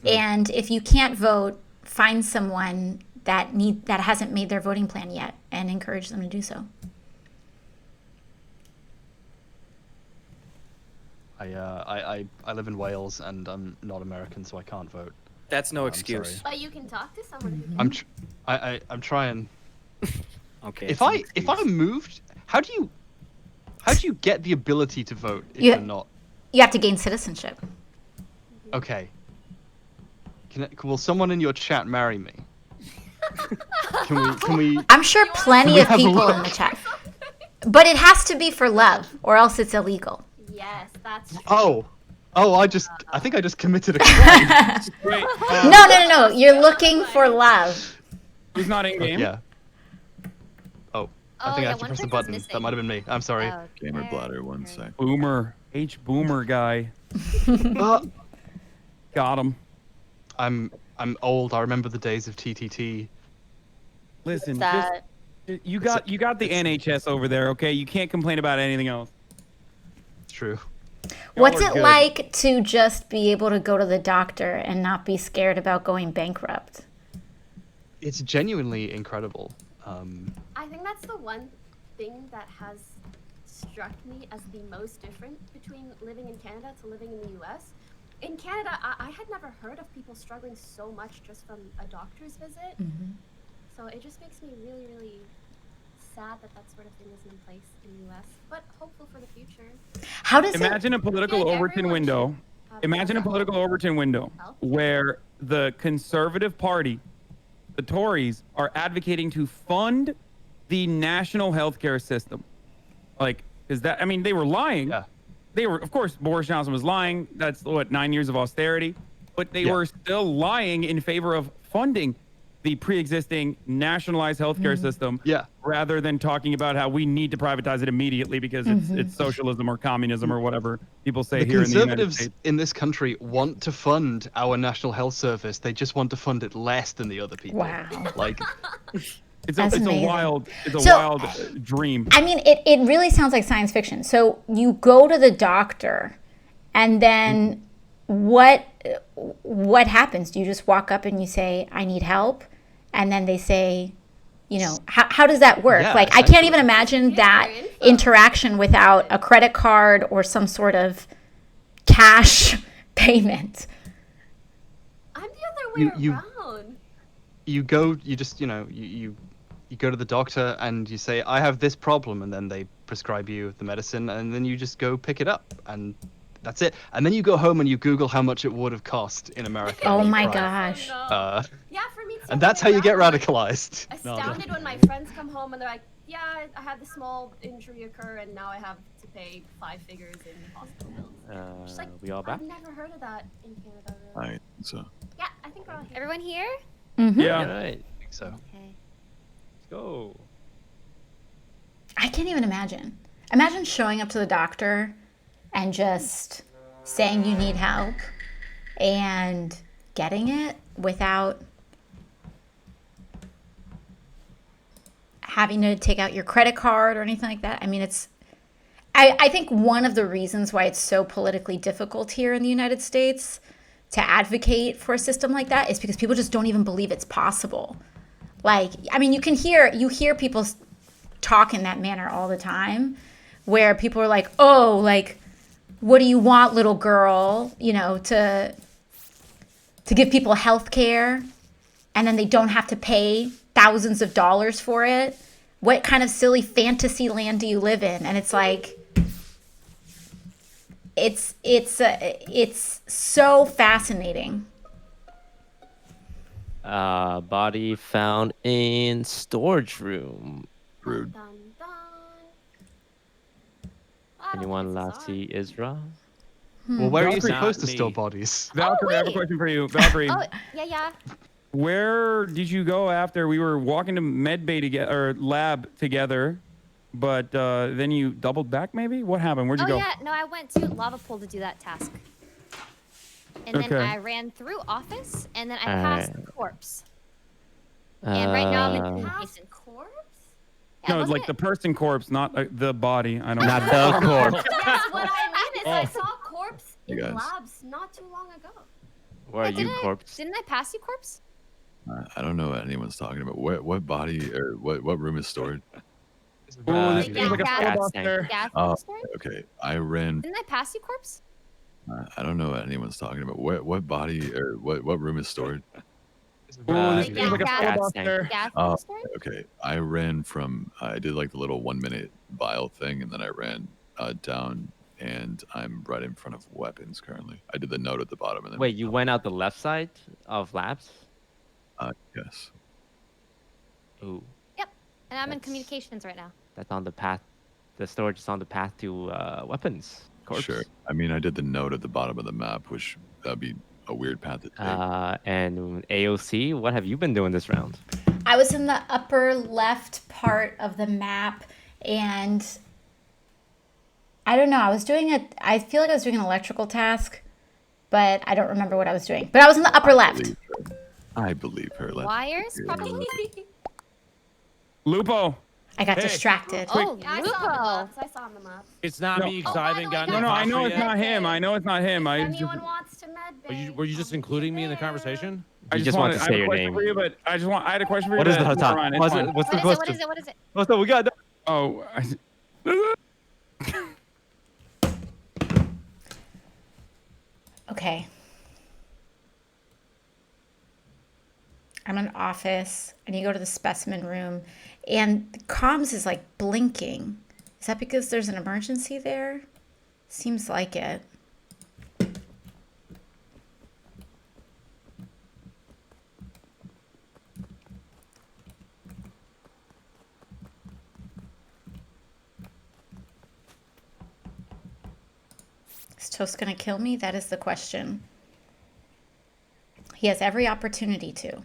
S1: And if you can't vote, find someone that hasn't made their voting plan yet and encourage them to do so.
S12: I live in Wales and I'm not American, so I can't vote.
S16: That's no
S12: I'm
S16: excuse.
S12: sorry.
S5: But you can talk to someone who
S12: I'm trying.
S16: Okay.
S12: If I moved, how do you get the ability to vote if
S1: You-
S12: you're not?
S1: You have to gain citizenship.
S12: Okay. Will someone in your chat marry me? Can we?
S1: I'm sure plenty
S12: we
S1: of
S12: have a
S1: people
S12: look?
S1: in the chat. But it has to be for love, or else it's illegal.
S5: Yes, that's
S12: Oh, I think I just committed a crime.
S4: Wait,
S1: No. You're looking for love.
S4: who's not in game?
S12: Yeah. Oh, I think I
S14: yeah,
S12: have to
S14: one
S12: press the
S14: person's
S12: button.
S14: missing.
S12: That might have been me. I'm sorry.
S14: Oh,
S13: Gamer bladder, 1 sec.
S4: Boomer. Boomer guy. Got him.
S12: I'm old. I remember the days of TTT.
S4: Listen,
S11: That
S4: you got the NHS over there, okay? You can't complain about anything else.
S12: True.
S1: What's
S4: Y'all are
S1: it
S4: good.
S1: like to just be able to go to the doctor and not be scared about going bankrupt?
S12: It's genuinely incredible.
S5: I think that's the one thing that has struck me as the most different between living in Canada to living in the US. In Canada, I had never heard of people struggling so much just from a doctor's visit. So it just makes me really, really sad that that sort of thing isn't in place in the U.S., but hopeful for the future.
S1: How does
S4: Imagine a political Overton window. Imagine a political Overton window where the Conservative Party, the Tories, are advocating to fund the national healthcare system. Like, is that? I mean, they were lying. Yeah. They were, of course, Boris Johnson was lying. That's what 9 years of austerity, but they were still lying in favor of funding the pre-existing nationalized healthcare system, rather than talking about how we need to privatize it immediately because it's socialism or communism or whatever people say
S12: The
S4: here in the United
S12: Conservatives
S4: States.
S12: in this country want to fund our national health service. They just want to fund it less than the other people.
S1: Wow.
S12: Like,
S4: it's
S1: amazing.
S4: a wild dream.
S1: I mean, it really sounds like science fiction. So you go to the doctor, and then what happens? Do you just walk up and you say, I need help? And then they say, you know, how does that work?
S12: Yeah,
S1: like, I can't even imagine that interaction without a credit card or some sort of cash payment.
S5: I'm the other way around.
S12: You go, you just, you go to the doctor and you say, I have this problem, and then they prescribe you the medicine, and then you just go pick it up, and that's it. And then you go home and you Google how much it would have cost in America.
S1: Oh my gosh.
S5: Yeah, for me too.
S12: And that's how you get radicalized.
S5: Astounded when my friends come home and they're like, yeah, I had a small injury occur and now I have to pay 5 figures in hospital bills. Just like,
S7: we all back?
S5: I've never heard of that in Canada, really.
S13: I think so.
S5: Yeah, I think we're all here.
S14: Everyone here?
S4: Yeah.
S7: All right.
S12: I think so.
S14: Okay.
S7: Let's go.
S1: I can't even imagine. Imagine showing up to the doctor and just saying you need help and getting it without having to take out your credit card or anything like that. I mean, I think one of the reasons why it's so politically difficult here in the United States to advocate for a system like that is because people just don't even believe it's possible. Like, I mean, you hear people talk in that manner all the time, where people are like, oh, like, what do you want, little girl, you know, to give people health care, and then they don't have to pay thousands of dollars for it? What kind of silly fantasy land do you live in? And it's like, it's so fascinating.
S7: Body found in storage room.
S13: Rude.
S7: Anyone last see Isra?
S12: Well, where are you
S4: Valkyrie-
S12: supposed to
S2: Not
S12: store
S2: me.
S12: bodies?
S4: Valkyrie, I have a question for you. Valkyrie,
S14: Oh, yeah.
S4: where did you go after we were walking to medbay together, or lab together, but then you doubled back maybe? What happened? Where'd you go?
S14: Yeah, no, I went to lava pool to do that task. And then
S4: Okay.
S14: I ran through office, and then I
S7: Alright.
S14: passed corpse. And right now I'm in
S7: Uh,
S14: communications.
S5: Corpse?
S14: Yeah,
S4: No,
S14: wasn't
S4: like
S14: it?
S4: the person corpse, not the body. I don't
S7: Not
S4: know.
S7: the corpse.
S5: That's what I mean, is I saw corpse
S13: Hey,
S5: in
S13: guys.
S5: labs not too long ago.
S7: Where are you,
S14: didn't
S7: corpse?
S14: Didn't I pass you corpse?
S13: I don't know what anyone's talking about. What body or what room is stored?
S4: Oh, this
S14: Like,
S4: seems like a
S14: gas-
S4: filibuster.
S14: Gas
S13: Oh,
S14: storage?
S13: okay. I ran.
S14: Didn't I pass you corpse?
S13: I don't know what anyone's talking about. What body or what room is stored?
S4: Oh, this
S14: Like,
S4: seems like a
S14: gas-
S4: filibuster.
S14: Gas
S13: Oh,
S14: storage?
S13: okay. I ran from. I did like the little 1 minute vial thing, and then I ran down, and I'm right in front of weapons currently. I did the note at the bottom, and then
S7: Wait, you went out the left side of labs?
S13: yes.
S7: Ooh,
S14: Yep. And I'm in
S7: That's-
S14: communications right now.
S7: that's on the path. The storage is on the path to weapons. Corpse.
S13: Sure. I mean, I did the note at the bottom of the map, which that'd be a weird path to take.
S7: And AOC, what have you been doing this round?
S1: I was in the upper left part of the map, and I don't know. I feel like I was doing an electrical task, but I don't remember what I was doing. But I was in the upper left.
S13: I believe her. Let's
S14: Wires,
S13: hear
S14: probably?
S4: Lupo.
S1: I got
S2: Hey.
S1: distracted.
S14: Oh,
S5: Yeah, I saw the
S14: Lupo.
S5: maps. I saw on the map.
S2: It's not
S4: No.
S2: me because
S5: Oh,
S2: I
S5: by
S2: haven't
S5: the way,
S2: gotten
S4: No,
S2: a
S4: no, I know
S2: coffee
S4: it's
S2: yet.
S4: not him. I know it's not him. I
S5: If
S4: just,
S5: anyone wants to med
S2: Were you just including me in the conversation?
S4: I
S7: You
S4: just
S7: just want
S4: wanted,
S7: to
S4: I
S7: say
S4: have a
S7: your
S4: question
S7: name.
S4: for you, but I had a question for you.
S7: What is
S4: but
S7: the
S4: never
S7: Hassan?
S4: mind, it's
S7: What's
S4: fine.
S7: the
S14: What is it?
S7: question?
S14: What is it?
S7: What's up? We got.
S4: Oh,
S1: Okay. I'm in office, and you go to the specimen room, and the comms is like blinking. Is that because there's an emergency there? Seems like it. Is Toast gonna kill me? That is the question. He has every opportunity to.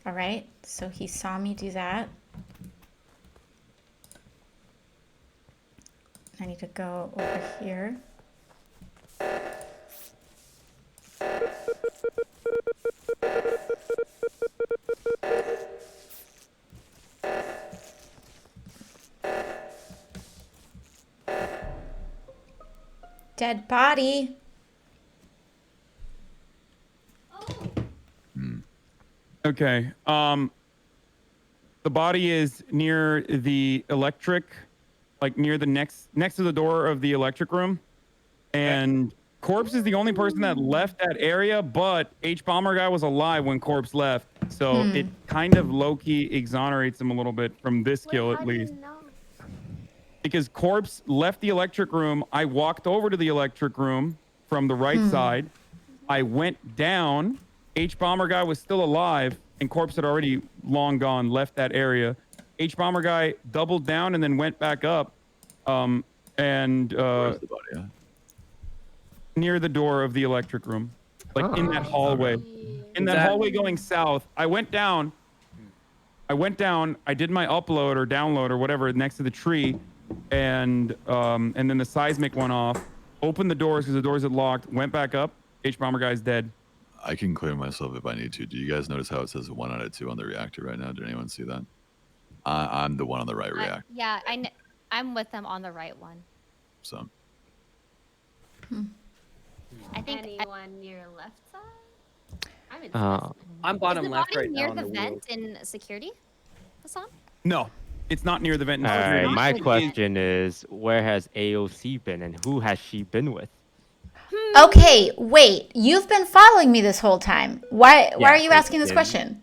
S1: All right, so he saw me do that. I need to go over here. Dead body.
S4: Okay. The body is near the electric, like near the next to the door of the electric room, and Corpse is the only person that left that area. But Hbomberguy was alive when Corpse left, so it kind of low-key exonerates him a little bit from this kill at least. Because Corpse left the electric room, I walked over to the electric room from the right side. I went down. Hbomberguy was still alive, and Corpse had already long gone, left that area. Hbomberguy doubled down and then went back up,
S13: Where's the body at?
S4: near the door of the electric room, like in that hallway. In that hallway going south. I went down. I did my upload or download or whatever next to the tree, and then the seismic went off. Opened the doors because the doors had locked. Went back up. Hbomberguy's dead.
S13: I can clear myself if I need to. Do you guys notice how it says 1 out of 2 on the reactor right now? Did anyone see that? I'm the one on the right reactor.
S14: Yeah, I'm with them on the right one.
S13: So.
S14: I think
S5: anyone near left side. I'm in.
S16: I'm bottom
S14: is the
S16: left
S14: body
S16: right
S14: near
S16: now.
S14: the vent in security, Hassan?
S4: No, it's not near the vent.
S7: All right, my question is, where has AOC been, and who has she been with?
S1: Okay, wait. You've been following me this whole time. Why are you asking this question?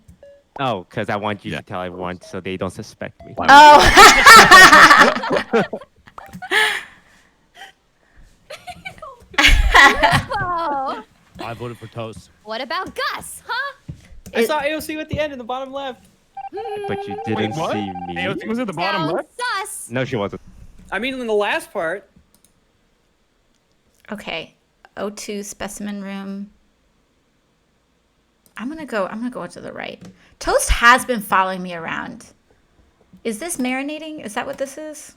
S7: Oh, because I want you to tell everyone so they don't suspect me.
S1: Oh.
S14: Lupo!
S2: I voted for Toast.
S14: What about Gus, huh?
S16: I saw AOC at the end in the bottom left.
S7: But you didn't see me.
S4: AOC was at the bottom left?
S14: Sus.
S7: No, she wasn't.
S16: I mean, in the last part.
S1: Okay. O2 specimen room. I'm gonna go to the right. Toast has been following me around. Is this marinating? Is that what this is?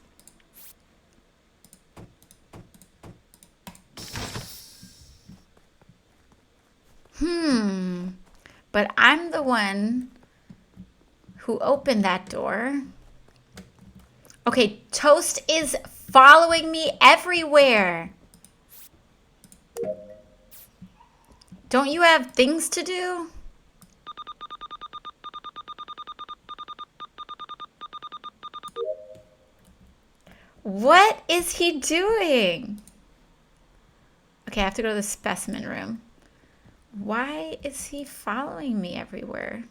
S1: But I'm the one who opened that door. Okay, Toast is following me everywhere. Don't you have things to do? What is he doing? Okay, I have to go to the specimen room. Why is he following me everywhere?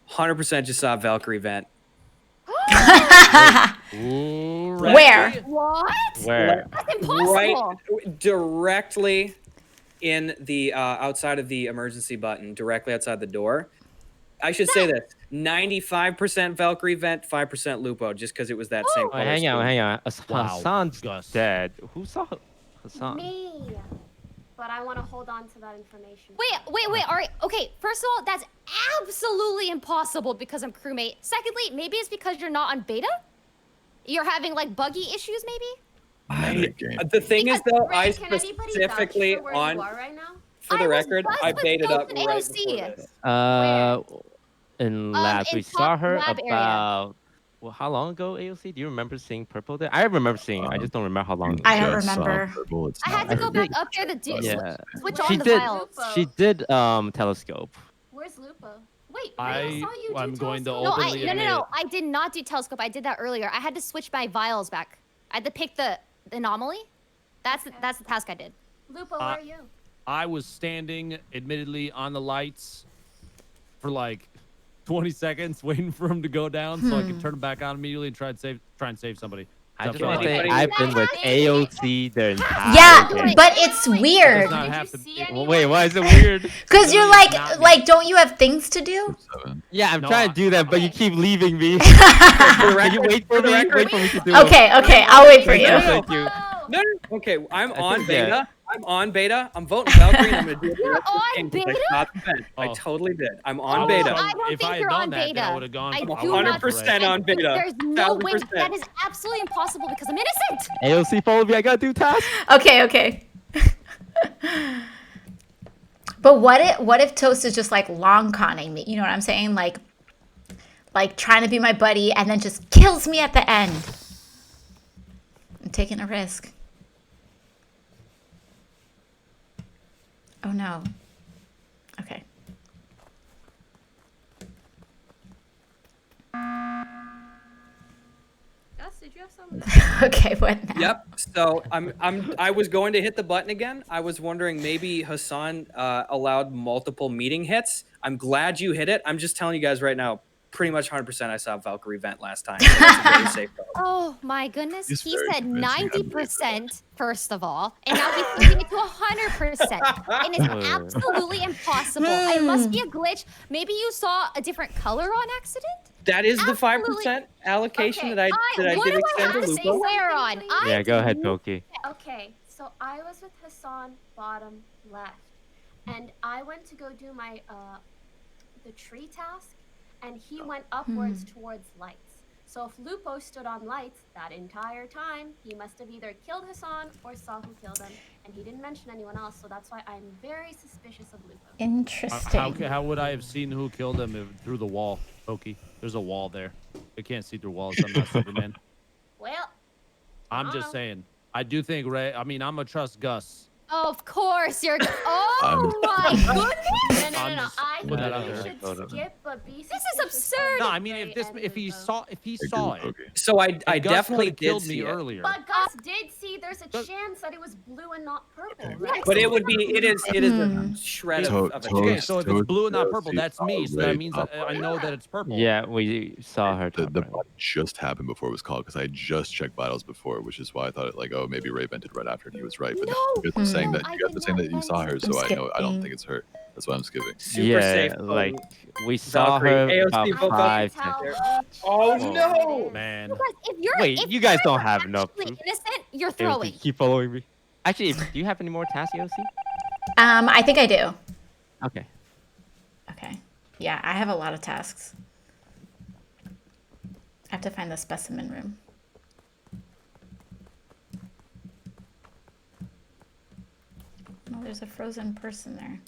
S16: 100% just saw Valkyrie vent.
S1: Where?
S14: What?
S7: Where?
S14: That's impossible.
S16: Right, directly in the outside of the emergency button, directly outside the door. I should say this: 95% Valkyrie vent, 5% Lupo, just because it was that same.
S7: Oh, hang on.
S2: Wow.
S7: Hassan's
S2: Gus.
S7: dead. Who saw Hassan?
S5: Me. But I want to hold on to that information.
S14: Wait. All right. Okay. First of all, that's absolutely impossible because I'm crewmate. Secondly, maybe it's because you're not on beta. You're having like buggy issues, maybe.
S16: The thing is, though, I
S5: Can anybody vouch
S16: specifically
S5: for where
S16: on.
S5: you are right now?
S16: For the record, I baited up
S14: Toast and
S16: right
S14: AOC.
S16: before this.
S7: In labs,
S14: in
S7: we saw
S14: top
S7: her
S14: lab area.
S7: about. Well, how long ago, AOC? Do you remember seeing purple there? I remember seeing. I just don't remember how long.
S1: I don't
S13: Just saw
S1: remember.
S13: purple, it's
S14: I
S13: not
S14: had to go
S13: purple.
S14: back up there to do
S7: Yeah.
S14: switch
S7: She
S14: on the
S7: did.
S14: files.
S7: She did telescope.
S5: Where's Lupo? Wait,
S2: I'm going to
S14: No,
S2: openly admit.
S14: no. I did not do telescope. I did that earlier. I had to switch my vials back. I had to pick the anomaly. That's the task I did.
S5: Lupo, where are you?
S2: I was standing, admittedly, on the lights for like 20 seconds, waiting for him to go down so I could turn him back on immediately and try and save somebody.
S7: I
S2: So
S7: just
S2: feel
S7: want to
S2: like-
S7: say I've been with AOC the entire
S1: Yeah,
S7: game.
S1: but it's weird.
S7: Well, wait, why is it weird?
S1: Cause you're like, don't you have things to do?
S7: Yeah, I'm trying to do that, but you keep leaving me. Can you wait for me? Wait for me to do it.
S1: Okay, I'll wait for you.
S7: Thank you.
S16: No. Okay, I'm on
S7: think,
S16: beta.
S7: yeah.
S16: I'm on beta. I'm voting Valkyrie, and I'm gonna do it.
S14: You're on beta?
S16: I totally did. I'm on
S2: Oh,
S16: beta.
S14: I don't
S2: if
S14: think
S2: I had
S14: you're
S2: done
S14: on
S2: that, then
S14: beta.
S2: I would've gone
S14: I
S2: for
S14: do not
S16: 100% on beta.
S14: There's no way.
S16: 1000%.
S14: That is absolutely impossible because I'm innocent.
S7: AOC followed me. I gotta do tasks.
S1: Okay. But what if Toast is just like long conning me? You know what I'm saying? Like trying to be my buddy and then just kills me at the end. I'm taking a risk. Oh no. Okay.
S5: Gus, did you have some?
S1: Okay, what now?
S16: Yep. So I was going to hit the button again. I was wondering maybe Hassan allowed multiple meeting hits. I'm glad you hit it. I'm just telling you guys right now, pretty much 100% I saw Valkyrie vent last time. So that's a very safe vote.
S14: Oh my goodness.
S13: He's
S14: He
S13: very
S14: said
S13: convincing,
S14: 90% first of all, and now he's taking it to 100%. And it's absolutely impossible. It must be a glitch. Maybe you saw a different color on accident?
S16: That is the
S14: Absolutely.
S16: 5% allocation
S5: Okay,
S16: that I
S14: What
S16: did
S14: do I
S16: extend
S14: have
S16: to
S14: to
S16: Lupo.
S14: swear on?
S7: Yeah, go ahead, Pokey.
S5: Okay, so I was with Hassan bottom left, and I went to go do my the tree task, and he went upwards towards lights. So if Lupo stood on lights that entire time, he must have either killed Hassan or saw who killed him, and he didn't mention anyone else. So that's why I'm very suspicious of Lupo.
S1: Interesting.
S2: How would I have seen who killed him through the wall, Pokey? There's a wall there. I can't see through walls. I'm not Superman.
S5: Well,
S2: I'm just saying. I do think Ray. I mean, I'm gonna trust Gus.
S14: Of course you're. Oh my goodness!
S5: No. I
S2: put that out
S5: think
S2: there.
S5: you should skip, but be
S14: This is absurd.
S2: No, I mean, if he saw it.
S16: So I
S2: Gus
S16: definitely
S2: could've
S16: did
S2: killed
S16: see
S2: me
S16: it.
S2: earlier.
S5: But Gus did see there's a chance that it was blue and not purple, right?
S16: But it is a shred of a
S2: Okay,
S16: chance.
S2: so if it's blue and not purple,
S13: Toast,
S2: that's me. So
S13: Ray,
S2: that means I know that it's purple.
S7: Yeah, we saw her.
S13: The button just happened before it was called because I just checked vitals before, which is why I thought maybe Ray vented right after and he was right. But you guys are saying that you saw her, so I don't think it's her. That's why I'm skipping.
S7: Yeah, like we saw her
S16: AOC
S7: about 5 seconds.
S16: Oh no,
S2: man!
S14: If you're
S7: Wait, you guys don't have enough proof.
S14: innocent, you're
S7: AOC,
S14: throwing.
S7: keep following me. Actually, do you have any more tasks, AOC?
S1: I think I do.
S7: Okay.
S1: Okay. Yeah, I have a lot of tasks. I have to find the specimen room. Oh, there's a frozen person there.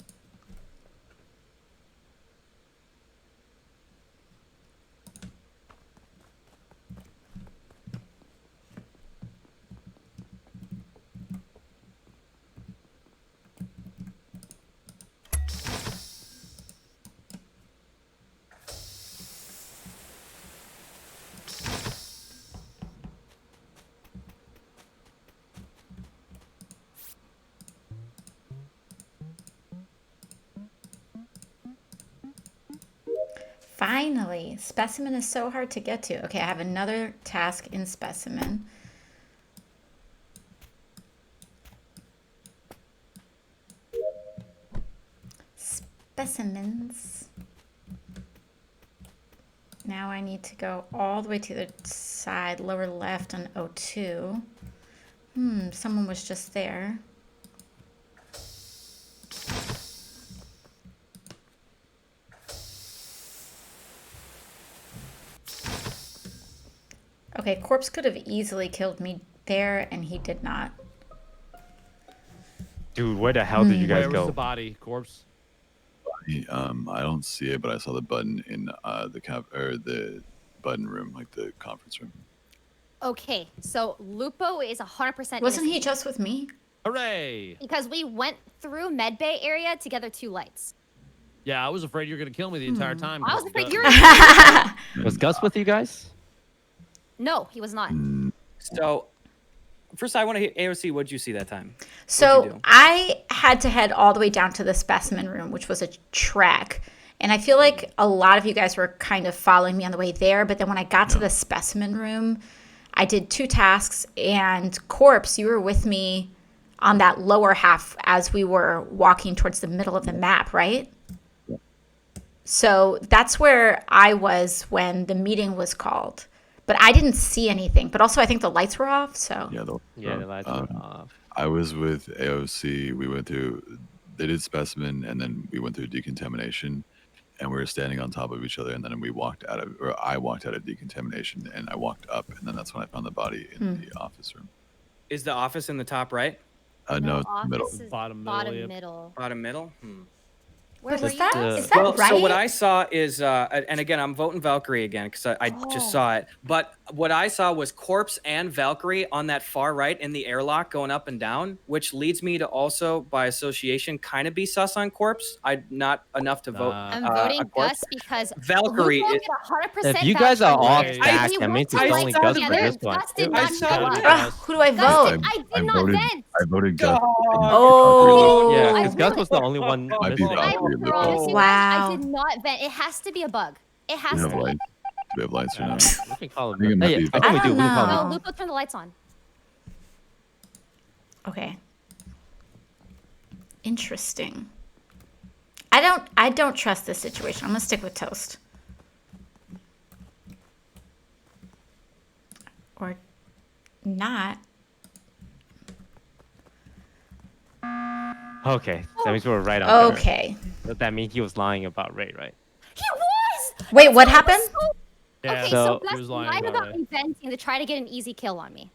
S1: Finally, specimen is so hard to get to. Okay, I have another task in specimen. Specimens. Now I need to go all the way to the side, lower left on O2. Someone was just there. Okay, Corpse could have easily killed me there, and he did not.
S7: Dude, where the hell did you guys
S2: Where was
S7: go?
S2: the body, Corpse?
S13: I don't see it, but I saw the button in the button room, like the conference room.
S14: Okay, so Lupo is 100%.
S1: Wasn't he just with me?
S2: Hooray!
S14: Because we went through Medbay area to gather 2 lights.
S2: Yeah, I was afraid you were gonna kill me the entire time.
S14: I was
S2: 'cause
S14: afraid
S2: Gus-
S14: you were.
S7: Was Gus with you guys?
S14: No, he was not.
S16: So, first, I want to hear AOC. What did you see that time? What'd you
S1: So
S16: do?
S1: I had to head all the way down to the specimen room, which was a track. And I feel like a lot of you guys were kind of following me on the way there. But then when I got to the specimen room, I did 2 tasks. And Corpse, you were with me on that lower half as we were walking towards the middle of the map, right? So that's where I was when the meeting was called. But I didn't see anything. But also, I think the lights were off. So
S7: Yeah, the lights were off.
S13: I was with AOC. We went through, they did specimen, and then we went through decontamination, and we were standing on top of each other. And then we walked out of, or I walked out of decontamination, and I walked up, and then that's when I found the body in the office room.
S16: Is the office in the top right?
S13: No, it's the middle.
S14: Office is
S2: Bottom
S14: bottom
S2: middle,
S14: middle.
S16: Bottom middle?
S14: Where
S1: But
S14: were
S1: is
S14: you?
S1: that,
S7: guys?
S1: is that
S16: Well,
S1: right?
S16: so what I saw is, and again, I'm voting Valkyrie again because I just saw it. But what I saw was Corpse and Valkyrie on that far right in the airlock going up and down, which leads me to also, by association, kind of be sus on Corpse. I'm not enough to vote.
S14: I'm
S16: a
S14: voting
S16: Corpse.
S14: Gus because
S16: Valkyrie
S14: Lupo
S16: is.
S14: did 100%
S7: If you guys are all
S14: vouch for
S7: stacked,
S14: you.
S7: that means
S14: We
S7: it's
S14: went
S7: only
S14: to
S7: Gus
S14: the
S7: for
S14: together.
S7: this one.
S14: Gus did
S16: I
S14: not
S16: saw
S14: show
S16: it.
S14: up.
S1: Who do I
S14: Gus
S1: vote?
S14: did, I
S13: I
S14: did not
S13: voted,
S14: vent.
S13: I voted Gus.
S1: Oh.
S7: Yeah,
S14: I
S7: because Gus
S14: really-
S7: was the only one
S13: Might be
S7: missing.
S14: I
S13: Valkyrie.
S14: promise you guys,
S1: Wow.
S14: I did not vent. It has to be a bug. It
S13: Do
S14: has
S13: we
S14: to
S13: have
S14: be.
S13: lights? Do we have lights or not?
S7: We can call
S13: I think it
S7: him.
S13: might
S7: Yeah,
S13: be
S7: I think we
S1: I
S7: do. We can call
S1: don't
S7: him.
S14: No, Lupo, turn the lights on.
S1: Okay. Interesting. I don't trust this situation. I'm gonna stick with Toast. Or not.
S7: Okay, that means we were right on.
S1: Okay.
S7: That means he was lying about Ray, right?
S14: He was!
S1: Wait, what happened?
S2: Yeah,
S14: Okay,
S7: so-
S14: so
S2: he
S14: Gus
S2: was lying
S14: lied
S2: about
S14: about
S2: it.
S14: me venting to try to get an easy kill on me.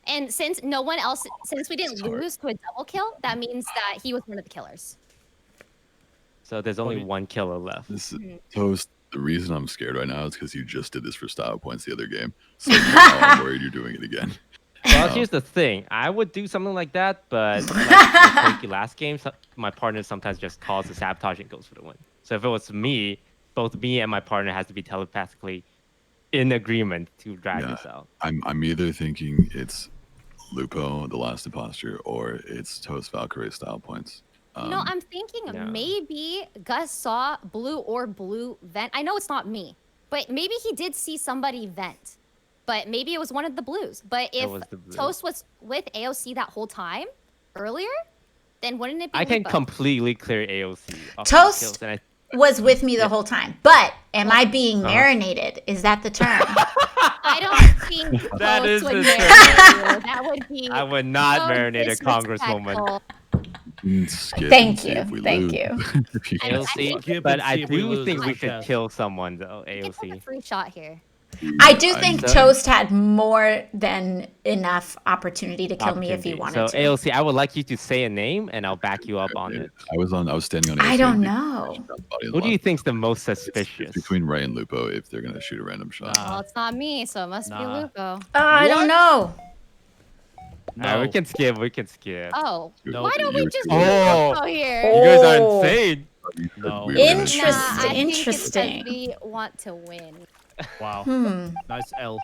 S14: And since no one else, since we didn't lose to a double kill, that means that he was one of the killers.
S7: So there's only one killer left.
S13: This is, Toast, the reason I'm scared right now is because you just did this for style points the other game. So now I'm worried you're doing it again.
S7: Well, here's the thing. I would do something like that, but like the last game, my partner sometimes just calls the sabotage and goes for the win. So if it was me, both me and my partner has to be telepathically in agreement to drag this out.
S13: I'm either thinking it's Lupo, the last imposter, or it's Toast Valkyrie style points.
S14: No, I'm thinking maybe Gus saw blue or blue vent. I know it's not me, but maybe he did see somebody vent. But maybe it was one of the blues. But if
S7: was the blue.
S14: Toast was with AOC that whole time earlier, then wouldn't it be
S7: I can
S14: Lupo?
S7: completely clear AOC. off the
S1: Toast
S7: kills, and
S1: was with me the whole time. But am I being marinated? Is that the term?
S14: I don't think
S7: That
S14: Toast
S7: is
S14: would
S7: the
S14: marinate you. That would be
S7: I would not
S14: so
S7: marinate a congresswoman.
S14: disrespectful.
S1: Thank you. Thank you.
S7: AOC, but I do think we should kill someone though.
S14: We can take a
S7: AOC.
S14: free shot here.
S1: I do think
S7: so-
S1: Toast had more than enough opportunity to kill me if he wanted
S7: So
S1: to.
S7: AOC, I would like you to say a name, and I'll back you up on it.
S13: I was standing on.
S1: I
S13: AOC
S1: don't
S13: and
S1: know.
S7: Who do you think's the most suspicious?
S13: Between Ray and Lupo, if they're gonna shoot a random shot.
S14: Well, it's not me, so it must be
S7: Nah.
S14: Lupo.
S1: I don't know.
S7: No, we can skip. We can skip.
S14: Oh,
S7: No.
S14: why don't we just do
S7: Oh.
S14: Lupo here?
S7: You guys are insane.
S2: No.
S1: Interesting.
S14: Nah, I think it's 'cause
S1: Interesting.
S14: we want to win,
S2: Wow.
S1: Hmm.
S2: Nice L.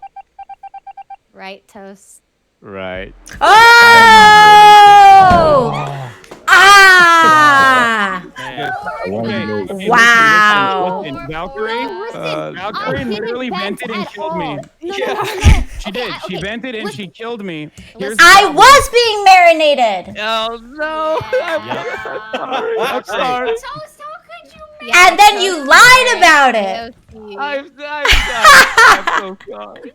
S14: right, Toast?
S7: Right.
S1: Oh! Ah! Wow.
S4: Listen, Valkyrie,
S14: Listen,
S4: Valkyrie
S14: I didn't
S4: literally
S14: vent
S4: vented and
S14: at
S4: killed me.
S14: all. No,
S4: She did.
S14: Okay,
S4: She
S14: okay,
S4: vented and she killed me. Here's
S1: I was being marinated.
S7: Oh no! I'm sorry.
S14: Toast, how could you make
S1: And then you lied about it.
S7: I'm so sorry.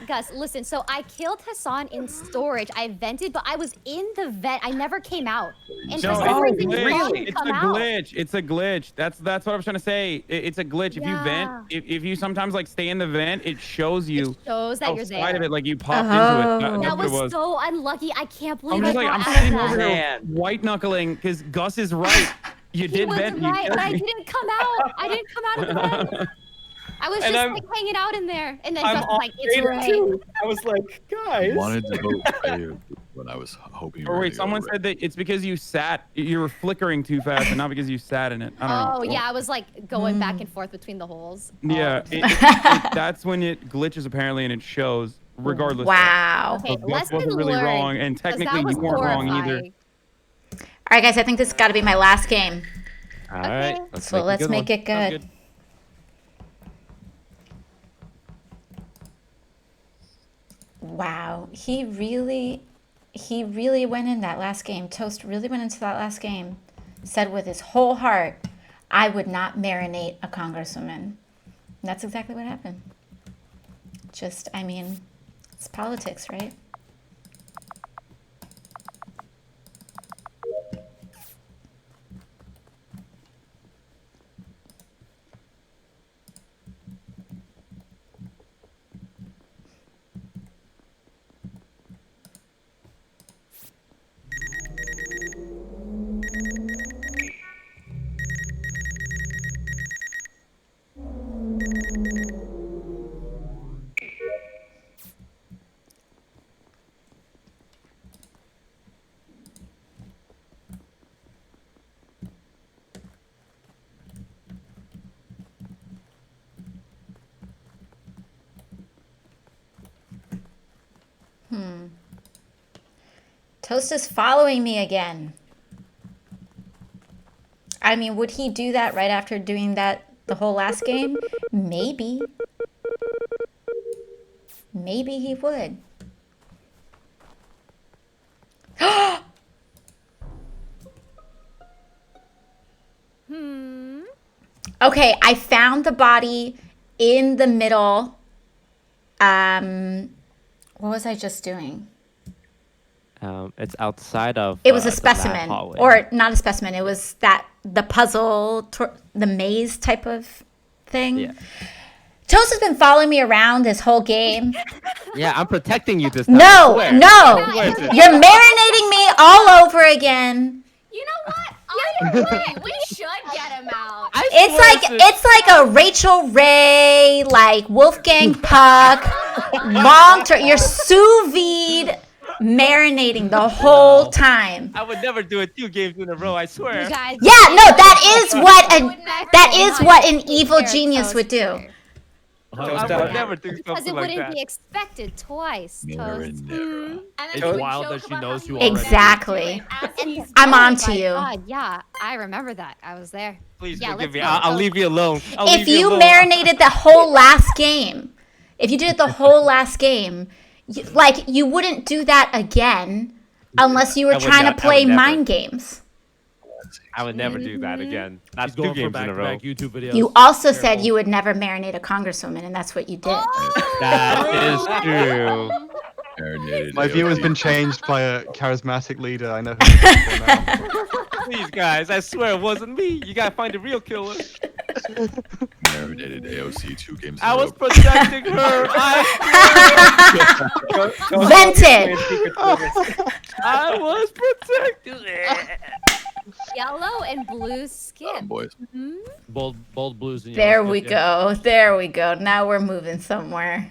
S14: Gus, listen. So I killed Hassan in storage. I vented, but I was in the vent. I never came out. And for
S4: No,
S14: some
S4: it's a
S14: reason, you
S4: glitch.
S14: saw me
S4: It's
S14: come
S4: a
S14: out.
S4: glitch. It's a glitch. That's what I was trying to say. It's a glitch. If you vent, if you sometimes like stay in the vent, it shows you
S14: Shows that you're
S4: outside
S14: there.
S4: of it, like you popped into it. That's
S14: That
S4: what it
S14: was so unlucky. I can't believe
S4: I'm just
S14: I
S4: like,
S14: got
S4: I'm
S14: out of
S4: sitting
S14: that.
S4: over here white knuckling because Gus is right. You
S14: He
S4: did
S14: was
S4: vent. and you
S14: right,
S4: killed
S14: but I
S4: me.
S14: didn't come out. I didn't come out of the vent. I was
S16: And
S14: just
S16: I'm-
S14: like hanging out in there, and then
S16: I'm
S14: Gus was
S16: on
S14: like, "It's
S16: radar,
S14: right."
S16: too. I was like, guys.
S13: Wanted to vote Ray, but but I was hoping.
S4: Or wait, someone said that it's because you were flickering too fast, and not because you sat in it. I don't know.
S14: Oh yeah, I was like going back and forth between the holes.
S4: Yeah, that's when it glitches apparently, and it shows regardless.
S1: Wow.
S14: Okay,
S4: So Gus wasn't really
S14: learned,
S4: wrong, and
S14: 'cause that
S4: technically
S14: was
S4: you weren't wrong either.
S14: horrifying.
S1: All right, guys, I think this has got to be my last game.
S7: All right.
S1: So let's make it good. Wow, he really went in that last game. Toast really went into that last game. Said with his whole heart, I would not marinate a congresswoman. And that's exactly what happened. Just, I mean, it's politics, right? Toast is following me again. I mean, would he do that right after doing that the whole last game? Maybe. Maybe he would. Okay, I found the body in the middle. What was I just doing?
S7: It's outside of.
S1: It was a
S7: the lab
S1: specimen,
S7: hallway.
S1: or not a specimen. It was the puzzle, the maze type of thing.
S7: Yeah.
S1: Toast has been following me around this whole game.
S7: Yeah, I'm protecting you this time.
S1: No,
S7: I swear.
S1: no,
S7: I swear to you.
S1: you're marinating me all over again.
S5: You know what? I agree. We should get him out.
S1: It's like a Rachel Ray, like Wolfgang Puck, long term. You're sous vide marinating the whole time.
S7: I would never do it 2 games in a row. I swear.
S1: Yeah, no, that is what an evil genius would do.
S7: I would never do
S14: Because
S7: something
S14: it
S7: like
S14: wouldn't
S7: that.
S14: be expected twice, Toast.
S2: It's wild that she knows you already.
S1: Exactly.
S14: And
S1: I'm on
S14: oh
S1: to
S14: my
S1: you.
S14: God, yeah, I remember that. I was there.
S7: Please
S14: Yeah,
S7: forgive
S14: let's
S7: me.
S14: go,
S7: I'll
S14: Toast.
S7: leave you alone.
S1: If you marinated the whole last game, if you did it the whole last game, you wouldn't do that again unless you were trying to play mind games.
S7: I would never do that again. Not
S2: He's
S7: 2
S2: going for
S7: games in a row.
S2: back-to-back YouTube videos.
S1: You also said you would never marinate a congresswoman, and that's what you did.
S7: That is true.
S12: My view has been changed by a charismatic leader. I know who I'm looking for now.
S7: Please, guys, I swear it wasn't me. You gotta find the real killer.
S13: Marinated AOC 2 games.
S7: I was protecting her.
S1: Vented.
S7: I was protecting her.
S14: Yellow and blue skip.
S13: Boys.
S2: Bold blues and
S1: There
S2: yellow
S1: we
S2: skip, yeah.
S1: go. There we go. Now we're moving somewhere.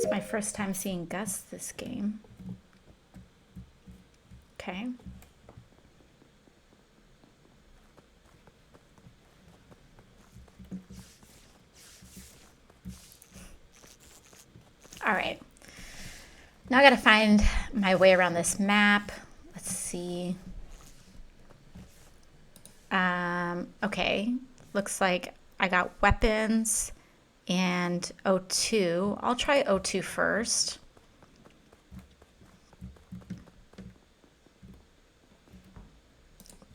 S1: It's my first time seeing Gus this game. Okay. All right. Now I gotta find my way around this map. Let's see. Okay. Looks like I got weapons and O2. I'll try O2 first.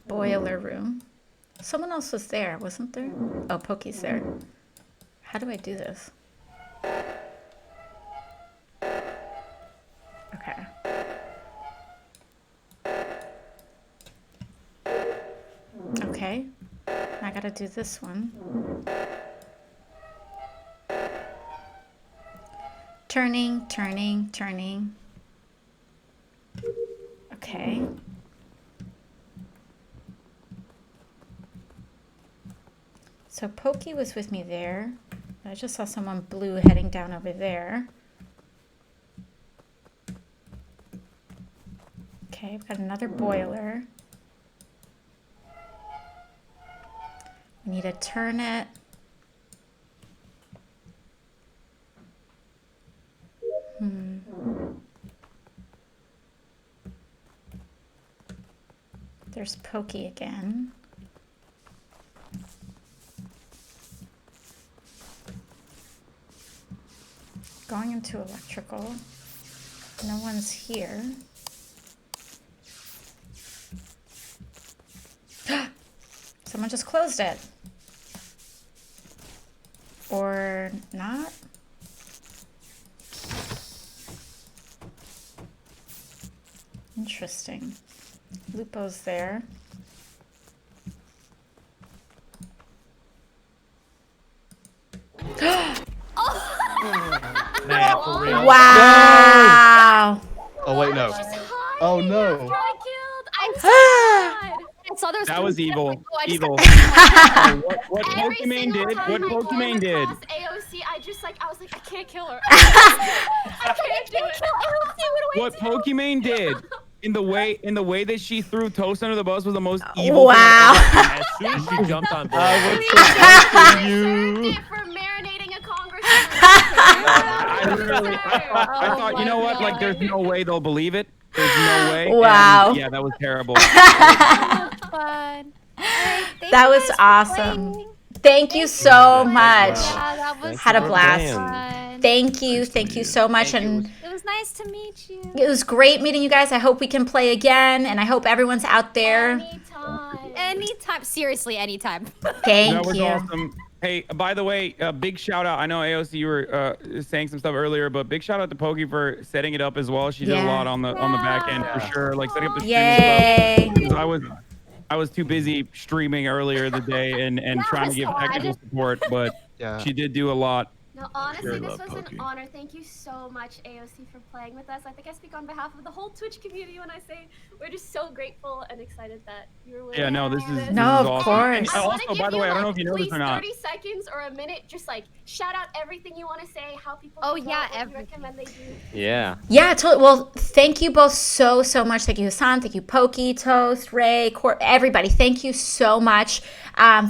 S1: Boiler room. Someone else was there, wasn't there? Oh, Pokey's there. How do I do this? Okay. Okay. Okay. I gotta do this one. Turning, turning, turning. Okay. So Pokey was with me there. I just saw someone blue heading down over there. Okay, we've got another boiler. We need to turn it. There's Pokey again. Going into electrical. No one's here. Someone just closed it. Or not? Interesting. Lupo's there.
S2: Man, for real.
S1: Wow.
S12: Oh wait, no. Oh no.
S14: I'm so glad. I saw those.
S4: That was evil.
S14: Oh, I just
S4: Evil. What
S5: Every
S4: Pokimane
S5: single
S4: did?
S5: time
S4: What
S5: I came
S4: Pokimane did?
S5: across AOC, I was like, I can't kill her. I can't do it.
S4: What Pokimane did in the way that she threw Toast under the bus was the most evil.
S1: Wow.
S4: Thing
S2: As soon as she jumped on board.
S5: You for marinating a congressman.
S4: I thought, you know what? Like, there's no way they'll believe it. There's no way.
S1: Wow.
S4: And yeah, that was terrible.
S14: fun.
S1: That was awesome. Thank you so much.
S14: Yeah, that was
S1: Had a
S14: so
S1: blast.
S14: fun.
S1: Thank you so much. And
S14: It was nice to meet you.
S1: it was great meeting you guys. I hope we can play again, and I hope everyone's out there.
S14: Anytime. Seriously, anytime.
S1: Thank
S4: That was
S1: you.
S4: awesome. Hey, by the way, a big shout out. I know AOC, you were saying some stuff earlier, but big shout out to Pokey for setting it up as well. She did a lot on the back end for sure, like setting up the stream and stuff. 'Cause I was too busy streaming earlier the day and trying to give technical support, but she did do a lot.
S5: No, honestly,
S13: Sure
S5: this
S13: love
S5: was
S13: Pokey.
S5: an honor. Thank you so much, AOC, for playing with us. I think I speak on behalf of the whole Twitch community when I say we're just so grateful and excited that you were willing
S4: Yeah, no,
S5: to
S4: this
S5: do
S4: is
S1: No, of
S4: awesome.
S1: course.
S4: And
S5: I wanna
S4: also,
S5: give
S4: by the way, I don't know
S5: like,
S4: if you know this
S5: please
S4: or not.
S5: 30 seconds or a minute, just like shout out everything you want to say, how people
S14: Oh,
S5: can
S14: yeah,
S5: vote, what you recommend they do.
S7: Yeah.
S1: Yeah, totally. Well, thank you both so much. Thank you, Hassan. Thank you, Pokey, Toast, Ray, everybody. Thank you so much.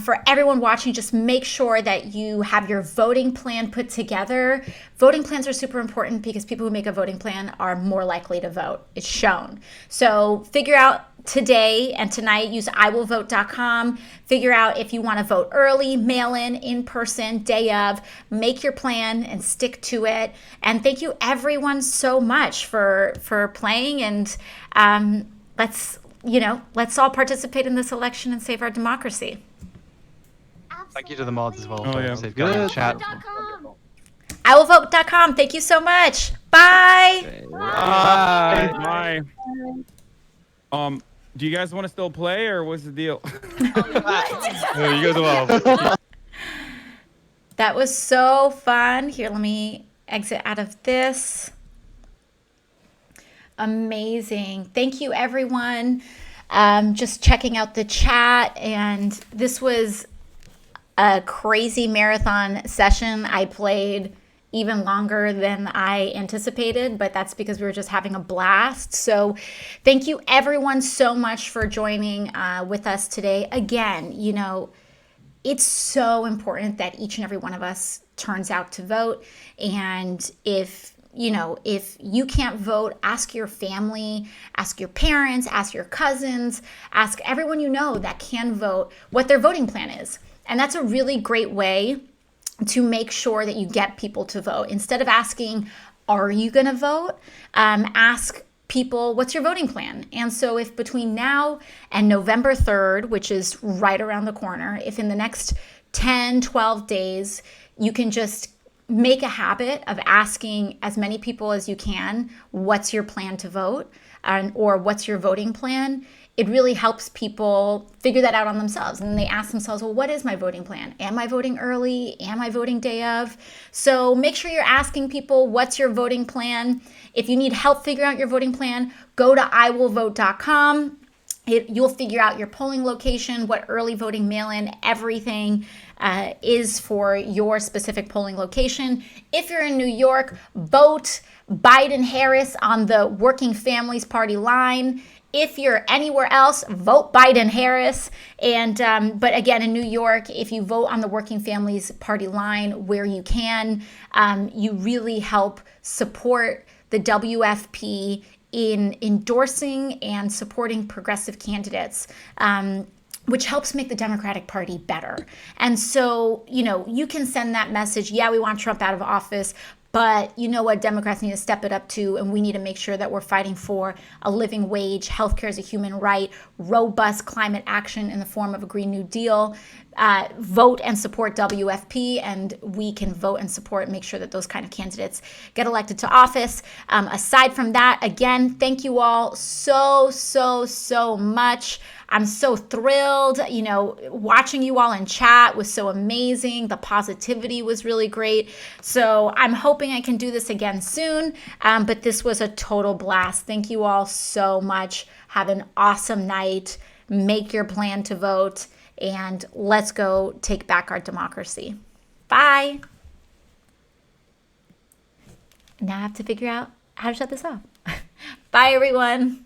S1: For everyone watching, just make sure that you have your voting plan put together. Voting plans are super important because people who make a voting plan are more likely to vote. It's shown. So figure out today and tonight, use iwillvote.com. Figure out if you want to vote early, mail in person, day of. Make your plan and stick to it. And thank you everyone so much for playing. And let's all participate in this election and save our democracy.
S12: Thank you to the mods as well.
S4: Oh,
S12: for
S4: yeah.
S12: safeguarding the chat.
S1: iwillvote.com. Thank you so much. Bye.
S4: Bye. Do you guys want to still play, or what's the deal?
S12: You guys are well.
S1: That was so fun. Here, let me exit out of this. Amazing. Thank you, everyone. Just checking out the chat. And this was a crazy marathon session. I played even longer than I anticipated, but that's because we were just having a blast. So thank you everyone so much for joining with us today. Again, it's so important that each and every one of us turns out to vote. And if you can't vote, ask your family, ask your parents, ask your cousins, ask everyone you know that can vote what their voting plan is. And that's a really great way to make sure that you get people to vote. Instead of asking, are you going to vote? Ask people, what's your voting plan? And so if between now and November 3rd, which is right around the corner, if in the next 10, 12 days, you can just make a habit of asking as many people as you can, what's your plan to vote? Or what's your voting plan? it really helps people figure that out on themselves. And they ask themselves, well, what is my voting plan? Am I voting early? Am I voting day of? So make sure you're asking people, what's your voting plan? If you need help figuring out your voting plan, go to iwillvote.com. You'll figure out your polling location, what early voting mail-in, everything is for your specific polling location. If you're in New York, vote Biden-Harris on the Working Families Party line. If you're anywhere else, vote Biden-Harris. And but again, in New York, if you vote on the Working Families Party line where you can, you really help support the WFP in endorsing and supporting progressive candidates, which helps make the Democratic Party better. And so, you can send that message, yeah, we want Trump out of office, but you know what? Democrats need to step it up too, and we need to make sure that we're fighting for a living wage, healthcare is a human right, robust climate action in the form of a Green New Deal. Vote and support WFP, and we can vote and support and make sure that those kind of candidates get elected to office. Aside from that, again, thank you all so much. I'm so thrilled. Watching you all in chat was so amazing. The positivity was really great. So I'm hoping I can do this again soon. But this was a total blast. Thank you all so much. Have an awesome night. Make your plan to vote. And let's go take back our democracy. Bye. Now I have to figure out how to shut this off. Bye, everyone.